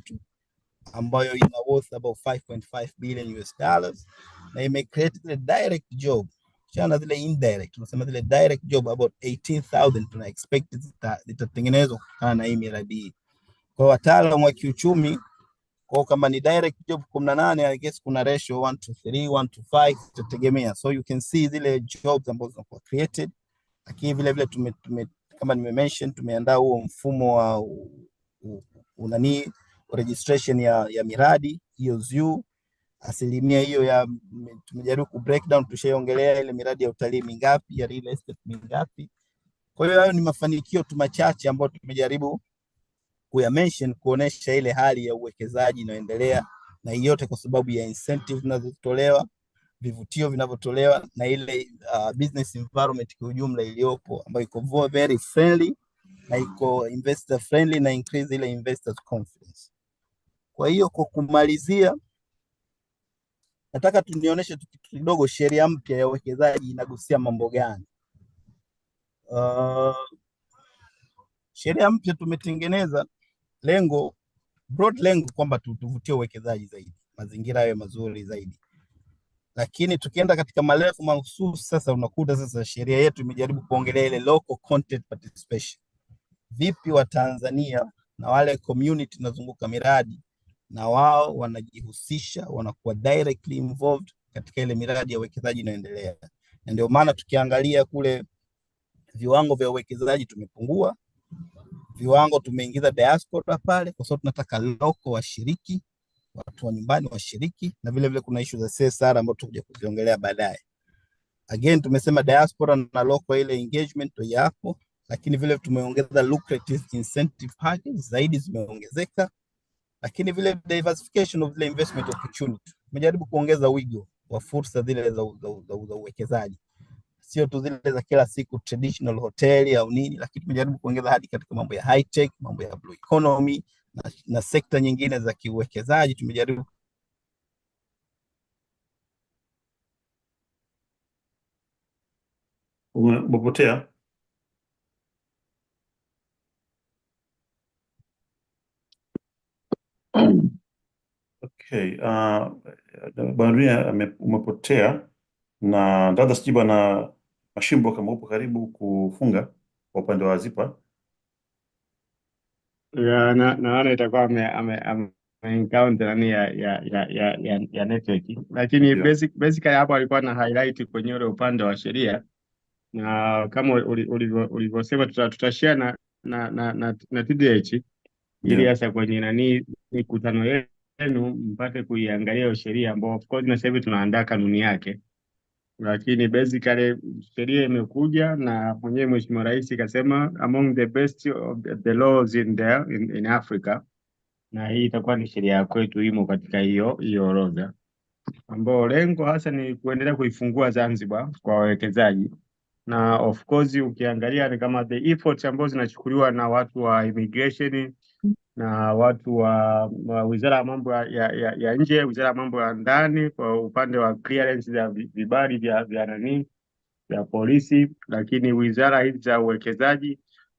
ambayo ina worth about 5.5 billion US dollars, na ime create the direct job, chana zile indirect, tunasema zile direct job about 18,000 tuna expect zitatengenezwa kutokana na hii miradi. Kwa wataalamu wa kiuchumi, kwa kama ni direct job 18, I guess kuna ratio 1:3, 1:5 tutategemea. So you can see zile jobs ambazo zinakuwa created. Lakini vile kama nimemention, tumeandaa huo mfumo wa registration ya miradi hiyo ZU. Asilimia hiyo ya tumejaribu ku breakdown, tushaiongelea ile miradi ya utalii mingapi, ya real estate mingapi. Kwa hiyo hayo ni mafanikio tu machache ambayo tumejaribu kuya-mention kuonesha ile hali ya uwekezaji inayoendelea, na yote kwa sababu ya incentive zinazotolewa, vivutio vinavyotolewa, na ile business environment kwa ujumla iliyopo, ambayo iko very friendly na iko investor friendly na increase ile investors confidence. Kwa hiyo kwa kumalizia, nataka tunionyeshe kitu kidogo sheria mpya ya uwekezaji inagusia mambo gani. Sheria mpya tumetengeneza broad lengo kwamba tuvutie uwekezaji zaidi, mazingira yawe mazuri zaidi. Lakini tukienda katika malengo mahususi, sasa unakuta sasa sheria yetu imejaribu kuongelea ile local content participation. Vipi wa Tanzania na wale community nazunguka miradi, na wao wanajihusisha, wanakuwa directly involved katika ile miradi ya uwekezaji inayoendelea. Na ndio maana tukiangalia kule viwango vya uwekezaji tumepungua, viwango tumeingiza diaspora pale, kwa sababu tunataka local washiriki, watu wa nyumbani washiriki, na vile kuna issue za CSR ambazo tutakuja kuziongelea baadaye. Again tumesema diaspora na local ile engagement yapo, lakini vile tumeongeza lucrative incentive package zaidi zimeongezeka, lakini vile diversification of the investment opportunity. Tumejaribu kuongeza wigo wa fursa zile za uwekezaji, sio tu zile za kila siku traditional hoteli au nini, lakini tumejaribu kuongeza hadi katika mambo ya high tech, mambo ya blue economy na sekta nyingine za kiuwekezaji. Tumejaribu umepotea. Okay, Baria umepotea, na dada Sijiba na Mashimbo kama upo karibu kufunga kwa upande wa ZIPA. Naona itakuwa encounter nani ya network, lakini basically hapo alikuwa na highlight kwenye ule upande wa sheria, na kama ulivyosema tutashare na TDH ili hasa kwenye nani mikutano yenu mpate kuiangalia sheria ambayo of course na sasa hivi tunaandaa kanuni yake, lakini basically sheria imekuja na mwenyewe Mheshimiwa Rais kasema among the best of the laws in Africa, na hii itakuwa ni sheria ya kwetu, imo katika hiyo orodha, ambao lengo hasa ni kuendelea kuifungua Zanzibar kwa wawekezaji, na of course ukiangalia ni kama the efforts ambazo zinachukuliwa na watu wa immigration na watu wa Wizara ya Mambo ya Nje, Wizara ya Mambo ya Ndani kwa upande wa clearance za vibali vya polisi, lakini wizara hizi za uwekezaji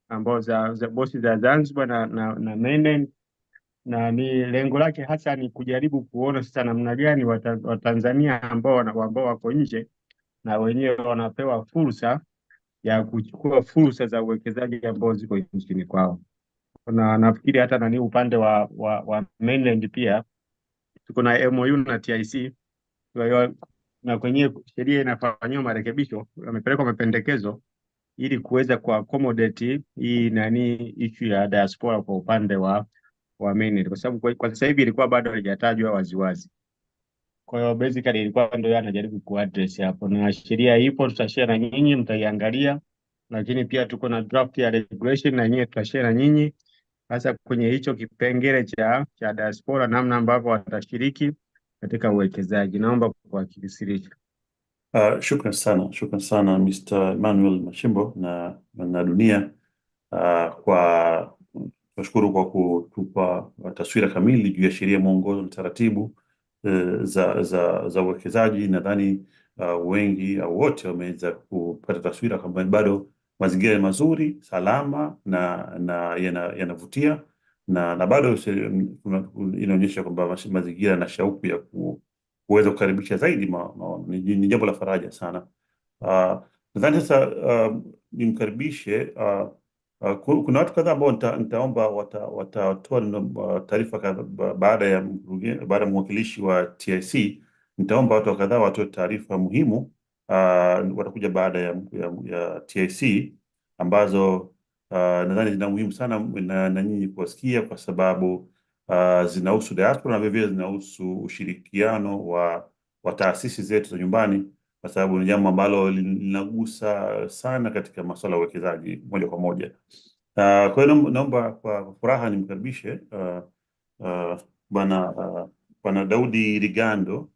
ambao za bosi za Zanzibar na mainland, na ni lengo lake hasa ni kujaribu kuona sasa namna gani Watanzania ambao wako nje na wenyewe wanapewa fursa ya kuchukua fursa za uwekezaji ambao ziko nchini kwao. Na nafikiri hata upande wa mainland pia tuko na MOU na TIC, kwa hiyo na kwenye sheria inafanyiwa marekebisho, yamepelekwa mapendekezo ili kuweza kuaccommodate hii issue ya diaspora kwa upande wa mainland, kwa sababu kwa sasa hivi ilikuwa bado haijatajwa waziwazi. Kwa hiyo basically ilikuwa ndio anajaribu kuaddress hapo, na sheria ipo, tutashare na nyinyi, mtaiangalia, lakini pia tuko na draft ya regulation na nyinyi tutashare na nyinyi, hasa kwenye hicho kipengele cha diaspora, namna ambavyo watashiriki katika uwekezaji. Naomba kuwasilisha. Shukran sana Mr. Emmanuel Mashimbo na Dunia, kwa tunashukuru kwa kutupa taswira kamili juu ya sheria, mwongozo na taratibu za uwekezaji. Nadhani wengi au wote wameweza kupata taswira kwamba bado mazingira mazuri, salama na yanavutia na bado inaonyesha kwamba mazingira na shauku ya kuweza kukaribisha zaidi ni jambo la faraja sana. Nadhani sasa nimkaribishe kuna watu kadhaa ambao nitaomba watatoa taarifa baada ya mwakilishi wa TIC. Nitaomba watu kadhaa watoe taarifa muhimu, watakuja baada ya TIC ambazo nadhani zina muhimu sana na nyinyi kuwasikia, kwa sababu zinahusu diaspora na vile zinahusu ushirikiano wa taasisi zetu za nyumbani, kwa sababu ni jambo ambalo linagusa sana katika masuala ya uwekezaji moja kwa moja. Kwa hiyo naomba kwa furaha nimkaribishe Bwana Daudi Rigando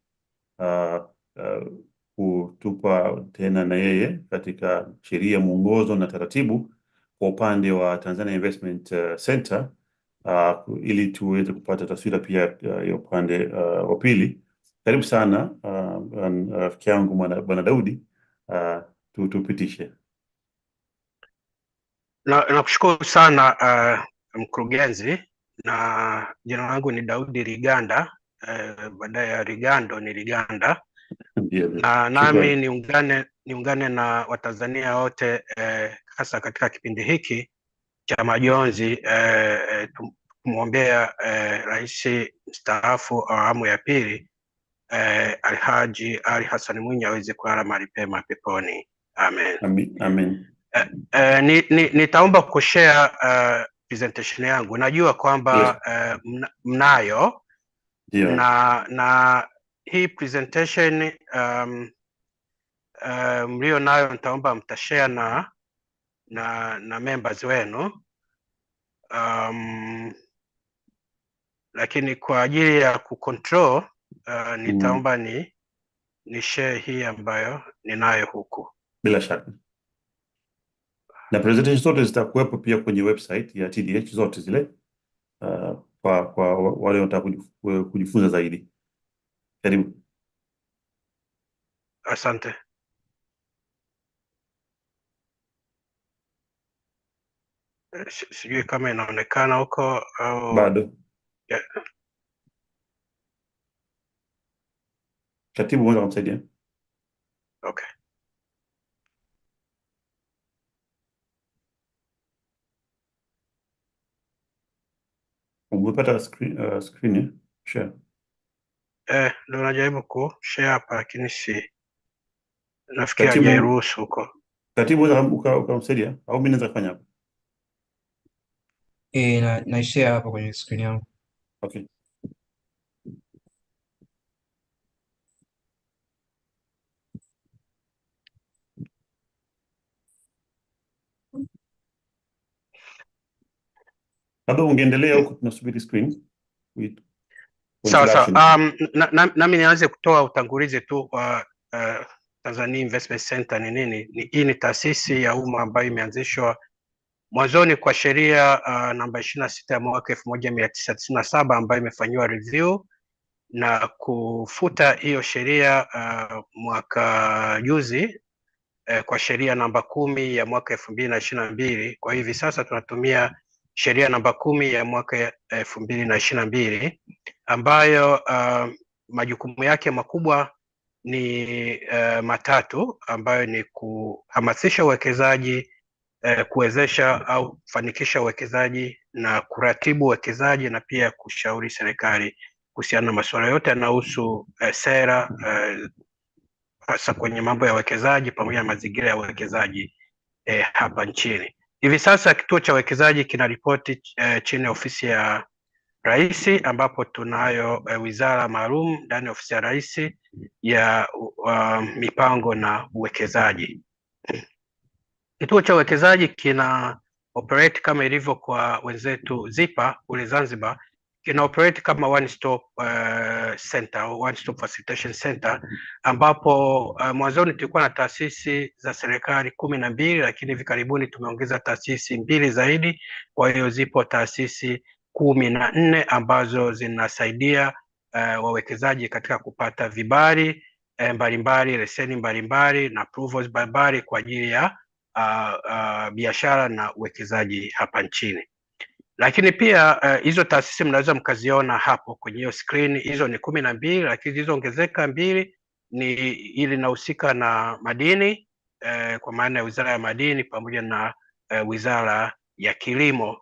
kutupa tena na yeye katika sheria, mwongozo na taratibu kwa upande wa Tanzania Investment Center, ili tuweze kupata taswira pia ya upande wa pili. Karibu sana rafiki yangu Bwana Daudi, tupitishe. Nakushukuru sana mkurugenzi, na jina langu ni Daudi Riganda, baadaye ya Rigando ni Riganda. Na nami niungane na Watanzania wote hasa katika kipindi hiki cha majonzi, kumwombea Rais mstaafu awamu ya pili Alhaji Ali Hassan Mwinyi aweze kulala mahali pema peponi. Amen. Amen. Nitaomba kushare presentation yangu. Najua kwamba mnayo na hii presentation mlio nayo, nitaomba mtashare na members wenu, lakini kwa ajili ya kucontrol nitaomba ni share hii ambayo ninayo huku. Bila shaka. Na presentation zote zitakuwepo pia kwenye website ya TDH zote zile, kwa wale wanataka kujifunza zaidi. Karibu. Asante. Sijui kama inaonekana huko au bado. Yeah. Katibu mmoja kumsaidia. Okay. Umepata screen share? Ndio najaribu kushare hapa, lakini nafikiri hajairuhusu huko. Katibu ukamsaidia au mimi naweza kufanya hapa? Na share hapa kwenye screen yangu. Okay. Labda ungeendelea huko, tunasubiri screen. Sawa. Nami nianze kutoa utangulizi tu wa Tanzania Investment Center ni nini? Hii ni taasisi ya umma ambayo imeanzishwa mwanzoni kwa sheria namba 26 ya mwaka 1997 ambayo imefanyiwa review na kufuta hiyo sheria mwaka juzi kwa sheria namba 10 ya mwaka 2022. Kwa hivi sasa tunatumia sheria namba 10 ya mwaka 2022 ambayo majukumu yake makubwa ni matatu, ambayo ni kuhamasisha uwekezaji, kuwezesha au kufanikisha uwekezaji na kuratibu uwekezaji, na pia kushauri serikali kuhusiana na masuala yote yanayohusu sera hasa kwenye mambo ya uwekezaji pamoja na mazingira ya uwekezaji hapa nchini. Hivi sasa kituo cha uwekezaji kinaripoti chini ya ofisi ya Rais, ambapo tunayo wizara maalum ndani ya ofisi ya Rais ya mipango na uwekezaji. Kituo cha uwekezaji kina operate kama ilivyo kwa wenzetu ZIPA kule Zanzibar, kina operate kama one stop center, one stop facilitation center, ambapo mwanzoni tulikuwa na taasisi za serikali 12, lakini hivi karibuni tumeongeza taasisi 2 zaidi. Kwa hiyo zipo taasisi 14 ambazo zinasaidia wawekezaji katika kupata vibali mbalimbali, leseni mbalimbali na approvals mbalimbali kwa ajili ya biashara na uwekezaji hapa nchini. Lakini pia hizo taasisi mnaweza mkaziona hapo kwenye hiyo screen. Hizo ni 12, lakini zilizoongezeka 2 ni ili inahusika na madini kwa maana ya Wizara ya Madini pamoja na Wizara ya Kilimo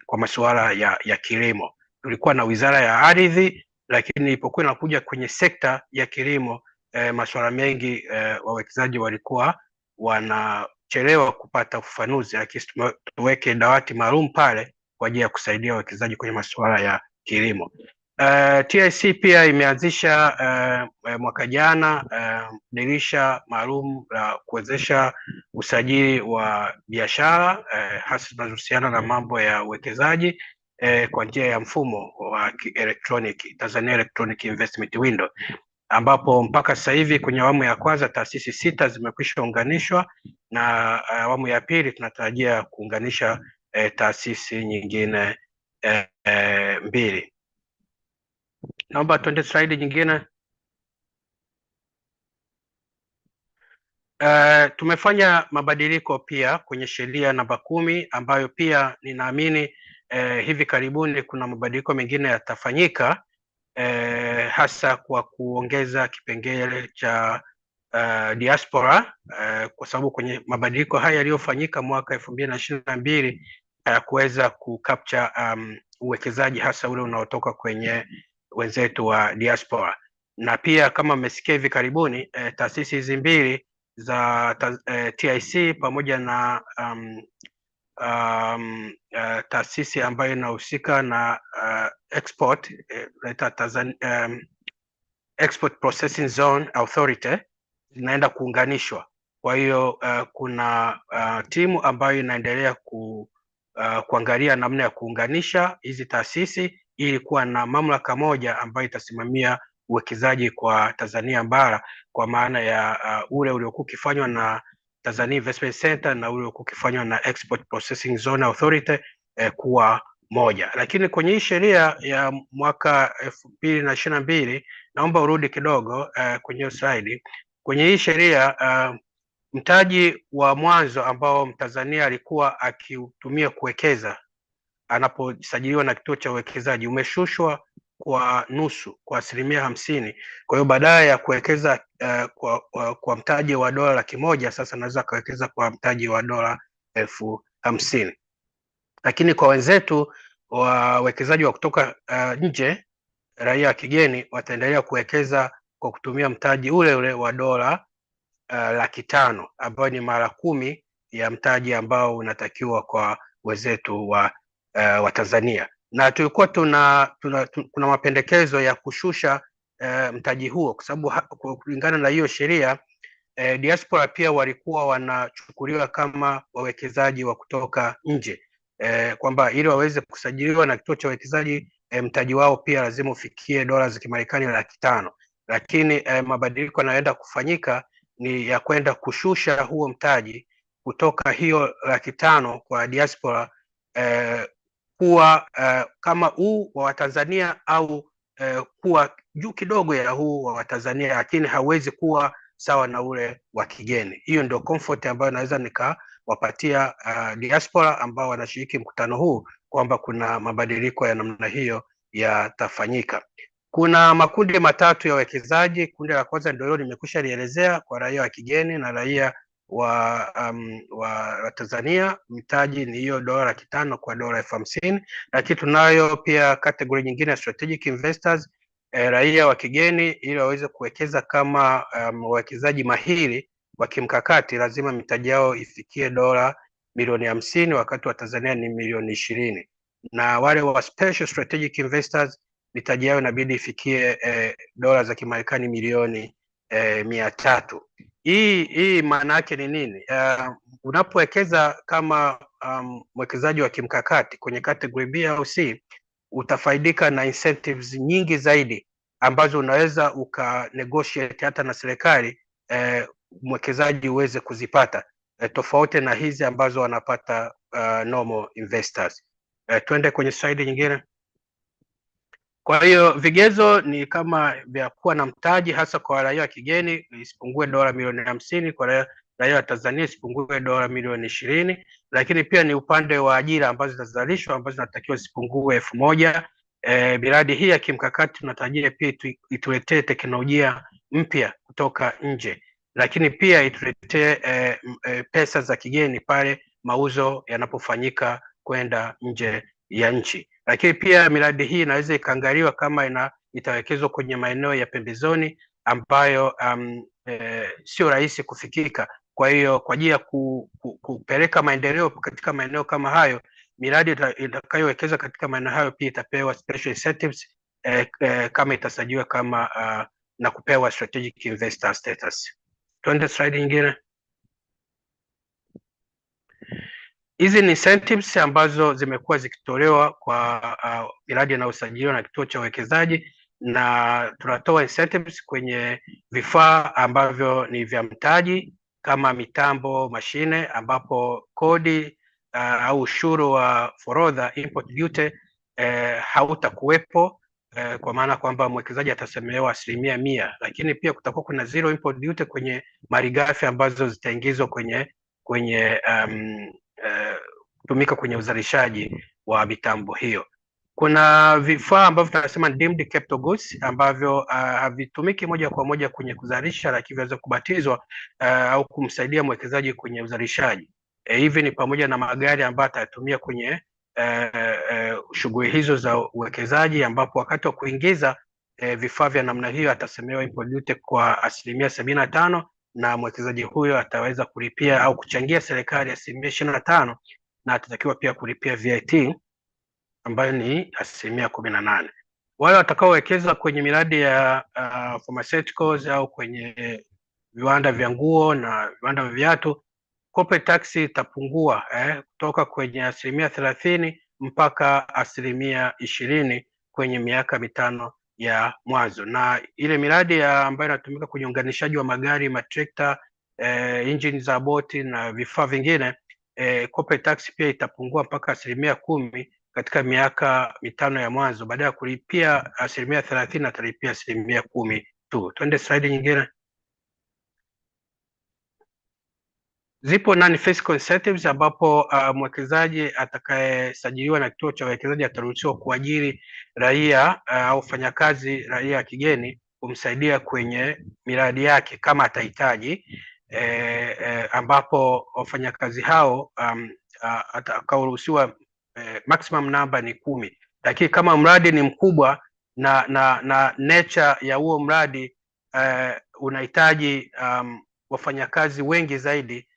kwa masuala ya kilimo. Tulikuwa na Wizara ya Ardhi, lakini ilipokuwa inakuja kwenye sekta ya kilimo masuala mengi wawekezaji walikuwa wanachelewa kupata ufafanuzi, lakini tuweke dawati maalum pale kwa ajili ya kusaidia wawekezaji kwenye masuala ya kilimo. TIC pia imeanzisha mwaka jana dirisha maalum la kuwezesha usajili wa biashara hasa zinazohusiana na mambo ya uwekezaji kwa njia ya mfumo wa elektroniki, Tanzania Electronic Investment Window, ambapo mpaka sasa hivi kwenye awamu ya kwanza taasisi 6 zimekwisha unganishwa, na awamu ya pili tunatarajia kuunganisha taasisi nyingine 2. Naomba tuende slide nyingine. Tumefanya mabadiliko pia kwenye sheria namba 10 ambayo pia ninaamini hivi karibuni kuna mabadiliko mengine yatafanyika, hasa kwa kuongeza kipengele cha diaspora, kwa sababu kwenye mabadiliko haya yaliyofanyika mwaka 2022 kuweza kucapture uwekezaji hasa ule unaotoka kwenye wenzetu wa diaspora. Na pia kama mmesikia hivi karibuni taasisi hizi 2 za TIC pamoja na taasisi ambayo inahusika na export Export Processing Zone Authority zinaenda kuunganishwa. Kwa hiyo kuna timu ambayo inaendelea kuangalia namna ya kuunganisha hizi taasisi ili kuwa na mamlaka moja ambayo itasimamia uwekezaji kwa Tanzania bara, kwa maana ya ule uliokuwa ukifanywa na Tanzania Investment Center na ule uliokuwa ukifanywa na Export Processing Zone Authority kuwa moja. Lakini kwenye hii sheria ya mwaka 2022, naomba urudi kidogo kwenye slide. Kwenye hii sheria mtaji wa mwanzo ambao Mtanzania alikuwa akiutumia kuwekeza anaposajiliwa na kituo cha uwekezaji umeshushwa kwa nusu, kwa 50%. Kwa hiyo badala ya kuwekeza kwa mtaji wa dola 100, sasa naweza kawekeza kwa mtaji wa dola 50,000. Lakini kwa wenzetu wawekezaji wa kutoka nje, raia wa kigeni, wataendelea kuwekeza kwa kutumia mtaji ule ule wa dola 500,000 ambayo ni mara 10 ya mtaji ambao unatakiwa kwa wenzetu wa Tanzania. Na tulikuwa kuna mapendekezo ya kushusha mtaji huo, kwa sababu kulingana na hiyo sheria diaspora pia walikuwa wanachukuliwa kama wawekezaji wa kutoka nje, kwamba ili waweze kusajiliwa na kituo cha uwekezaji mtaji wao pia lazima ufikie dola za Kimarekani 500,000. Lakini mabadiliko yanayoenda kufanyika ni ya kwenda kushusha huo mtaji kutoka hiyo 500,000 kwa diaspora kuwa kama huu wa Watanzania au kuwa juu kidogo ya huu wa Watanzania, lakini hawezi kuwa sawa na ule wa kigeni. Hiyo ndio comfort ambayo naweza nikawapatia diaspora ambao wanashiriki mkutano huu, kwamba kuna mabadiliko ya namna hiyo yatafanyika. Kuna makundi matatu ya wawekezaji. Kundi la kwanza ndio nimekwisha lielezea, kwa raia wa kigeni na raia wa Tanzania. Mtaji ni hiyo $500,000 kwa $50,000, lakini tunayo pia category nyingine ya strategic investors, raia wa kigeni, ili waweze kuwekeza kama wawekezaji mahiri wa kimkakati. Lazima mitaji yao ifikie $50,000,000 wakati wa Tanzania ni $20,000,000, na wale wa special strategic investors mitaji yao inabidi ifikie dola za Kimarekani milioni 300. Hii maana yake ni nini? Unapowekeza kama mwekezaji wa kimkakati kwenye category B au C, utafaidika na incentives nyingi zaidi ambazo unaweza ukanegotiate hata na serikali mwekezaji uweze kuzipata, tofauti na hizi ambazo wanapata normal investors. Twende kwenye slide nyingine. Kwa hiyo vigezo ni kama vya kuwa na mtaji, hasa kwa raia wa kigeni isipungue $50,000,000, kwa raia wa Tanzania isipungue $20,000,000, lakini pia ni upande wa ajira ambazo zitazalishwa ambazo zinatakiwa zipungue 1,000. Miradi hii ya kimkakati tunatarajia pia ituletee teknolojia mpya kutoka nje, lakini pia ituletee pesa za kigeni pale mauzo yanapofanyika kwenda nje ya nchi. Lakini pia miradi hii inaweza ikaangaliwa kama itawekezwa kwenye maeneo ya pembezoni ambayo sio rahisi kufikika. Kwa hiyo kwa ajili ya kupeleka maendeleo katika maeneo kama hayo, miradi itakayowekeza katika maeneo hayo pia itapewa special incentives kama itasajiliwa kama na kupewa strategic investor status. Tuende slide nyingine. Hizi ni incentives ambazo zimekuwa zikitolewa kwa miradi inayosajiliwa na kituo cha uwekezaji, na tunatoa incentives kwenye vifaa ambavyo ni vya mtaji kama mitambo, mashine, ambapo kodi au ushuru wa forodha, import duty, hautakuwepo, kwa maana kwamba mwekezaji atasemewa 100%, lakini pia kutakuwa kuna zero import duty kwenye malighafi ambazo zitaingizwa kwenye kutumika kwenye uzalishaji wa mitambo hiyo. Kuna vifaa ambavyo tunasema deemed capital goods ambavyo havitumiki moja kwa moja kwenye kuzalisha, lakini vinaweza kubatizwa au kumsaidia mwekezaji kwenye uzalishaji. Hivi ni pamoja na magari ambayo atatumia kwenye shughuli hizo za uwekezaji, ambapo wakati wa kuingiza vifaa vya namna hiyo atasemewa import duty kwa 75%, na mwekezaji huyo ataweza kulipia au kuchangia serikali 25%, na atatakiwa pia kulipia VAT ambayo ni 18%. Wale watakaowekeza kwenye miradi ya pharmaceuticals au kwenye viwanda vya nguo na viwanda vya viatu, corporate tax itapungua kutoka kwenye 30% mpaka 20% kwenye miaka 5 ya mwanzo. Na ile miradi ambayo inatumika kwenye unganishaji wa magari, matrekta, engine za boti na vifaa vingine, corporate tax pia itapungua mpaka 10% katika miaka 5 ya mwanzo. Baada ya kulipia 30% atalipia 10% tu. Twende slide nyingine. Zipo non-fiscal incentives ambapo mwekezaji atakayesajiliwa na kituo cha uwekezaji ataruhusiwa kuajiri raia au wafanyakazi raia wa kigeni kumsaidia kwenye miradi yake kama atahitaji, ambapo wafanyakazi hao atakaoruhusiwa maximum number ni 10. Lakini kama mradi ni mkubwa na nature ya huo mradi unahitaji wafanyakazi wengi zaidi,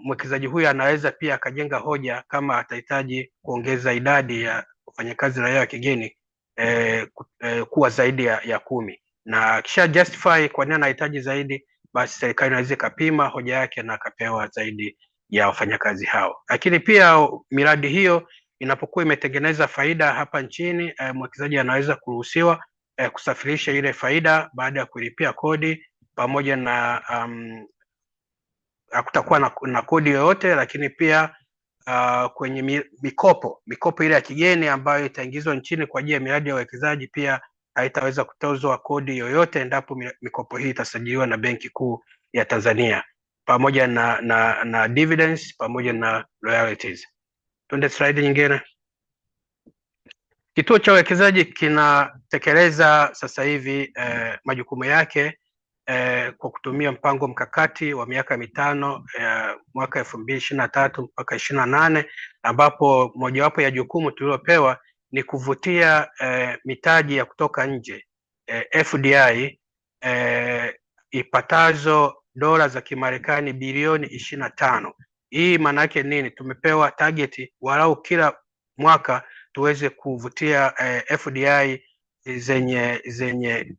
mwekezaji huyu anaweza pia akajenga hoja kama atahitaji kuongeza idadi ya wafanyakazi raia wa kigeni kuwa zaidi ya 10, na kisha justify kwa nini anahitaji zaidi, basi serikali inaweza ikapima hoja yake na akapewa zaidi ya wafanyakazi hao. Lakini pia miradi hiyo inapokuwa imetengeneza faida hapa nchini, mwekezaji anaweza kuruhusiwa kusafirisha ile faida baada ya kulipia kodi pamoja na hakutakuwa na kodi yoyote, lakini pia kwenye mikopo ile ya kigeni ambayo itaingizwa nchini kwa ajili ya miradi ya uwekezaji pia haitaweza kutozwa kodi yoyote endapo mikopo hii itasajiliwa na Benki Kuu ya Tanzania, pamoja na dividends pamoja na royalties. Twende slide nyingine. Kituo cha uwekezaji kinatekeleza sasa hivi majukumu yake kwa kutumia mpango mkakati wa miaka mitano mwaka 2023 mpaka 28, ambapo mojawapo ya jukumu tulilopewa ni kuvutia mitaji ya kutoka nje FDI ipatazo dola za Kimarekani bilioni 25. Hii maana yake nini? Tumepewa target walau kila mwaka tuweze kuvutia FDI zenye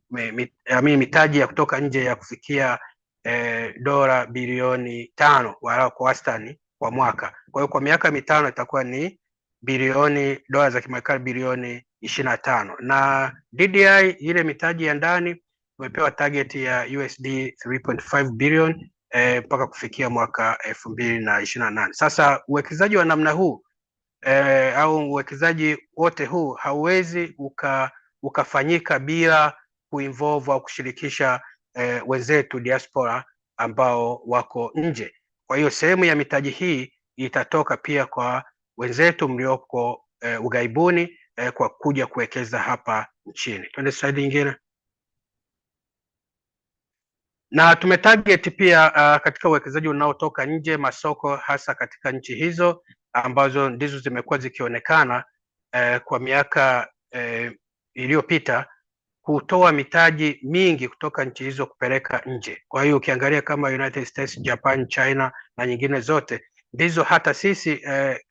mitaji ya kutoka nje ya kufikia dola bilioni 5 walau kwa wastani kwa mwaka. Kwa hiyo kwa miaka mitano itakuwa ni dola za Kimarekani bilioni 25, na DDI ile mitaji ya ndani tumepewa target ya USD 3.5 billion mpaka kufikia mwaka 2028. Sasa uwekezaji wa namna huu au uwekezaji wote huu hauwezi ukafanyika bila kuinvolve au kushirikisha wenzetu diaspora ambao wako nje. Kwa hiyo sehemu ya mitaji hii itatoka pia kwa wenzetu mlioko ughaibuni kwa kuja kuwekeza hapa nchini. Twende slide nyingine. Na tumetarget pia katika uwekezaji unaotoka nje, masoko hasa katika nchi hizo ambazo ndizo zimekuwa zikionekana kwa miaka iliyopita kutoa mitaji mingi kutoka nchi hizo kupeleka nje. Kwa hiyo ukiangalia kama United States, Japan, China na nyingine zote ndizo hata sisi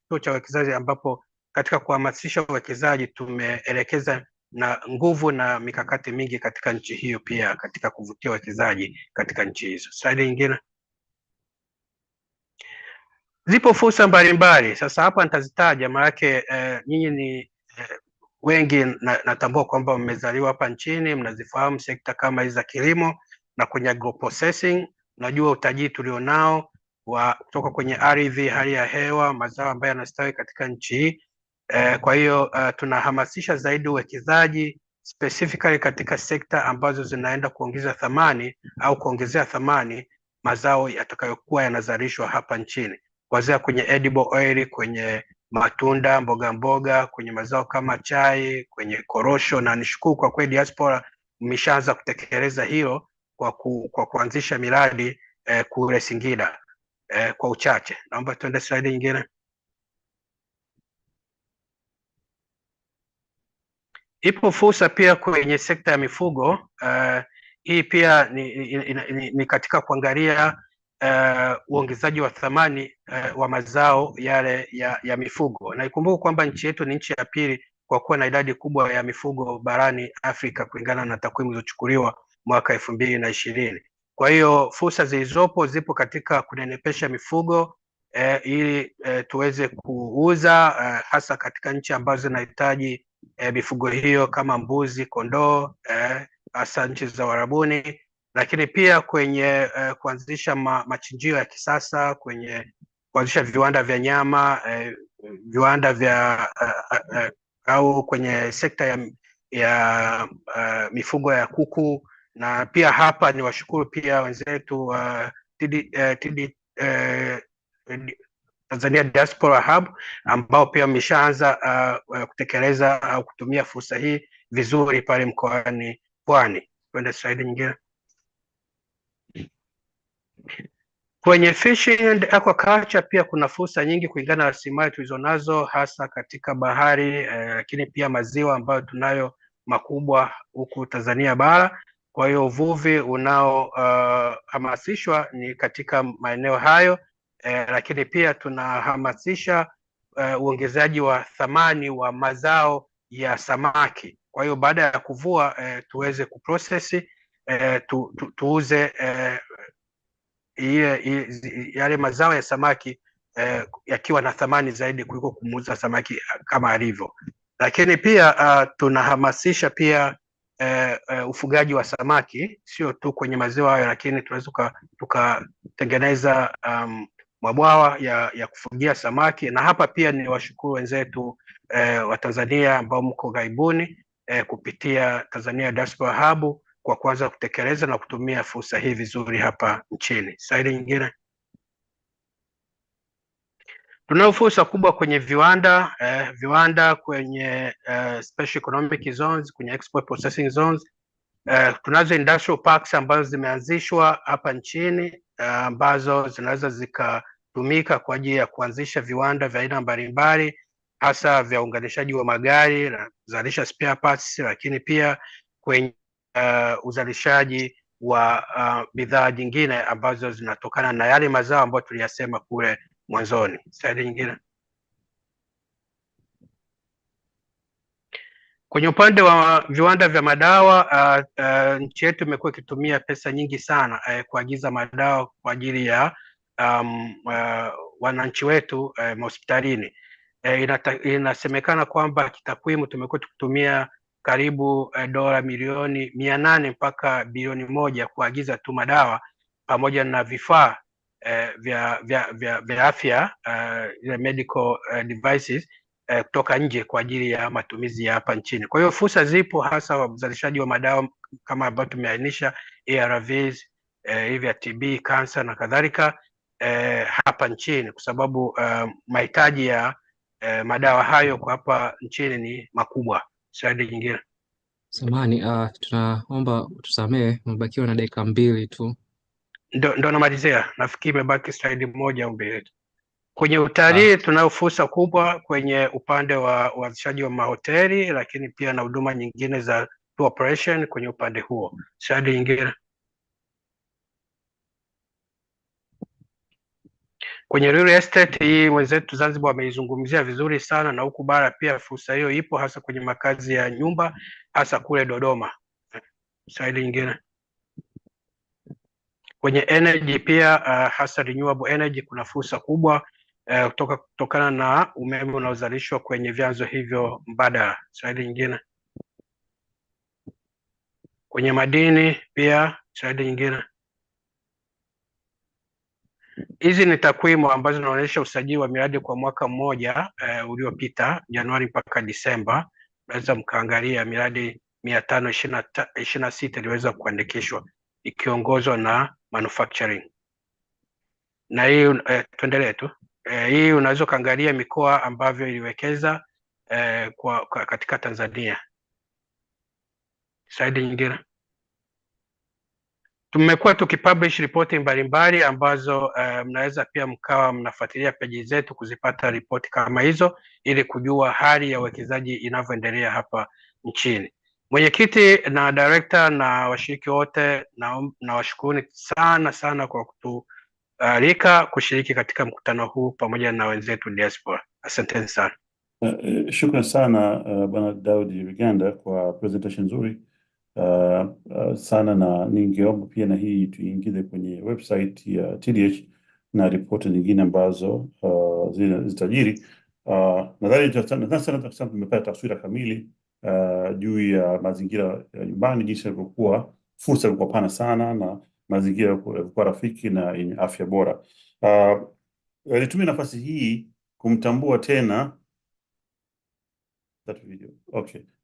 kituo cha uwekezaji ambapo katika kuhamasisha uwekezaji tumeelekeza na nguvu na mikakati mingi katika nchi hiyo pia katika kuvutia uwekezaji katika nchi hizo. Slide nyingine. Zipo fursa mbalimbali. Sasa hapa nitazitaja maana yake nyinyi ni wengi natambua kwamba mmezaliwa hapa nchini, mnazifahamu sekta kama hizi za kilimo na kwenye agroprocessing. Najua utajiri tulionao wa kutoka kwenye ardhi, hali ya hewa, mazao ambayo yanastawi katika nchi hii. Kwa hiyo tunahamasisha zaidi uwekezaji specifically katika sekta ambazo zinaenda kuongeza thamani au kuongezea thamani mazao yatakayokuwa yanazalishwa hapa nchini, kuanzia kwenye edible oil, kwenye matunda, mboga, kwenye mazao kama chai, kwenye korosho. Na nishukuru kwa kweli diaspora mmeshaanza kutekeleza hilo kwa kuanzisha miradi kule Singida kwa uchache. Naomba tuende slide nyingine. Ipo fursa pia kwenye sekta ya mifugo. Hii pia ni katika kuangalia uongezaji wa thamani wa mazao yale ya mifugo. Na ikumbuke kwamba nchi yetu ni nchi ya pili kwa kuwa na idadi kubwa ya mifugo barani Afrika kulingana na takwimu zilizochukuliwa mwaka 2020. Kwa hiyo fursa zilizopo zipo katika kunenepesha mifugo ili tuweze kuuza hasa katika nchi ambazo zinahitaji mifugo hiyo kama mbuzi, kondoo, hasa nchi za Uarabuni, lakini pia kwenye kuanzisha machinjio ya kisasa, kwenye kuanzisha viwanda vya nyama, viwanda vya au kwenye sekta ya mifugo ya kuku. Na pia hapa ni washukuru pia wenzetu wa Tanzania Diaspora Hub ambao pia wameshaanza kutekeleza au kutumia fursa hii vizuri pale mkoani Pwani. Twende slide nyingine. Kwenye fishing and aquaculture pia kuna fursa nyingi kulingana na rasilimali tulizonazo hasa katika bahari, lakini pia maziwa ambayo tunayo makubwa huku Tanzania bara. Kwa hiyo uvuvi unaohamasishwa ni katika maeneo hayo, lakini pia tunahamasisha uongezaji wa thamani wa mazao ya samaki. Kwa hiyo baada ya kuvua tuweze kuprocess tuuze yale mazao ya samaki yakiwa na thamani zaidi kuliko kumuuza samaki kama alivyo. Lakini pia tunahamasisha pia ufugaji wa samaki, sio tu kwenye maziwa hayo, lakini tunaweza tukatengeneza mabwawa ya kufugia samaki. Na hapa pia ni washukuru wenzetu wa Tanzania ambao mko ghaibuni kupitia Tanzania Diaspora Hub kwa kuanza kutekeleza na kutumia fursa hii vizuri hapa nchini. Slide nyingine. Tunao fursa kubwa kwenye viwanda kwenye special economic zones, kwenye export processing zones. Tunazo industrial parks ambazo zimeanzishwa hapa nchini ambazo zinaweza zikatumika kwa ajili ya kuanzisha viwanda vya aina mbalimbali, hasa vya uunganishaji wa magari na kuzalisha spare parts, lakini pia kwenye uzalishaji wa bidhaa nyingine ambazo zinatokana na yale mazao ambayo tuliyasema kule mwanzoni. Slide nyingine. Kwenye upande wa viwanda vya madawa, nchi yetu imekuwa ikitumia pesa nyingi sana kuagiza madawa kwa ajili ya wananchi wetu hospitalini. Inasemekana kwamba kitakwimu tumekuwa tukitumia karibu dola milioni 800 mpaka bilioni 1 kuagiza tu madawa pamoja na vifaa vya afya, medical devices kutoka nje kwa ajili ya matumizi ya hapa nchini. Kwa hiyo fursa zipo, hasa uzalishaji wa madawa kama ambavyo tumeainisha, ARVs, hivi ya TB, kansa na kadhalika hapa nchini, kwa sababu mahitaji ya madawa hayo kwa hapa nchini ni makubwa. Slide nyingine. Samahani, tunaomba tusamee, umebakiwa na dakika 2 tu. Ndo namalizia, nafikiri imebaki slide moja au mbili. Kwenye utalii tunayo fursa kubwa kwenye upande wa uanzishaji wa mahoteli, lakini pia na huduma nyingine za tour operation kwenye upande huo. Slide nyingine. Kwenye real estate hii wenzetu Zanzibar wameizungumzia vizuri sana, na huku bara pia fursa hiyo ipo, hasa kwenye makazi ya nyumba, hasa kule Dodoma. Slide nyingine. Kwenye energy pia hasa renewable energy kuna fursa kubwa kutokana na umeme unaozalishwa kwenye vyanzo hivyo mbadala. Slide nyingine. Kwenye madini pia, slide nyingine. Hizi ni takwimu ambazo zinaonyesha usajili wa miradi kwa mwaka mmoja uliopita, Januari mpaka Disemba. Naweza mkaangalia miradi 526 iliweza kuandikishwa ikiongozwa na manufacturing. Na hii tuendelee tu. Hii unaweza kaangalia mikoa ambavyo iliwekeza katika Tanzania. Slide nyingine. Tumekuwa tukipublish ripoti mbalimbali ambazo mnaweza pia mkawa mnafuatilia peji zetu kuzipata ripoti kama hizo, ili kujua hali ya uwekezaji inavyoendelea hapa nchini. Mwenyekiti na director na washiriki wote na washukuruni sana kwa kutualika kushiriki katika mkutano huu pamoja na wenzetu diaspora. Asanteni sana. Shukran sana Bwana Daudi Riganda kwa presentation nzuri sana, na ningeomba pia na hii tuingize kwenye website ya TDH na ripoti nyingine ambazo zitajiri. Nadhani tumepata taswira kamili juu ya mazingira ya nyumbani, jinsi yalivyokuwa, fursa ilikuwa pana sana na mazingira yalikuwa rafiki na yenye afya bora. Nitumie nafasi hii kumtambua tena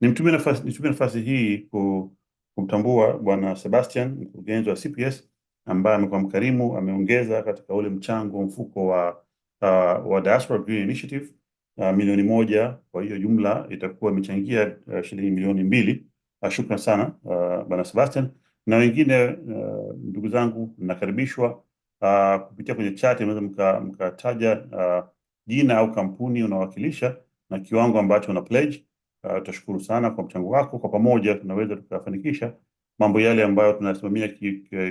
nitumie nafasi hii kumtambua Bwana Sebastian, mkurugenzi wa CPS, ambaye amekuwa mkarimu, ameongeza katika ule mchango mfuko wa Diaspora Green Initiative milioni 1. Kwa hiyo jumla itakuwa imechangia shilingi milioni 2. Shukran sana Bwana Sebastian, na wengine ndugu zangu mnakaribishwa kupitia kwenye chat, mnaweza mkataja jina au kampuni unawakilisha na kiwango ambacho una pledge. Tutashukuru sana kwa mchango wako. Kwa pamoja tunaweza tukafanikisha mambo yale ambayo tunasimamia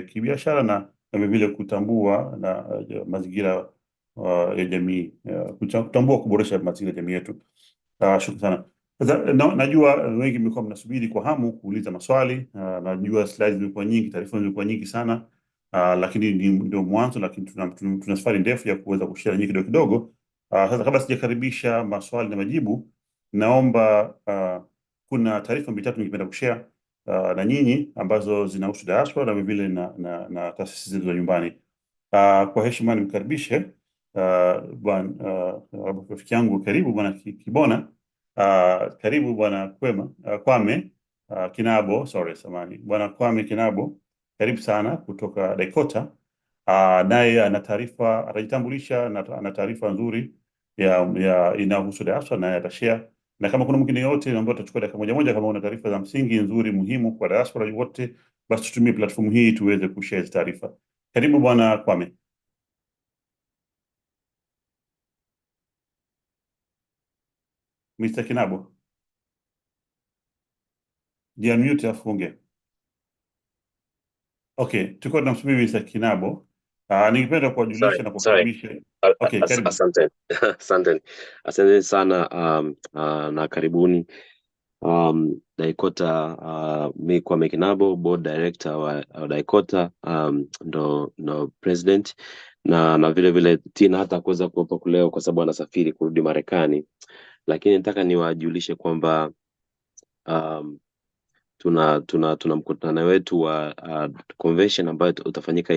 kibiashara na vile kutambua na mazingira ya jamii, kutambua kuboresha mazingira ya jamii yetu. Shukrani sana. Sasa najua wengi mmekuwa mnasubiri kwa hamu kuuliza maswali. Najua slides zimekuwa nyingi, taarifa zimekuwa nyingi sana, lakini ndio mwanzo, lakini tuna safari ndefu ya kuweza kushare nyingi kidogo kidogo. Sasa kabla sijakaribisha maswali na majibu, naomba kuna taarifa mbili tatu ningependa kushare. na nyinyi ambazo zinahusu diaspora na vile na taasisi zetu za nyumbani. Kwa heshima nimkaribishe bwana rafiki yangu karibu bwana Kibona. Karibu bwana Kwame Kinabo, bwana Kwame Kinabo, karibu sana kutoka Dakota. Naye ana taarifa, atajitambulisha na ana taarifa nzuri ya inahusu diaspora naye atashare, na kama kuna mwingine yote ambaye tutachukua dakika moja kama una taarifa za msingi nzuri muhimu kwa diaspora wote, basi tutumie platform hii tuweze kushare taarifa. Karibu bwana Kwame. Mr. Kinabo. Unmute afunge. Okay, tuko tunamsubiri Mr. Kinabo. Ningependa kuwajulisha na kukaribisha. Okay, karibu. Asante. Asante sana na karibuni. Dakota, mi Kwame Kinabo, board director wa Dakota, ndo president na vile vile Tina hata kuweza kuwepo leo kwa sababu anasafiri kurudi Marekani, lakini nataka niwajulishe kwamba tuna mkutano wetu wa convention ambayo utafanyika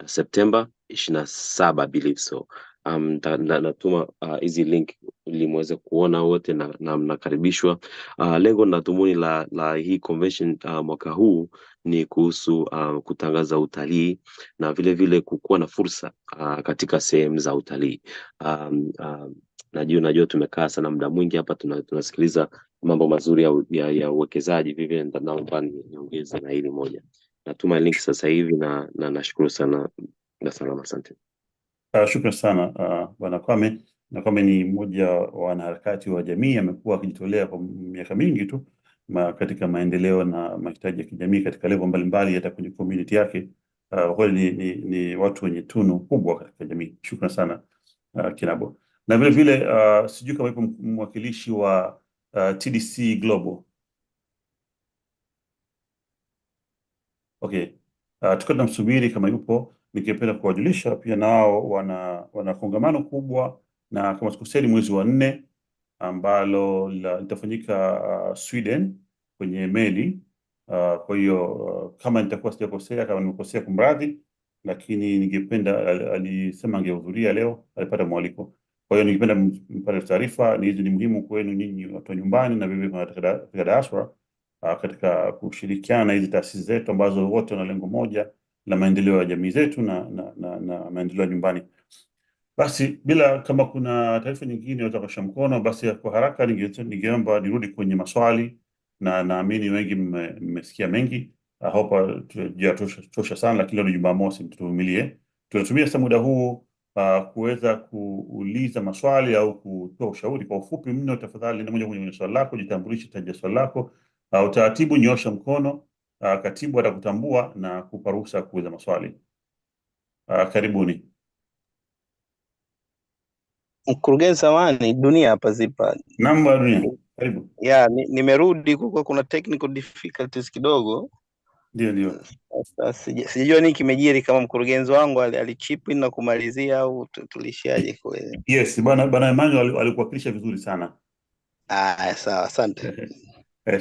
September 27, I believe so. Natuma hizi link ili muweze kuona wote na mnakaribishwa. Lengo na dhumuni la hii convention mwaka huu ni kuhusu kutangaza utalii na vile vile kukuwa na fursa katika sehemu za utalii. Najua tumekaa sana muda mwingi hapa tunasikiliza mambo mazuri ya uwekezaji, vivyo naomba niongeze na hili moja. Natuma link sasa hivi na nashukuru sana na salama, asante. Shukrani sana bwana Kwame. Na Kwame ni mmoja wa wanaharakati wa jamii, amekuwa akijitolea kwa miaka mingi tu katika maendeleo na mahitaji ya kijamii katika level mbalimbali hata kwenye community yake. Kweli ni watu wenye tunu kubwa katika jamii. Shukrani sana Kinabo. Na vile vile sijui kama ipo mwakilishi wa TDC Global. Okay. Tuko tunamsubiri kama yupo. Ningependa kuwajulisha pia nao wana kongamano kubwa, na kama sikusema mwezi wa 4 ambalo litafanyika Sweden kwenye meli. Kwa hiyo kama nitakuwa sijakosea, kama nimekosea kumradhi, lakini ningependa, alisema angehudhuria leo, alipata mwaliko. Kwa hiyo ningependa mpate taarifa, hizi ni muhimu kwenu nyinyi watu nyumbani na vile vile katika diaspora, katika kushirikiana na hizi taasisi zetu ambazo wote wana lengo moja la maendeleo ya jamii zetu na maendeleo ya nyumbani. Basi bila kama kuna taarifa nyingine utakosha mkono, basi kwa haraka ningeomba nirudi kwenye maswali, na naamini wengi mmesikia mengi. Hope tujatosha sana, lakini leo ni Jumamosi, tuvumilie. Tutatumia sasa muda huu kuweza kuuliza maswali au kutoa ushauri kwa ufupi mno. Tafadhali na moja kwenye swali lako, jitambulishe, taja swali lako. Utaratibu, nyosha mkono, katibu atakutambua na kupa ruhusa kuuliza maswali. Karibuni. Mkurugenzi samani, Dunia hapa zipa. Namba Dunia, karibu. Nimerudi huko, kuna technical difficulties kidogo. Ndio. Sijajua nini kimejiri, kama mkurugenzi wangu alichip in na kumalizia au tulishaje kweli. Yes, bwana Emmanuel alikuwakilisha vizuri sana. Sawa, asante.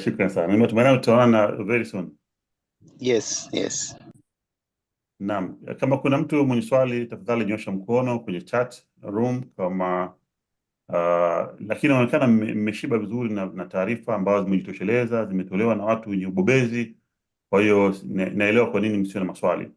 Shukrani sana. Nimetumaini tutaona very soon. Yes. Naam, kama kuna mtu mwenye swali tafadhali nyosha mkono kwenye chat room kama lakini inaonekana mmeshiba vizuri na taarifa ambazo zimejitosheleza, zimetolewa na watu wenye ubobezi. Kwa hiyo naelewa kwa nini msio na maswali.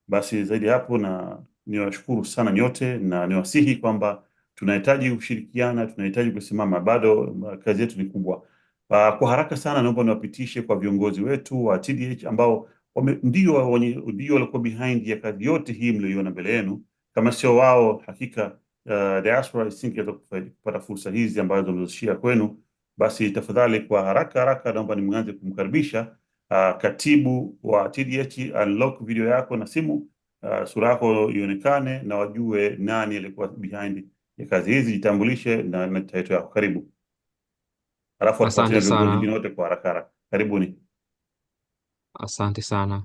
Basi zaidi hapo, na niwashukuru sana nyote na niwasihi kwamba tunahitaji kushirikiana, tunahitaji kusimama, bado kazi yetu ni kubwa. Kwa haraka sana naomba niwapitishe kwa viongozi wetu wa TDH ambao ndio walikuwa behind ya kazi yote hii mlioiona mbele yenu. Kama sio wao, hakika diaspora isingeweza kupata fursa hizi ambazo mmezoshia kwenu. Basi tafadhali kwa haraka naomba nimwanze kumkaribisha katibu wa TDH. Unlock video yako na simu, sura yako ionekane na wajue nani alikuwa behind ya kazi hizi. Jitambulishe na title yako. Karibu. Alafu Asante viongozi wengine sana. wote kwa haraka. Karibuni. Asante sana.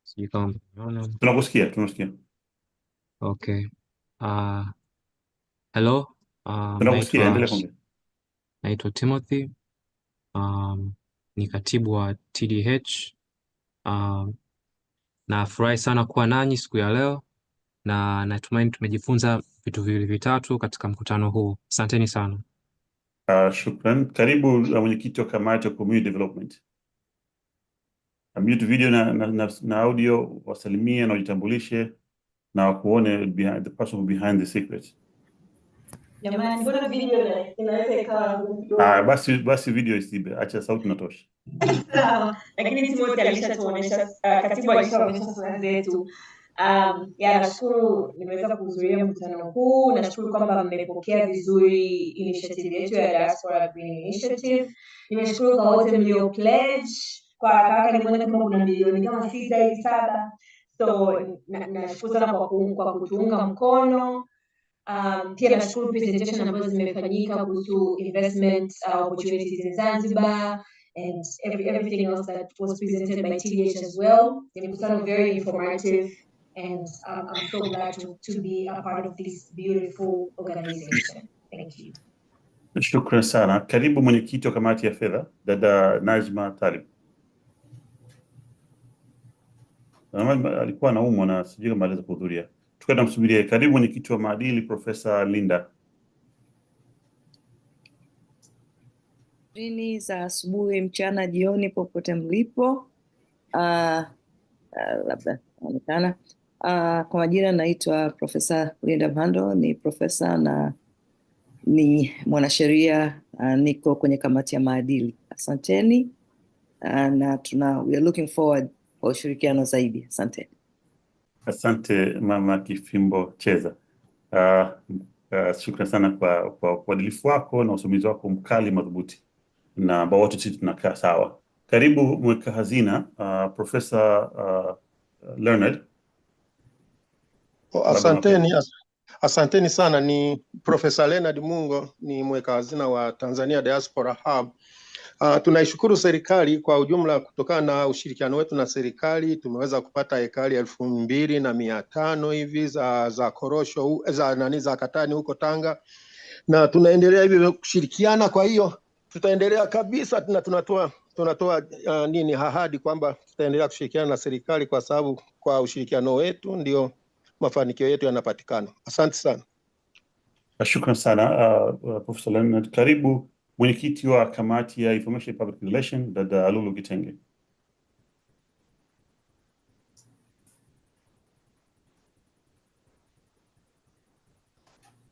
Sijui kama unaona. Tunakusikia. Okay. Hello. Tunakusikia, endelea kuongea. naitwa Timothy, ni katibu wa TDH. Nafurahi sana kuwa nanyi siku ya leo na natumaini tumejifunza vitu viwili vitatu katika mkutano huu. Asanteni sana. Shukran. Karibu mwenyekiti wa kamati ya community development. Mute video na audio, wasalimie na wajitambulishe na wakuone the person behind the secret. Jamani, mbona video inaweza ikawa Basi video isibe, acha sauti natosha. sawa, lakini Timothy alishatuonesha, katibu alishaonyesha sura zetu. Nashukuru nimeweza kuhudhuria mkutano huu. Nashukuru kwamba mmepokea vizuri initiative yetu ya Diaspora Green Initiative. Nimeshukuru kwa wote mlio pledge. Kwa haraka nimeona kama kuna milioni kama 6 hivi 7. So nashukuru sana kwa kutuunga mkono. Pia nashukuru presentation ambazo zimefanyika kuhusu investment opportunities in Zanzibar and everything else that was presented by TDH as well. It was very informative, and I'm so glad to be a part of this beautiful organization. Thank you. Shukran sana. Karibu mwenyekiti wa kamati ya fedha, dada Najma Talib. Alikuwa anaumwa na sijui kama aliweza kuhudhuria. Tukamsubiria. Karibu mwenyekiti wa maadili, Profesa Linda. Za asubuhi, mchana, jioni, popote mlipo. Labda onekana. Kwa majina naitwa Profesa Linda Mhando, ni profesa na ni mwanasheria, niko kwenye kamati ya maadili. Asanteni, na we are looking forward kwa ushirikiano zaidi. Asanteni. Asante mama Kifimbo Cheza. Shukrani sana kwa uadilifu wako na usomizi wako mkali madhubuti, na ambao wote sisi tunakaa sawa. Karibu mweka hazina, Profesa Leonard. Asanteni sana. Ni Profesa Leonard Mungo, ni mweka hazina wa Tanzania Diaspora Hub. Tunaishukuru serikali kwa ujumla. Kutokana na ushirikiano wetu na serikali tumeweza kupata ekari 2,500 hivi za korosho za katani huko Tanga, na tunaendelea hivi kushirikiana. Kwa hiyo tutaendelea kabisa, na tunatoa ahadi kwamba tutaendelea kushirikiana na serikali, kwa sababu kwa ushirikiano wetu ndio mafanikio yetu yanapatikana. Asante sana. Shukran sana Profesa Leonard. Karibu mwenyekiti wa kamati ya Information Public Relation, dada Alulu Gitenge.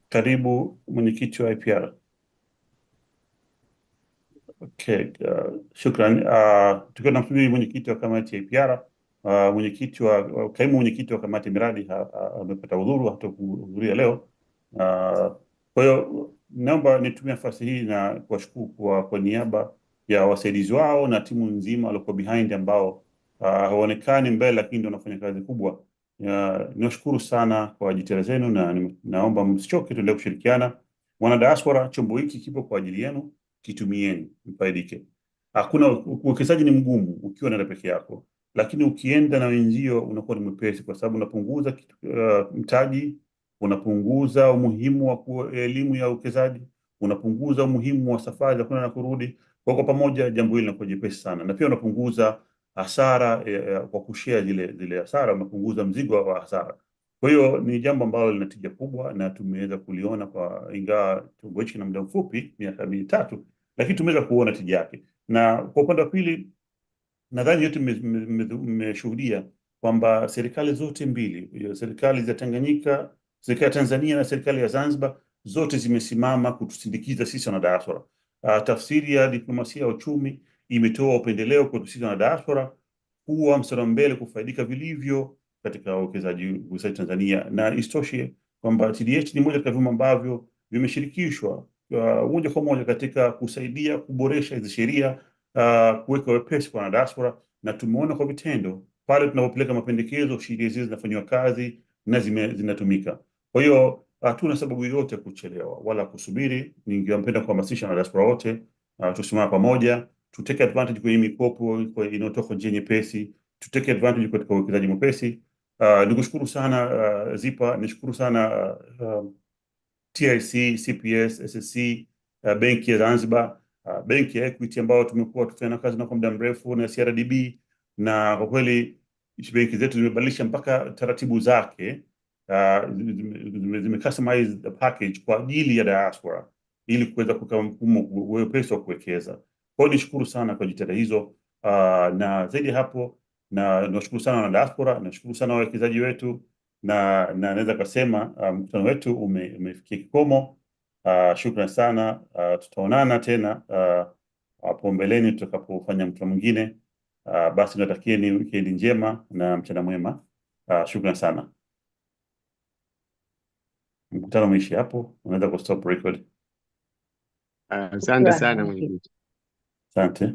Karibu mwenyekiti wa IPR. Okay, shukran. Tukiwa tunamsubiri mwenyekiti wa kamati ya IPR, kaimu mwenyekiti wa kamati ya miradi amepata udhuru, hata kuhudhuria leo. Kwa hiyo naomba nitumie nafasi hii na kuwashukuru kwa niaba ya wasaidizi wao na timu nzima waliokuwa behind, ambao hawaonekani mbele lakini ndio wanafanya kazi kubwa. Niwashukuru sana kwa jitihada zenu, na naomba msichoke, tuendelee kushirikiana. Wana diaspora, chombo hiki kipo kwa ajili yenu, kitumieni mfaidike. Hakuna uwekezaji ni mgumu ukiwa na peke yako, lakini ukienda na wenzio unakuwa ni mwepesi, kwa sababu unapunguza mtaji, unapunguza umuhimu wa elimu ya uwekezaji, unapunguza umuhimu wa safari za kwenda na kurudi. Kwa pamoja jambo hili linakuwa jepesi sana, na pia unapunguza hasara kwa kushare zile hasara, unapunguza mzigo wa hasara. Kwa hiyo ni jambo ambalo lina tija kubwa, na tumeweza kuliona ingawa chombo hichi kina muda mfupi, miaka 3, lakini tumeweza kuona tija yake. Na kwa upande wa pili, nadhani yote mmeshuhudia kwamba serikali zote mbili, serikali za Tanganyika, serikali ya Tanzania na serikali ya Zanzibar, zote zimesimama kutusindikiza sisi wana diaspora. Tafsiri ya diplomasia ya uchumi imetoa upendeleo kwa sisi wana diaspora kuwa mstari mbele kufaidika vilivyo katika uwekezaji Tanzania, na istoshe kwamba TDH ni moja katika vyombo ambavyo vimeshirikishwa moja kwa moja katika kusaidia kuboresha hizi sheria, kuweka wepesi kwa diaspora, na tumeona kwa vitendo pale tunapopeleka mapendekezo, sheria hizi zinafanywa kazi na zinatumika. Kwa hiyo hatuna sababu yoyote ya kuchelewa wala kusubiri. Ningependa kuhamasisha na diaspora wote tusimame pamoja, tuteke advantage kwenye mikopo inayotoka kwa njia nyepesi, tuteke advantage katika uwekezaji mwepesi. Nikushukuru sana Zipa, nishukuru sana TIC, CPS, SSC, benki ya Zanzibar, benki ya Equity ambayo tumekuwa tukifanya kazi na kwa muda mrefu, na CRDB, na kwa kweli benki zetu zimebadilisha mpaka taratibu zake, zime customize the package kwa ajili ya diaspora ili kuweza kuweka mfumo wepesi wa kuwekeza. Kwa hiyo nishukuru sana kwa jitihada hizo, na zaidi hapo na nashukuru sana na diaspora, nashukuru sana wawekezaji wetu, na naweza kusema mkutano wetu umefikia kikomo. Shukrani sana, tutaonana tena hapo mbeleni tutakapofanya mkutano mwingine. Basi natakieni wikendi njema na mchana mwema. Shukrani sana. Mkutano umeishi hapo, unaweza ku stop record. Asante sana mwenyekiti. Asante.